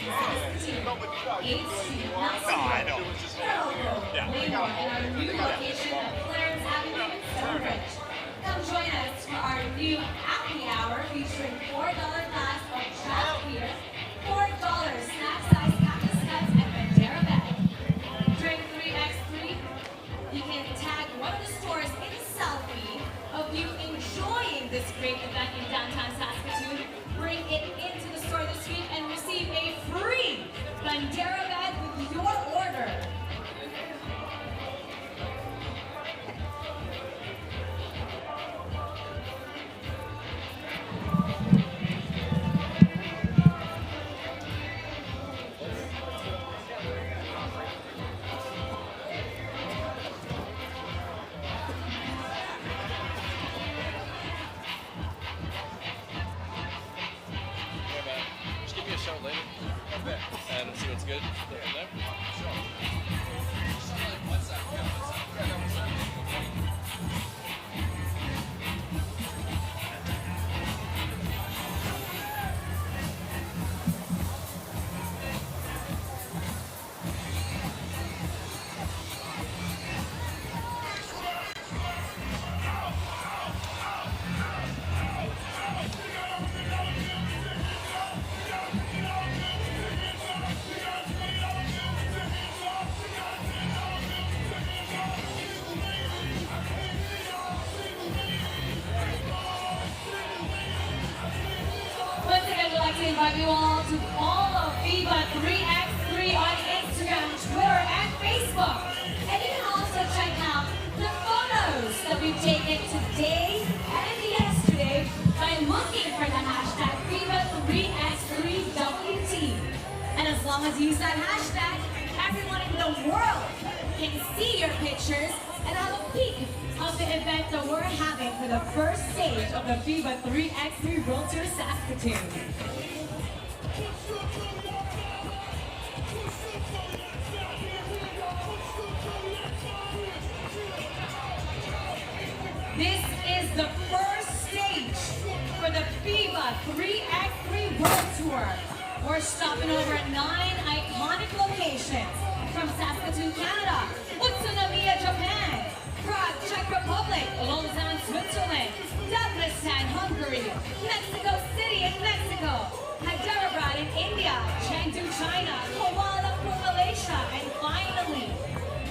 no, but you do anything you want. No, I know. It was just, yeah. They got a home. They got a
Clarence Avenue in Stonebridge. Come join us for our new happy hour featuring $4 glass of draft beer, $4 snack size cactus nuts, and Bandera bag. During 3x3, you can tag one of the stores in a selfie of you enjoying this great event in downtown Saskatoon. Bring it into the store this week and receive a free Bandera bag with your order.
Just give me a shout later. And see what's good.
Once again, we'd like to invite you all to follow FIBA 3x3 on Instagram, Twitter, and Facebook. And you can also check out the photos that we've taken today and yesterday by looking for the hashtag FIBA 3x3WT. And as long as you use that hashtag, everyone in the world can see your pictures and have a peek of the event that we're having for the first stage of the FIBA 3x3 World Tour Saskatoon. This is the first stage for the FIBA 3x3 World Tour. We're stopping over at 9 iconic locations from Saskatoon, Canada, Utsunomiya, Japan, Prague, Czech Republic, Lausanne, Switzerland, Debrecen, Hungary, Mexico City in Mexico, Hyderabad in India, Chengdu, China, Kuala Lumpur, Malaysia, and finally,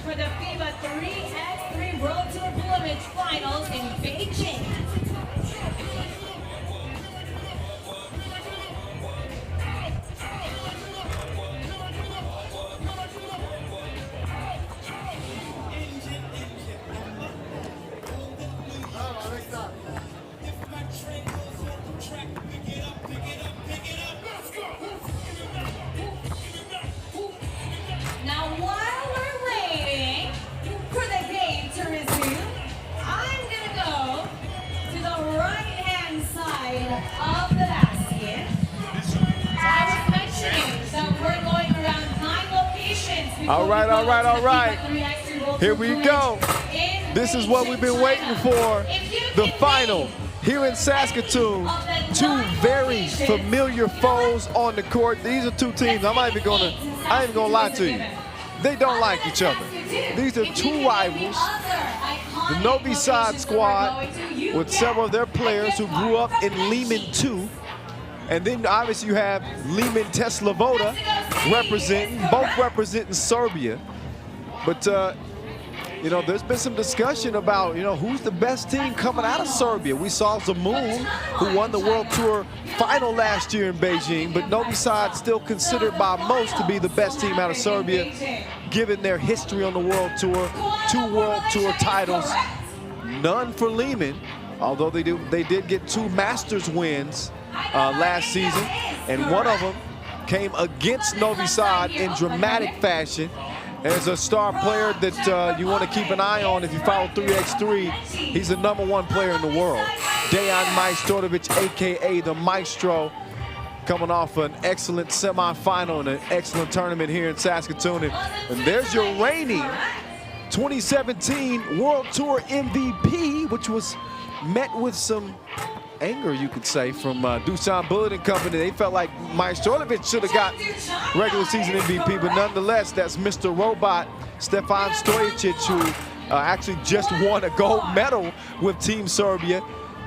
for the FIBA 3x3 World Tour Plumage Finals in Beijing. Now, while we're waiting for the game to resume, I'm gonna go to the right-hand side of the basket. I was mentioning that we're going around 9 locations.
All right. Here we go. This is what we've been waiting for. The final here in Saskatoon. Two very familiar foes on the court. These are two teams. I ain't even gonna lie to you. They don't like each other. These are two rivals. The Novi Sad squad with several of their players who grew up in Liman 2. And then obviously you have Liman Tesla-Voda both representing Serbia. But you know, there's been some discussion about, you know, who's the best team coming out of Serbia. We saw Zemun, who won the World Tour final last year in Beijing, but Novi Sad still considered by most to be the best team out of Serbia, given their history on the World Tour. 2 World Tour titles, none for Liman, although they did get 2 Masters wins last season, and one of them came against Novi Sad in dramatic fashion. As a star player that you want to keep an eye on if you follow 3x3, he's the #1 player in the world. Dejan Majstorovic, AKA the Maestro, coming off an excellent semifinal and an excellent tournament here in Saskatoon. And there's your reigning 2017 World Tour MVP, which was met with some anger, you could say, from Dusan Bullet and company. They felt like Majstorovic should have got regular season MVP, but nonetheless, that's Mr. Robot, Stefan Stojicic, who actually just won a gold medal with Team Serbia,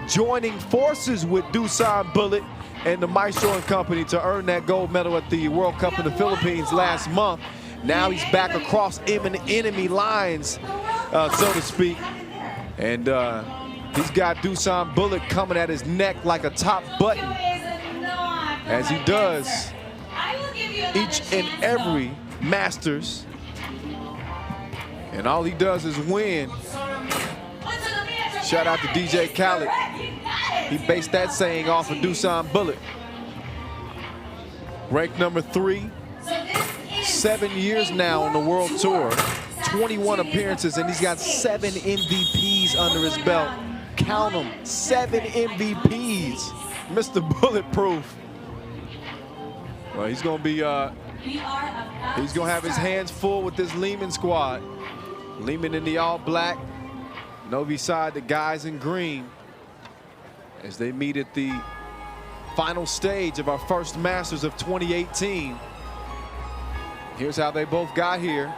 joining forces with Dusan Bullet and the Maestro and company to earn that gold medal at the World Cup in the Philippines last month. Now he's back across enemy lines, so to speak, and he's got Dusan Bullet coming at his neck like a top button, as he does each and every Masters. And all he does is win. Shout out to DJ Khaled. He based that saying off of Dusan Bullet. Ranked #3, 7 years now on the World Tour, 21 appearances, and he's got 7 MVPs under his belt. Count them, 7 MVPs. Mr. Bulletproof. Well, he's gonna be, he's gonna have his hands full with this Liman squad. Liman in the all black, Novi Sad, the guys in green, as they meet at the final stage of our first Masters of 2018. Here's how they both got here.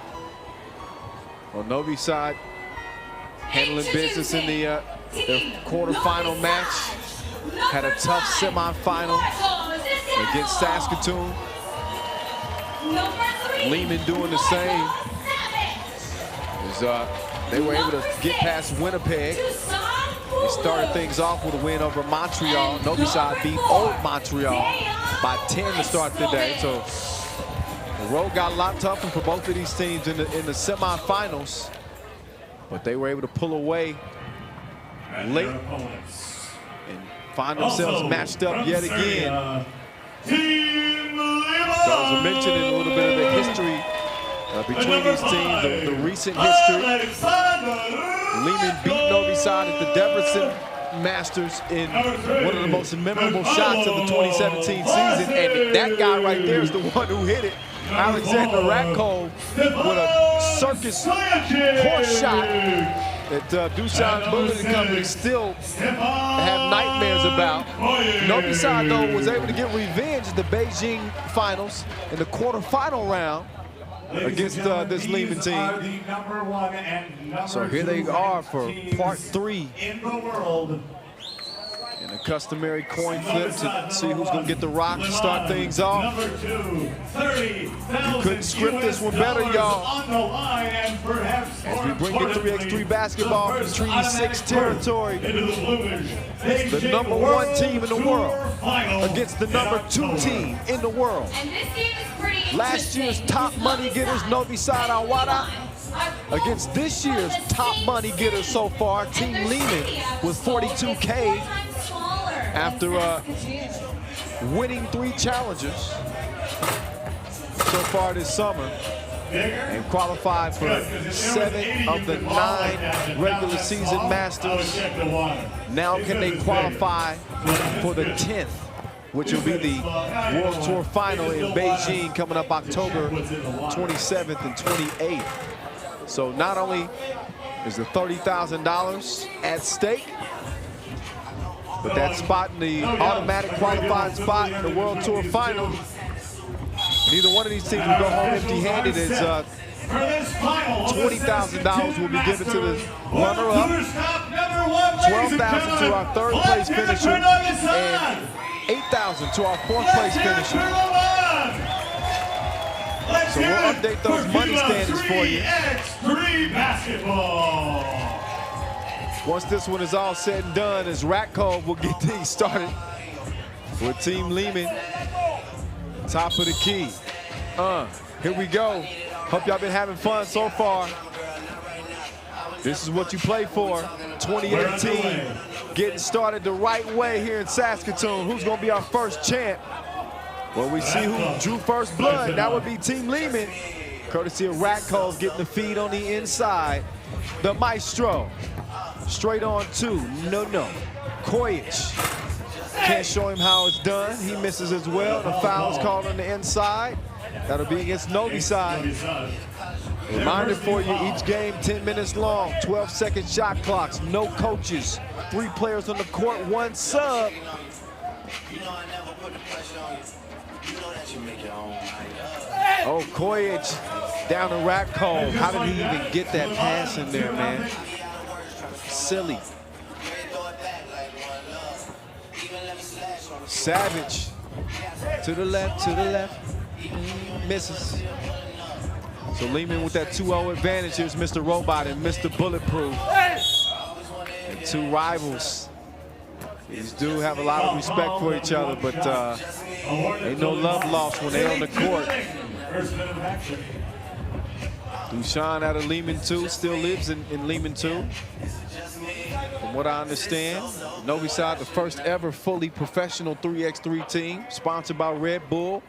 Well, Novi Sad handling business in the their quarterfinal match. Had a tough semifinal against Saskatoon. Liman doing the same. As, they were able to get past Winnipeg. They started things off with a win over Montreal. Novi Sad beat old Montreal by 10 to start the day. So the road got a lot tougher for both of these teams in the semifinals, but they were able to pull away late and find themselves matched up yet again. So as I mentioned, in a little bit of the history between these teams, the recent history. Liman beat Novi Sad at the Debrecen Masters in one of the most memorable shots of the 2017 season, and that guy right there is the one who hit it. Alexander Radko with a circus horse shot that Dusan Bullet and company still have nightmares about. Novi Sad, though, was able to get revenge at the Beijing finals in the quarterfinal round against this Liman team. So here they are for part 3 in a customary coin flip to see who's going to get the rock to start things off. You couldn't script this one better, y'all. As we bring you 3x3 basketball from Treaty 6 territory. It's the #1 team in the world against the #2 team in the world. Last year's top money getters, Novi Sad Awada, against this year's top money getters so far, Team Liman, with 42K after winning 3 challengers so far this summer, and qualified for 7 of the 9 regular season Masters. Now can they qualify for the 10th, which will be the World Tour final in Beijing coming up October 27th and 28th. So not only is the $30,000 at stake, but that spot in the automatic qualified spot in the World Tour final, neither one of these teams will go home empty-handed, as $20,000 will be given to the runner-up, $12,000 to our 3rd place finisher, and $8,000 to our 4th place finisher. So we'll update those money standings for you.
3x3 basketball.
Once this one is all said and done, as Ratkov will get things started with Team Liman. Top of the key. Here we go. Hope y'all been having fun so far. This is what you play for. 2018, getting started the right way here in Saskatoon. Who's gonna be our first champ? Well, we see who drew first blood. That would be Team Liman. Courtesy of Ratkov getting the feed on the inside. The Maestro. Straight on two. No. Kojic. Can't show him how it's done. He misses as well. The foul's called on the inside. That'll be against Novi Sad. Reminder for you, each game 10 minutes long, 12-second shot clocks, no coaches, 3 players on the court, 1 sub. Oh, Kojic down to Ratkov. How did he even get that pass in there, man? Silly. Savage to the left, misses. So Liman with that 2-0 advantage. Here's Mr. Robot and Mr. Bulletproof. And 2 rivals. These do have a lot of respect for each other, but ain't no love lost when they're on the court. Dushan out of Liman 2, still lives in Liman 2. From what I understand, Novi Sad, the first ever fully professional 3x3 team, sponsored by Red Bull.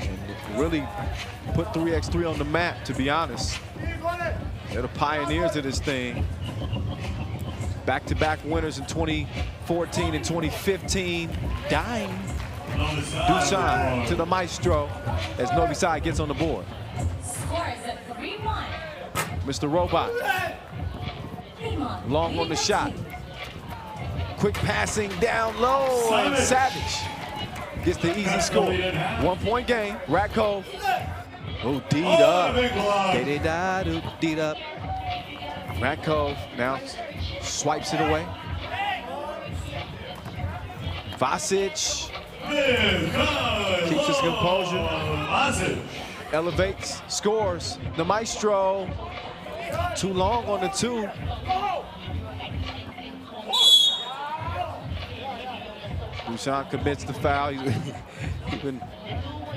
And really put 3x3 on the map, to be honest. They're the pioneers of this thing. Back-to-back winners in 2014 and 2015. Dying. Dushan to the Maestro as Novi Sad gets on the board. Mr. Robot. Long on the shot. Quick passing down low, and Savage gets the easy score. 1-point game. Ratkov. Oh, D'd up. D'd up. Ratkov now swipes it away. Vasic keeps his composure. Elevates, scores. The Maestro. Too long on the 2. Dushan commits the foul. He's been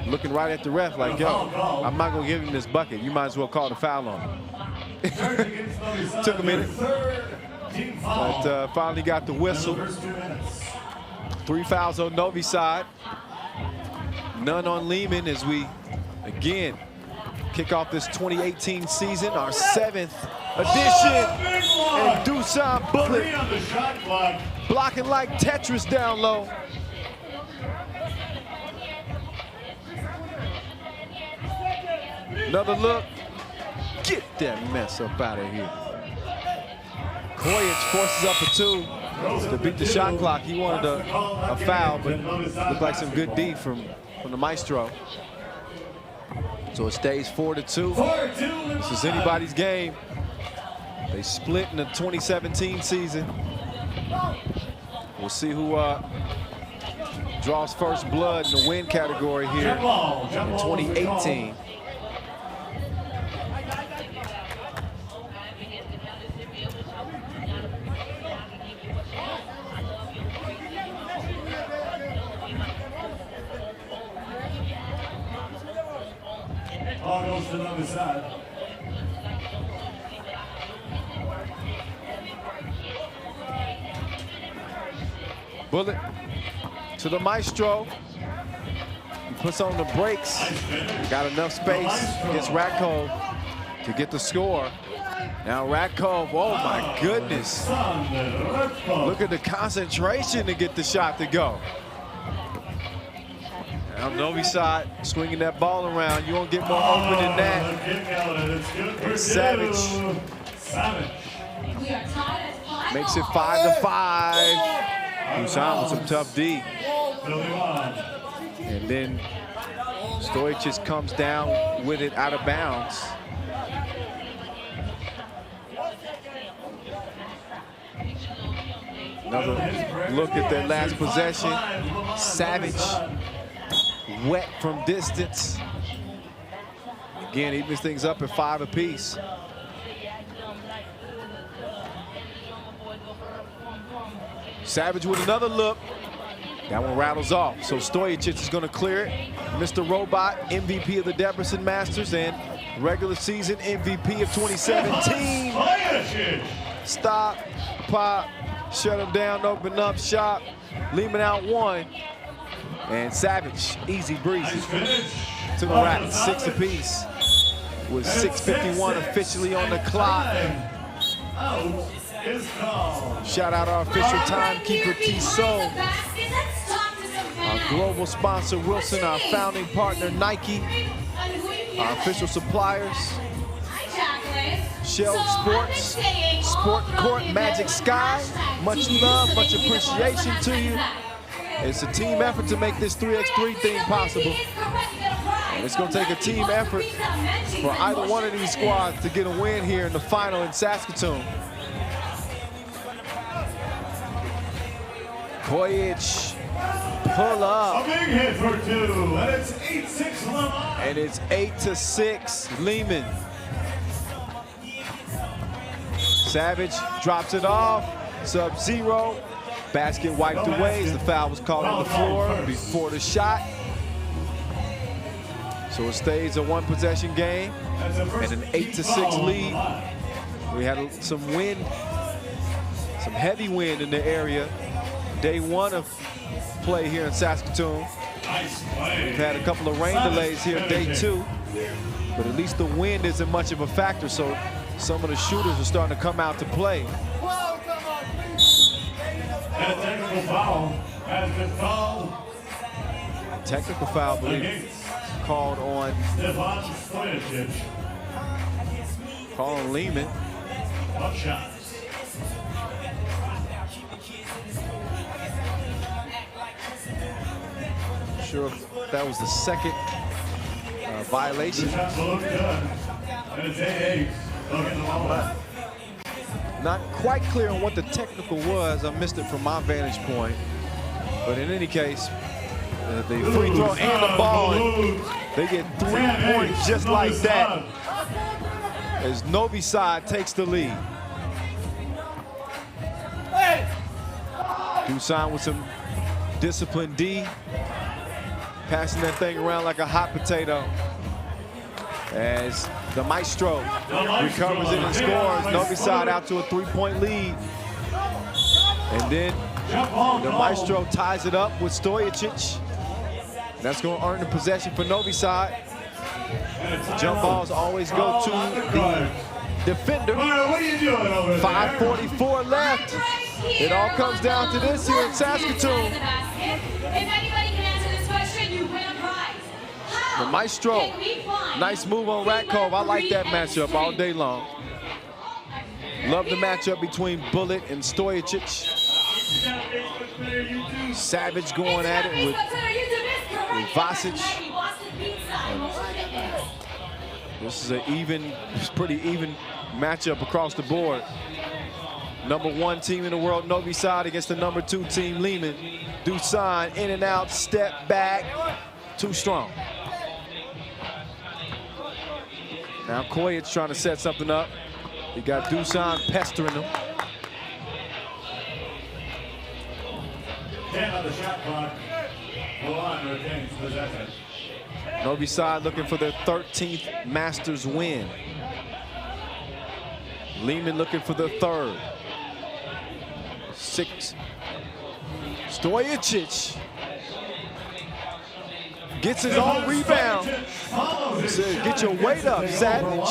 looking right at the ref like, yo, I'm not going to give him this bucket. You might as well call the foul on him. Took a minute. But finally got the whistle. 3 fouls on Novi Sad. None on Liman as we, again, kick off this 2018 season, our 7th edition. And Dushan Bullet blocking like Tetris down low. Another look. Get that mess up out of here. Kojic forces up a 2 to beat the shot clock. He wanted a foul, but looked like some good D from the Maestro. So it stays 4-2. This is anybody's game. They split in the 2017 season. We'll see who draws first blood in the win category here in 2018.
All goes to Novi Sad.
Bullet to the Maestro. He puts on the brakes. Got enough space against Ratkov to get the score. Now Ratkov, oh my goodness. Look at the concentration to get the shot to go. Now Novi Sad swinging that ball around. You won't get more open than that. And Savage makes it 5-5. Dushan with some tough D. And then Stojic just comes down with it out of bounds. Another look at their last possession. Savage wet from distance. Again, evens things up at 5 apiece. Savage with another look. That one rattles off. So Stojacic is going to clear it. Mr. Robot, MVP of the Debrecen Masters and regular season MVP of 2017. Stop, pop, shut him down, open up, shot. Liman out 1. And Savage, easy breezy to the rack, 6 apiece. With 6:51 officially on the clock. Shout out our official timekeeper, Tissot. Our global sponsor, Wilson. Our founding partner, Nike. Our official suppliers, Shell Sports, Sport Court, Magic Sky. Much love, much appreciation to you. It's a team effort to make this 3x3 thing possible. And it's going to take a team effort for either one of these squads to get a win here in the final in Saskatoon. Kojic, pull up.
A big hit for 2, and it's 8-6 Liman.
And it's 8-6 Liman. Savage drops it off, Sub-Zero. Basket wiped away as the foul was called on the floor before the shot. So it stays a 1-possession game and an 8-6 lead. We had some wind, some heavy wind in the area. Day 1 of play here in Saskatoon. We've had a couple of rain delays here day 2, but at least the wind isn't much of a factor, so some of the shooters are starting to come out to play.
And a technical foul has been called.
Technical foul, I believe, called on called on Liman.
One shot.
Sure if that was the second violation. Not quite clear on what the technical was. I missed it from my vantage point. But in any case, the free throw and the ball, they get 3 points just like that as Novi Sad takes the lead. Dusan with some discipline D, passing that thing around like a hot potato as the Maestro recovers it and scores. Novi Sad out to a 3-point lead. And then the Maestro ties it up with Stojacic. That's going to earn the possession for Novi Sad. Jump balls always go to the defender. 5:44 left. It all comes down to this here in Saskatoon. The Maestro, nice move on Ratkov. I like that matchup all day long. Love the matchup between Bullet and Stojacic. Savage going at it with Vasic. This is pretty even matchup across the board. #1 team in the world, Novi Sad, against the #2 team, Liman. Dusan in and out, step back, too strong. Now Kojic trying to set something up. You got Dusan pestering him.
10 on the shot clock. Milan retains possession.
Novi Sad looking for their 13th Masters win. Liman looking for their 3rd. 6. Stojacic gets his own rebound. Says, get your weight up, Savage.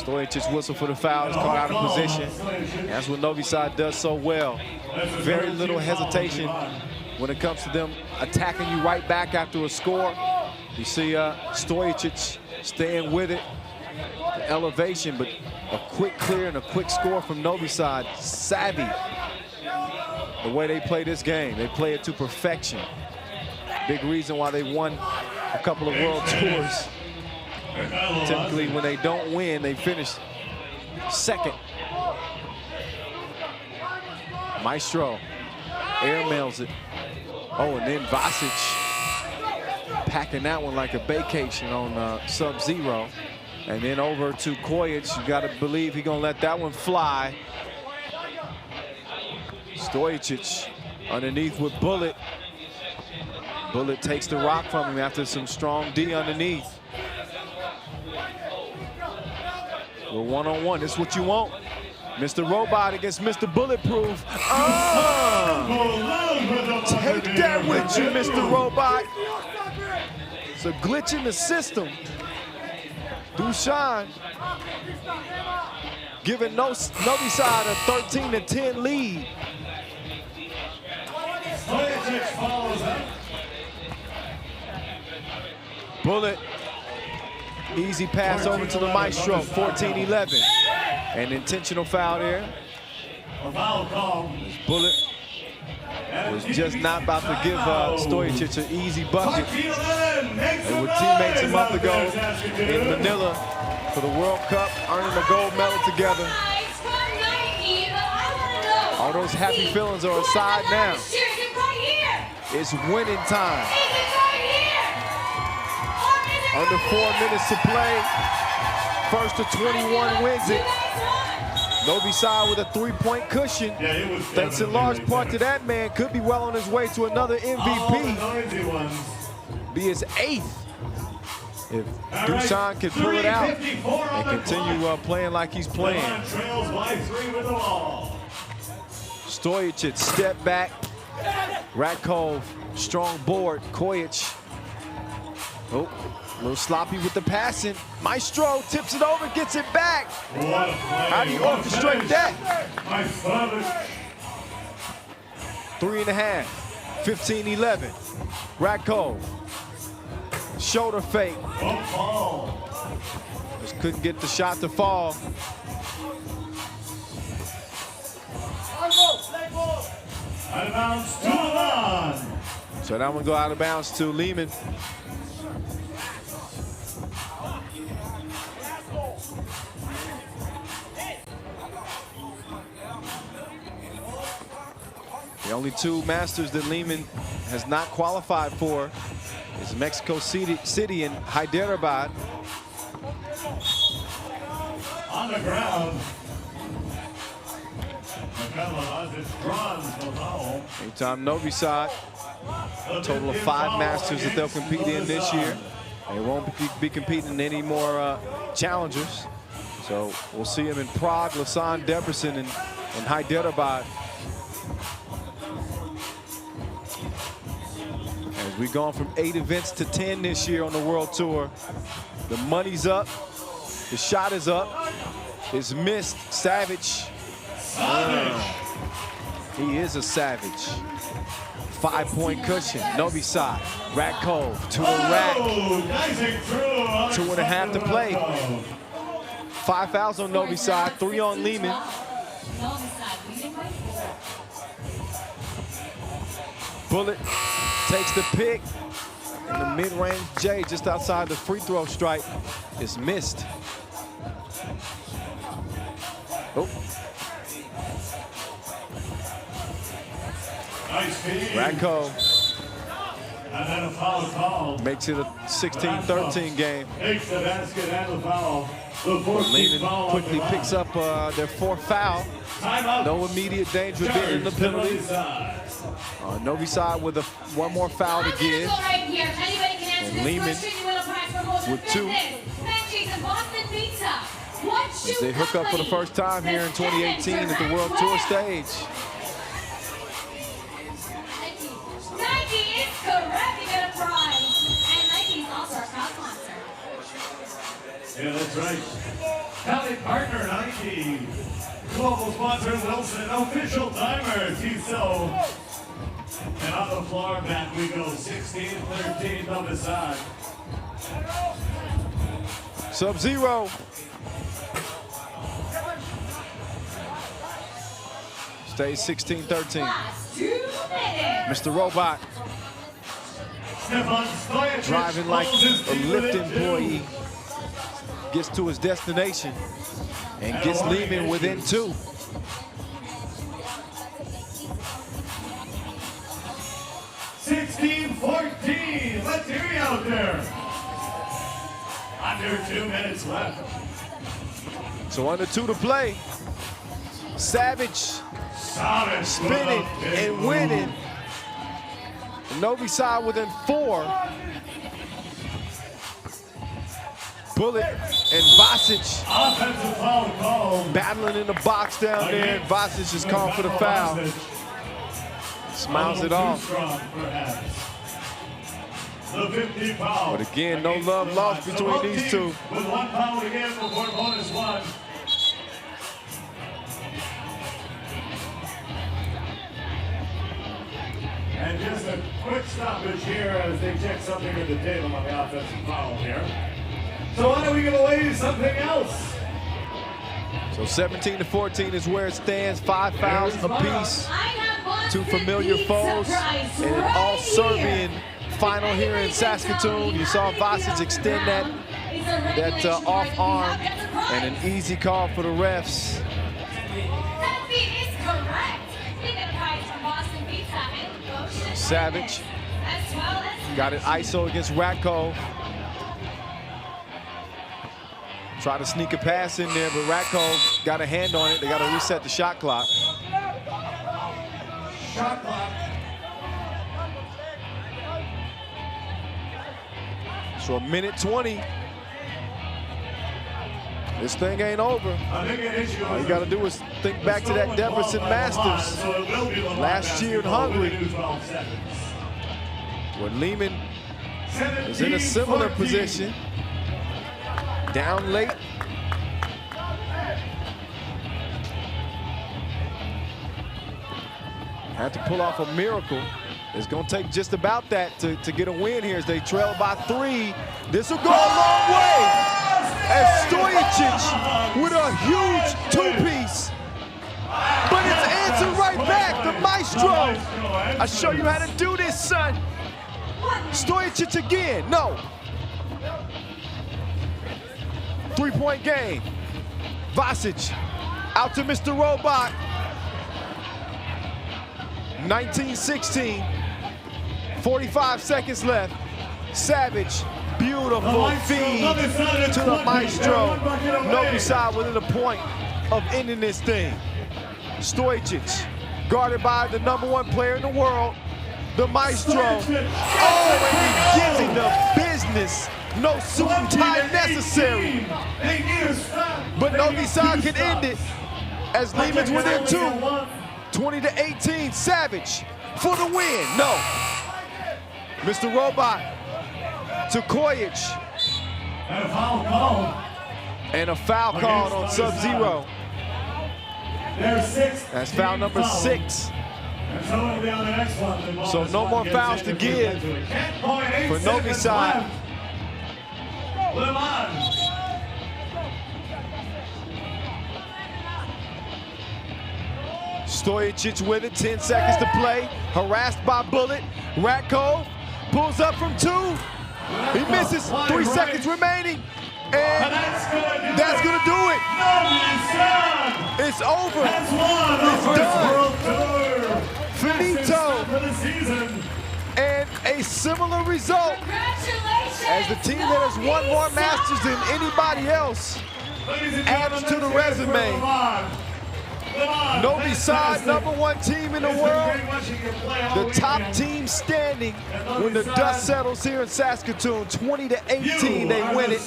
Stojacic whistle for the foul, is caught out of position. That's what Novi Sad does so well. Very little hesitation when it comes to them attacking you right back after a score. You see Stojacic staying with it, the elevation, but a quick clear and a quick score from Novi Sad. Savvy, the way they play this game. They play it to perfection. Big reason why they won a couple of World Tours. Typically, when they don't win, they finish second. Maestro air mails it. Oh, and then Vasic packing that one like a vacation on Sub-Zero. And then over to Kojic. You got to believe he's going to let that one fly. Stojic underneath with Bullet. Bullet takes the rock from him after some strong D underneath. We're one-on-one. This is what you want. Mr. Robot against Mr. Bulletproof. Take that with you, Mr. Robot. It's a glitch in the system. Dushan giving Novi Sad a 13-10 lead. Bullet, easy pass over to the Maestro, 14-11. An intentional foul there. Bullet was just not about to give Stojic an easy bucket. They were teammates a month ago in Manila for the World Cup, earning a gold medal together. All those happy feelings are aside now. It's winning time. Under 4 minutes to play. First to 21 wins it. Novi Sad with a 3-point cushion. Thanks in large part to that man. Could be well on his way to another MVP. Be his 8th. If Dushan can pull it out and continue playing like he's playing. Stojic, step back. Ratkov, strong board. Kojic. Oh, a little sloppy with the passing. Maestro tips it over, gets it back. How do you orchestrate that? 3.5, 15-11. Ratkov, shoulder fake. Just couldn't get the shot to fall.
Out of bounds to Liman.
So that one go out of bounds to Liman. The only 2 Masters that Liman has not qualified for is Mexico City and Hyderabad.
On the ground.
Anytime Novi Sad, a total of 5 Masters that they'll compete in this year. They won't be competing in any more challengers. So we'll see him in Prague, Lausanne, Debrecen, and Hyderabad. As we've gone from 8 events to 10 this year on the World Tour. The money's up, the shot is up, it's missed. Savage. He is a savage. 5-point cushion. Novi Sad. Ratkov to the rack. 2.5 to play. 5 fouls on Novi Sad, 3 on Liman. Bullet takes the pick. And the mid-range J just outside the free throw stripe is missed. Oh. Ratkov
And then a foul call.
makes it a 16-13 game.
Takes the basket and the foul. The 14th foul
quickly picks up their 4th foul. No immediate danger of being in the penalty. Novi Sad with one more foul to give. And Liman with 2. As they hook up for the first time here in 2018 at the World Tour stage.
Nike is correct. You get a prize. And Nike is also our proud sponsor.
Yeah, that's right. Tally partner Nike. Global sponsor Wilson. Official timer Tissot. And on the floor back we go. 16-13 Novi Sad.
Sub-Zero. Stays 16-13. Mr. Robot. Driving like a Lyft employee. Gets to his destination and gets Liman within 2.
14. Let's hear you out there. Under 2 minutes left.
So under 2 to play. Savage spinning and winning. Novi Sad within 4. Bullet and Vasic
Offensive foul call.
battling in the box down there. And Vasic is called for the foul. Smiles it off.
The 50 foul.
But again, no love lost between these two.
With 1 foul again before bonus 1. And just a quick stoppage here as they check something at the table on the offensive foul here. So why don't we give away something else?
So 17 to 14 is where it stands. 5 fouls apiece. 2 familiar foes. And an all-Serbian final here in Saskatoon. You saw Vasic extend that off arm, and an easy call for the refs. Savage got it ISO against Ratko. Try to sneak a pass in there, but Ratko got a hand on it. They got to reset the shot clock.
Shot clock.
So 1:20. This thing ain't over. All you got to do is think back to that Deverson Masters last year in Hungary, when Liman was in a similar position, down late. Had to pull off a miracle. It's going to take just about that to get a win here as they trail by 3. This will go a long way as Stojicic with a huge 2-piece. But it's answered right back, the maestro. I'll show you how to do this, son. Stojicic again, no. 3-point game. Vasic out to Mr. Robot. 19-16. 45 seconds left. Savage, beautiful feed to the maestro. Novi Sad within a point of ending this thing. Stojicic, guarded by the #1 player in the world, the maestro. Oh, and he gives him the business. No suit and tie necessary. But Novi Sad can end it as Liman's within 2. 20-18, Savage for the win. No. Mr. Robot to Kojic.
And a foul call.
And a foul called on Sub-Zero. That's foul number 6. So no more fouls to give for Novi Sad. Stojicic with it, 10 seconds to play. Harassed by Bullet. Ratko pulls up from 2. He misses, 3 seconds remaining. And that's gonna do it. It's over. It's done. Finito. And a similar result as the team that has won more Masters than anybody else adds to the resume. Novi Sad, #1 team in the world. The top team standing when the dust settles here in Saskatoon. 20-18, they win it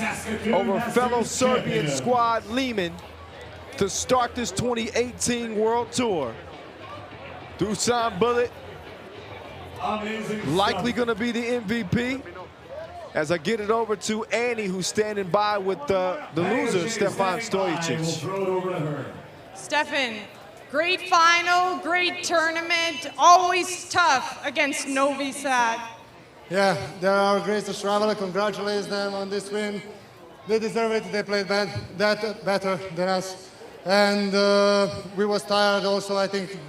over fellow Serbian squad Liman to start this 2018 World Tour. Dusan Bullet, likely going to be the MVP. As I get it over to Annie, who's standing by with the loser, Stefan Stojicic.
Stefan, great final, great tournament, always tough against Novi Sad.
Yeah, they're our greatest rival. Congratulate them on this win. They deserve it. They played better than us. And we was tired also. I think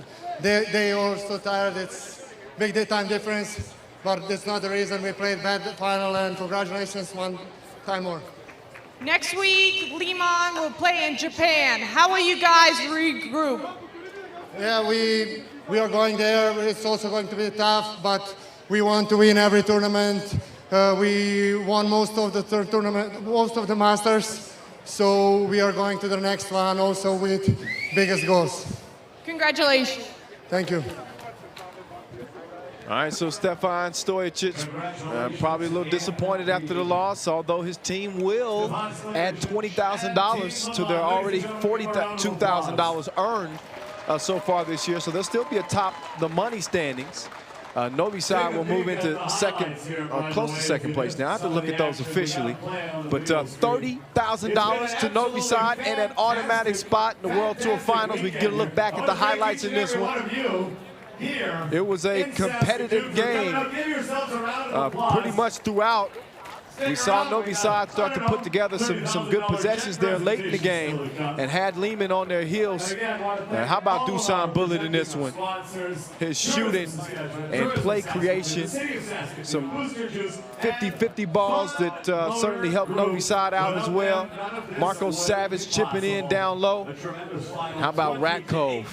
they also tired. It's big time difference, but that's not the reason we played bad final, and congratulations one time more.
Next week, Liman will play in Japan. How will you guys regroup?
Yeah, we are going there. It's also going to be tough, but We want to win every tournament. We won most of the tournament, most of the Masters. So we are going to the next one also with biggest goals.
Congratulations.
Thank you.
All right, so Stefan Stojacic probably a little disappointed after the loss, although his team will add $20,000 to their already $42,000 earned so far this year. So they'll still be atop the money standings. Novi Sad will move into second, or close to second place now. I have to look at those officially. But $30,000 to Novi Sad and an automatic spot in the World Tour Finals. We can get a look back at the highlights in this one. It was a competitive game pretty much throughout. We saw Novi Sad start to put together some good possessions there late in the game and had Liman on their heels. How about Dusan Bullet in this one? His shooting and play creation, some 50-50 balls that certainly helped Novi Sad out as well. Marco Savage chipping in down low. How about Ratcove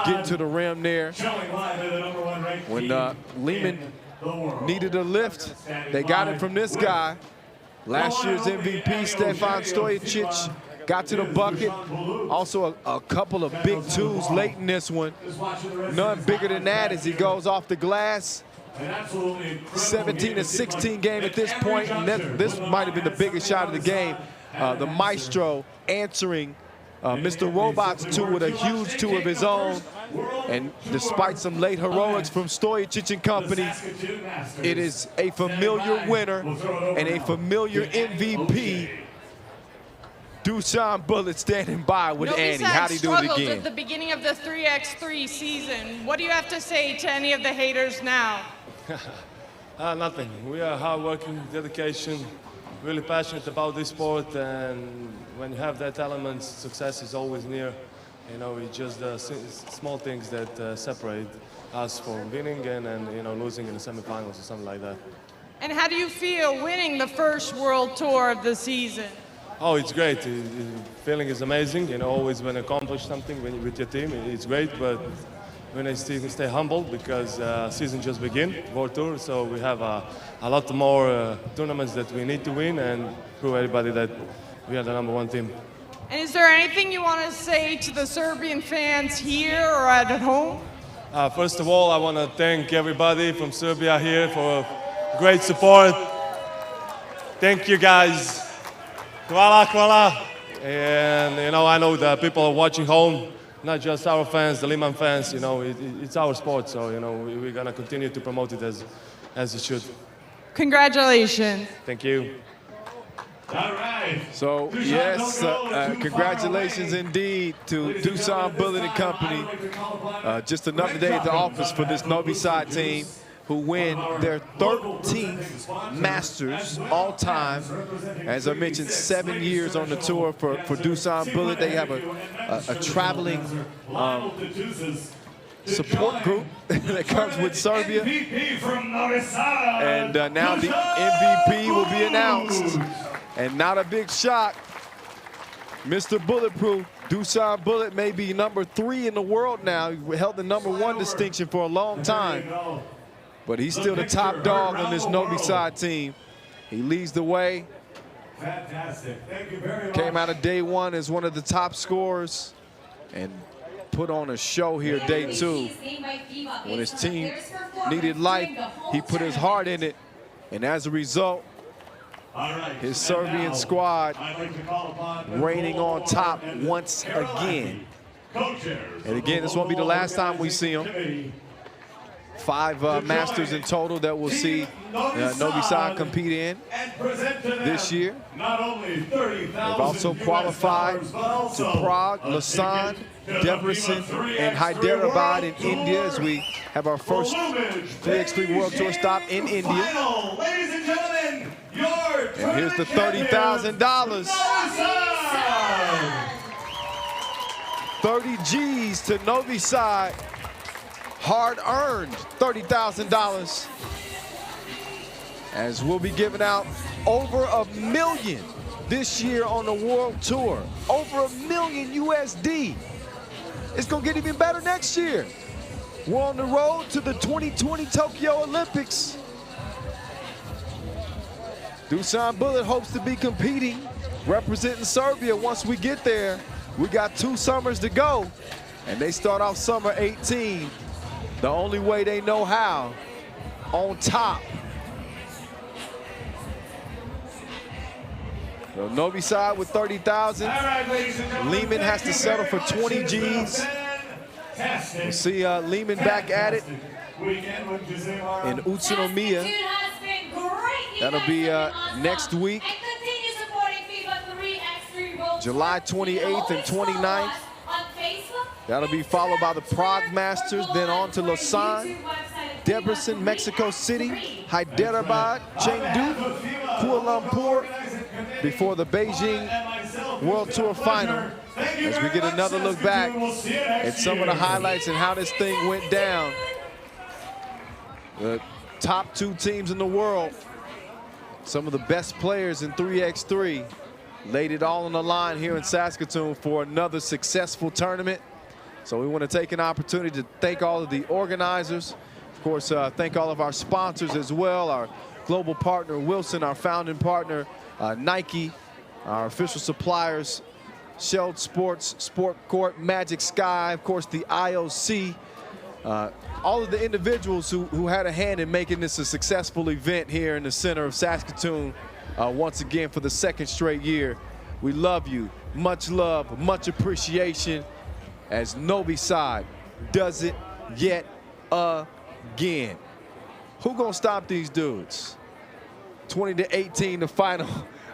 getting to the rim there? When Liman needed a lift, they got it from this guy. Last year's MVP, Stefan Stojacic, got to the bucket. Also a couple of big twos late in this one. None bigger than that as he goes off the glass. 17-16 game at this point, and this might have been the biggest shot of the game. The Maestro answering Mr. Robot's two with a huge two of his own. And despite some late heroics from Stojacic and company, it is a familiar winner and a familiar MVP. Dusan Bullet standing by with Annie. How'd he do it again?
At the beginning of the 3x3 season. What do you have to say to any of the haters now?
Nothing. We are hardworking, dedication, really passionate about this sport, and when you have that element, success is always near. You know, it's just the small things that separate us from winning and you know, losing in the semifinals or something like that.
And how do you feel winning the first World Tour of the season?
Oh, it's great. The feeling is amazing. You know, always when you accomplish something with your team, it's great. But when I stay humble because season just began, World Tour, so we have a lot more tournaments that we need to win and prove everybody that we are the #1 team.
And is there anything you want to say to the Serbian fans here or at home?
First of all, I want to thank everybody from Serbia here for great support. Thank you, guys. Hvala, hvala. And, you know, I know that people are watching home, not just our fans, the Liman fans, you know, it's our sport, so, you know, we're going to continue to promote it as it should.
Congratulations.
Thank you.
All right.
So, yes, congratulations indeed to Dusan Bullet and company. Just another day at the office for this Novi Sad team, who win their 13th Masters all time. As I mentioned, 7 years on the tour for Dusan Bullet. They have a traveling support group that comes with Serbia. And now the MVP will be announced. And not a big shock, Mr. Bulletproof, Dusan Bullet may be #3 in the world now. He held the #1 distinction for a long time. But he's still the top dog on this Novi Sad team. He leads the way.
Fantastic. Thank you very much.
Came out of day one as one of the top scorers and put on a show here day 2. When his team needed life, he put his heart in it. And as a result, his Serbian squad reigning on top once again. And again, this won't be the last time we see him. 5 Masters in total that we'll see Novi Sad compete in this year. They've also qualified to Prague, Lausanne, Debrecen, and Hyderabad in India as we have our first 3x3 World Tour stop in India.
Ladies and gentlemen,
and here's the $30,000. 30 G's to Novi Sad. Hard-earned $30,000. As we'll be giving out over $1 million this year on the World Tour. Over $1 million USD. It's gonna get even better next year. We're on the road to the 2020 Tokyo Olympics. Dusan Bulut hopes to be competing, representing Serbia once we get there. We got 2 summers to go, and they start off summer 18 the only way they know how, on top. So Novi Sad with 30,000. Liman has to settle for 20 G's. We'll see Liman back at it in Utsunomiya. That'll be next week, July 28th and 29th. That'll be followed by the Prague Masters, then on to Lausanne, Debrecen, Mexico City, Hyderabad, Chengdu, Kuala Lumpur, before the Beijing World Tour final, as we get another look back at some of the highlights and how this thing went down. The top 2 teams in the world, some of the best players in 3x3, laid it all on the line here in Saskatoon for another successful tournament. So we want to take an opportunity to thank all of the organizers. Of course, thank all of our sponsors as well, our global partner Wilson, our founding partner Nike, our official suppliers, Shelled Sports, Sport Court, Magic Sky, of course the IOC, all of the individuals who had a hand in making this a successful event here in the center of Saskatoon once again for the 2nd straight year. We love you, much love, much appreciation, as Novi Sad does it yet again. Who gonna stop these dudes? 20-18 the final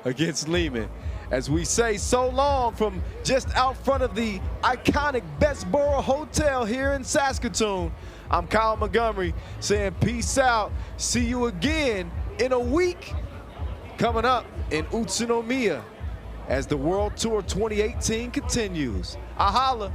against Liman. As we say so long from just out front of the iconic Bestboro Hotel here in Saskatoon, I'm Kyle Montgomery saying peace out. See you again in a week coming up in Utsunomiya as the World Tour 2018 continues. I holla.